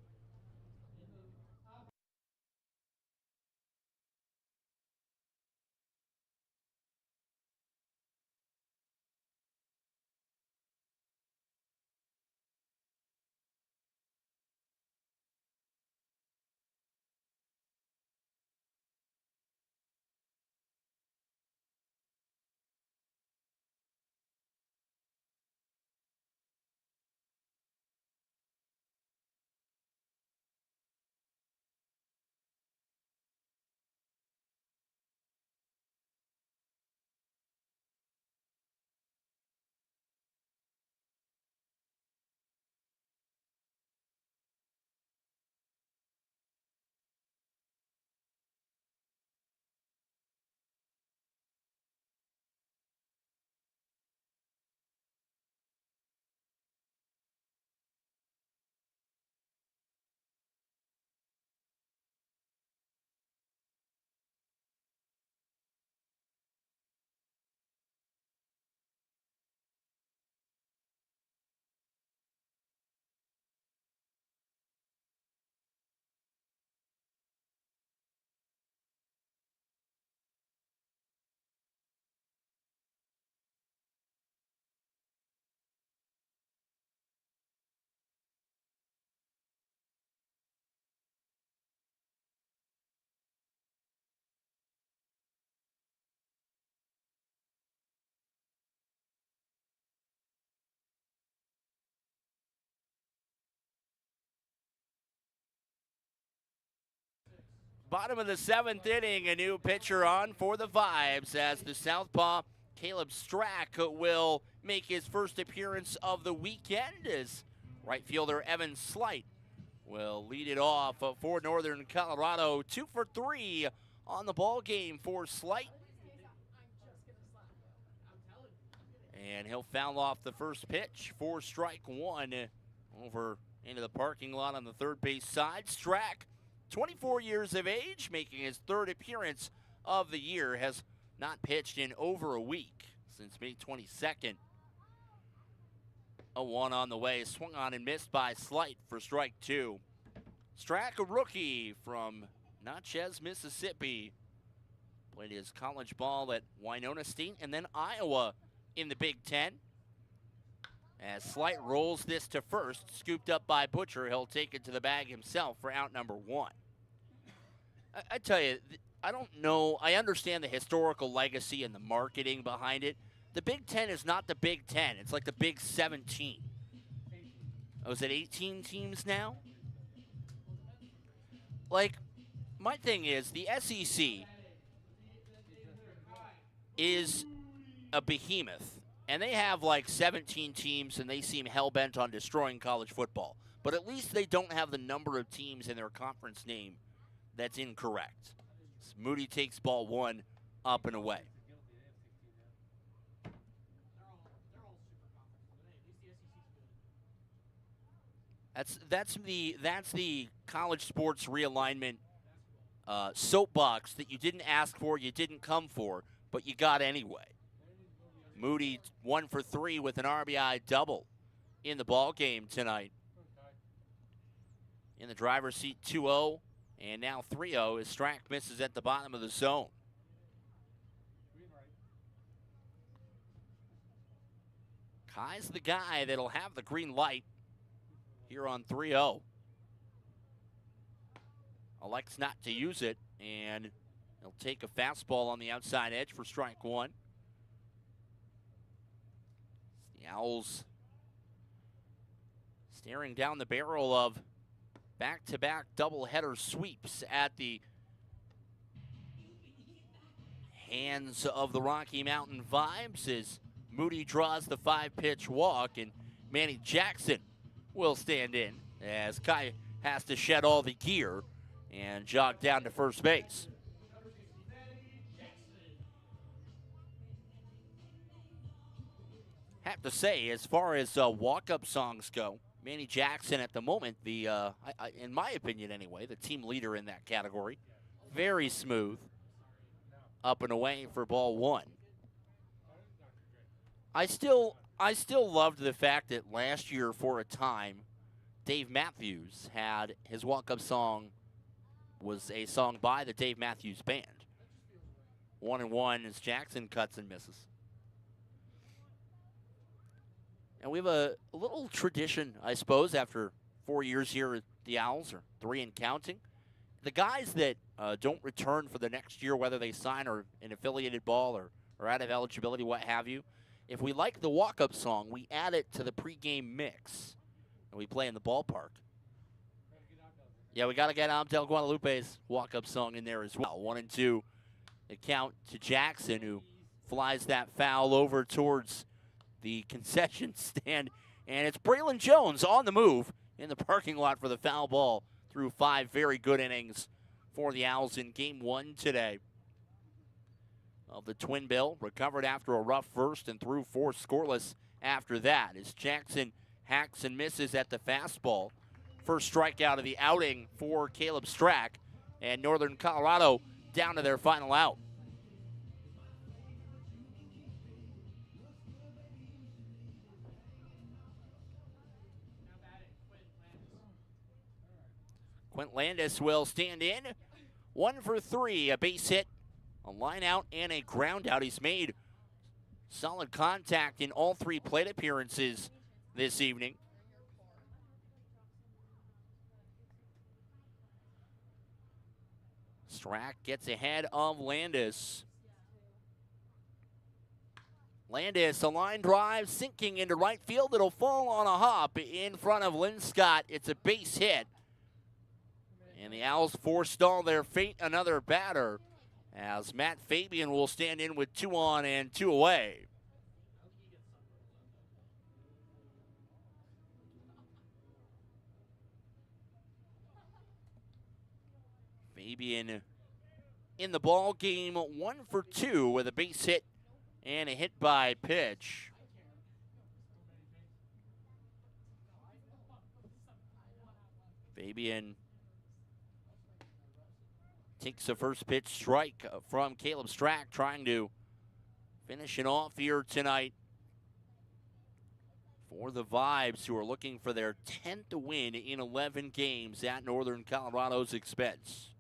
Bottom of the 7th inning, a new pitcher on for the Vibes as the southpaw Caleb Strack will make his first appearance of the weekend as right fielder Evan Slight will lead it off for Northern Colorado. 2 for 3 on the ball game for Slight. And he'll foul off the first pitch for strike 1 over into the parking lot on the third base side. Strack, 24 years of age, making his 3rd appearance of the year, has not pitched in over a week since May 22nd. A 1 on the way, swung on and missed by Slight for strike 2. Strack, a rookie from Natchez, Mississippi. Played his college ball at Winona State and then Iowa in the Big Ten. As Slight rolls this to first, scooped up by Butcher, he'll take it to the bag himself for out number 1. I tell you, I don't know. I understand the historical legacy and the marketing behind it. The Big Ten is not the Big Ten. It's like the Big 17. Oh, is it 18 teams now? Like, my thing is, the SEC is a behemoth. And they have like 17 teams, and they seem hell-bent on destroying college football. But at least they don't have the number of teams in their conference name that's incorrect. So Moody takes ball 1 up and away. That's the college sports realignment soapbox that you didn't ask for, you didn't come for, but you got anyway. Moody 1 for 3 with an RBI double in the ball game tonight. In the driver's seat 2-0, and now 3-0 as Strack misses at the bottom of the zone. Kai's the guy that'll have the green light here on 3-0. Elects not to use it, and he'll take a fastball on the outside edge for strike one. The Owls staring down the barrel of back-to-back doubleheader sweeps at the hands of the Rocky Mountain Vibes as Moody draws the 5-pitch walk, and Manny Jackson will stand in as Kai has to shed all the gear and jog down to first base. Have to say, as far as walk-up songs go, Manny Jackson at the moment, in my opinion anyway, the team leader in that category. Very smooth. Up and away for ball one. I still loved the fact that last year, for a time, Dave Matthews had his walk-up song was a song by the Dave Matthews Band. 1-1 as Jackson cuts and misses. And we have a little tradition, I suppose, after 4 years here at the Owls, or 3 and counting. The guys that don't return for the next year, whether they sign or in affiliated ball or out of eligibility, what have you, if we like the walk-up song, we add it to the pregame mix, and we play in the ballpark. Yeah, we got to get Abdel Guadalupe's walk-up song in there as well. 1-2, the count to Jackson, who flies that foul over towards the concession stand, and it's Braylon Jones on the move in the parking lot for the foul ball through 5 very good innings for the Owls in game 1 today of the Twin Bill. Recovered after a rough first and threw 4 scoreless after that as Jackson hacks and misses at the fastball. First strikeout of the outing for Caleb Strack, and Northern Colorado down to their final out. Quint Landis will stand in. 1 for 3, a base hit, a line out, and a ground out. He's made solid contact in all 3 plate appearances this evening. Strack gets ahead of Landis. Landis, a line drive sinking into right field. It'll fall on a hop in front of Lynn Scott. It's a base hit. And the Owls forestall their fate, another batter, as Matt Fabian will stand in with 2 on and 2 away. Fabian in the ball game, 1 for 2 with a base hit and a hit by pitch. Fabian takes a first pitch strike from Caleb Strack, trying to finish it off here tonight for the Vibes, who are looking for their 10th win in 11 games at Northern Colorado's expense.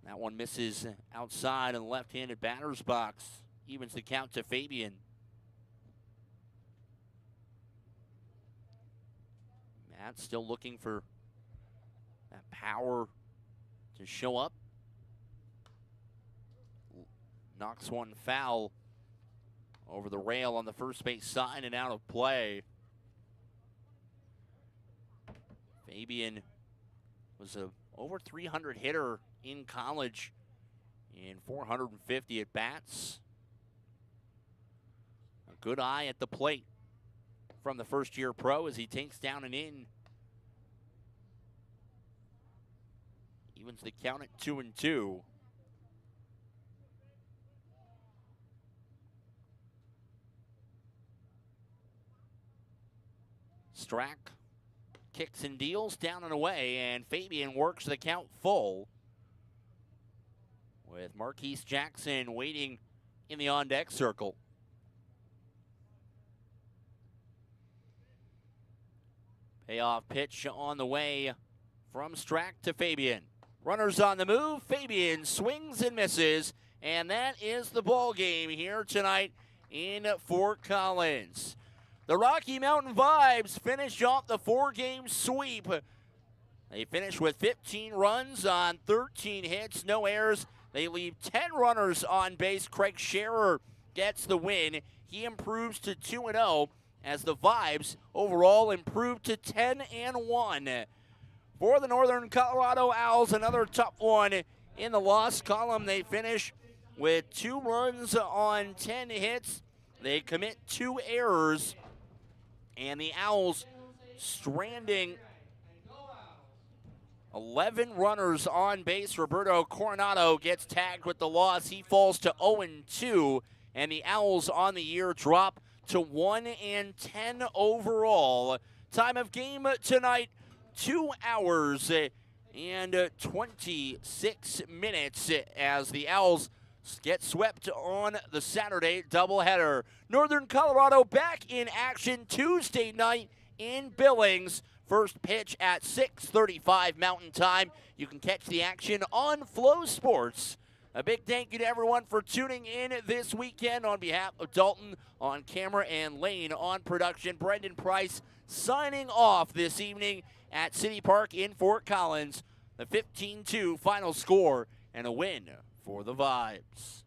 That one misses outside in the left-handed batter's box. Evens the count to Fabian. Matt still looking for that power to show up. Knocks one foul over the rail on the first base side and out of play. Fabian was a over 300 hitter in college in 450 at bats. A good eye at the plate from the first-year pro as he takes down an in. Evens the count at 2-2. Strack kicks and deals down and away, and Fabian works the count full with Marquise Jackson waiting in the on-deck circle. Payoff pitch on the way from Strack to Fabian. Runners on the move. Fabian swings and misses, and that is the ball game here tonight in Fort Collins. The Rocky Mountain Vibes finish off the 4-game sweep. They finish with 15 runs on 13 hits, no errors. They leave 10 runners on base. Craig Scherer gets the win. He improves to 2-0 as the Vibes overall improve to 10-1. For the Northern Colorado Owls, another tough one in the loss column. They finish with 2 runs on 10 hits. They commit 2 errors, and the Owls stranding 11 runners on base. Roberto Coronado gets tagged with the loss. He falls to 0-2, and the Owls on the year drop to 1-10 overall. Time of game tonight, 2 hours and 26 minutes as the Owls get swept on the Saturday doubleheader. Northern Colorado back in action Tuesday night in Billings. First pitch at 6:35 Mountain Time. You can catch the action on FloSports. A big thank you to everyone for tuning in this weekend. On behalf of Dalton on camera and Lane on production, Brendan Price signing off this evening at City Park in Fort Collins. The 15-2 final score and a win for the Vibes.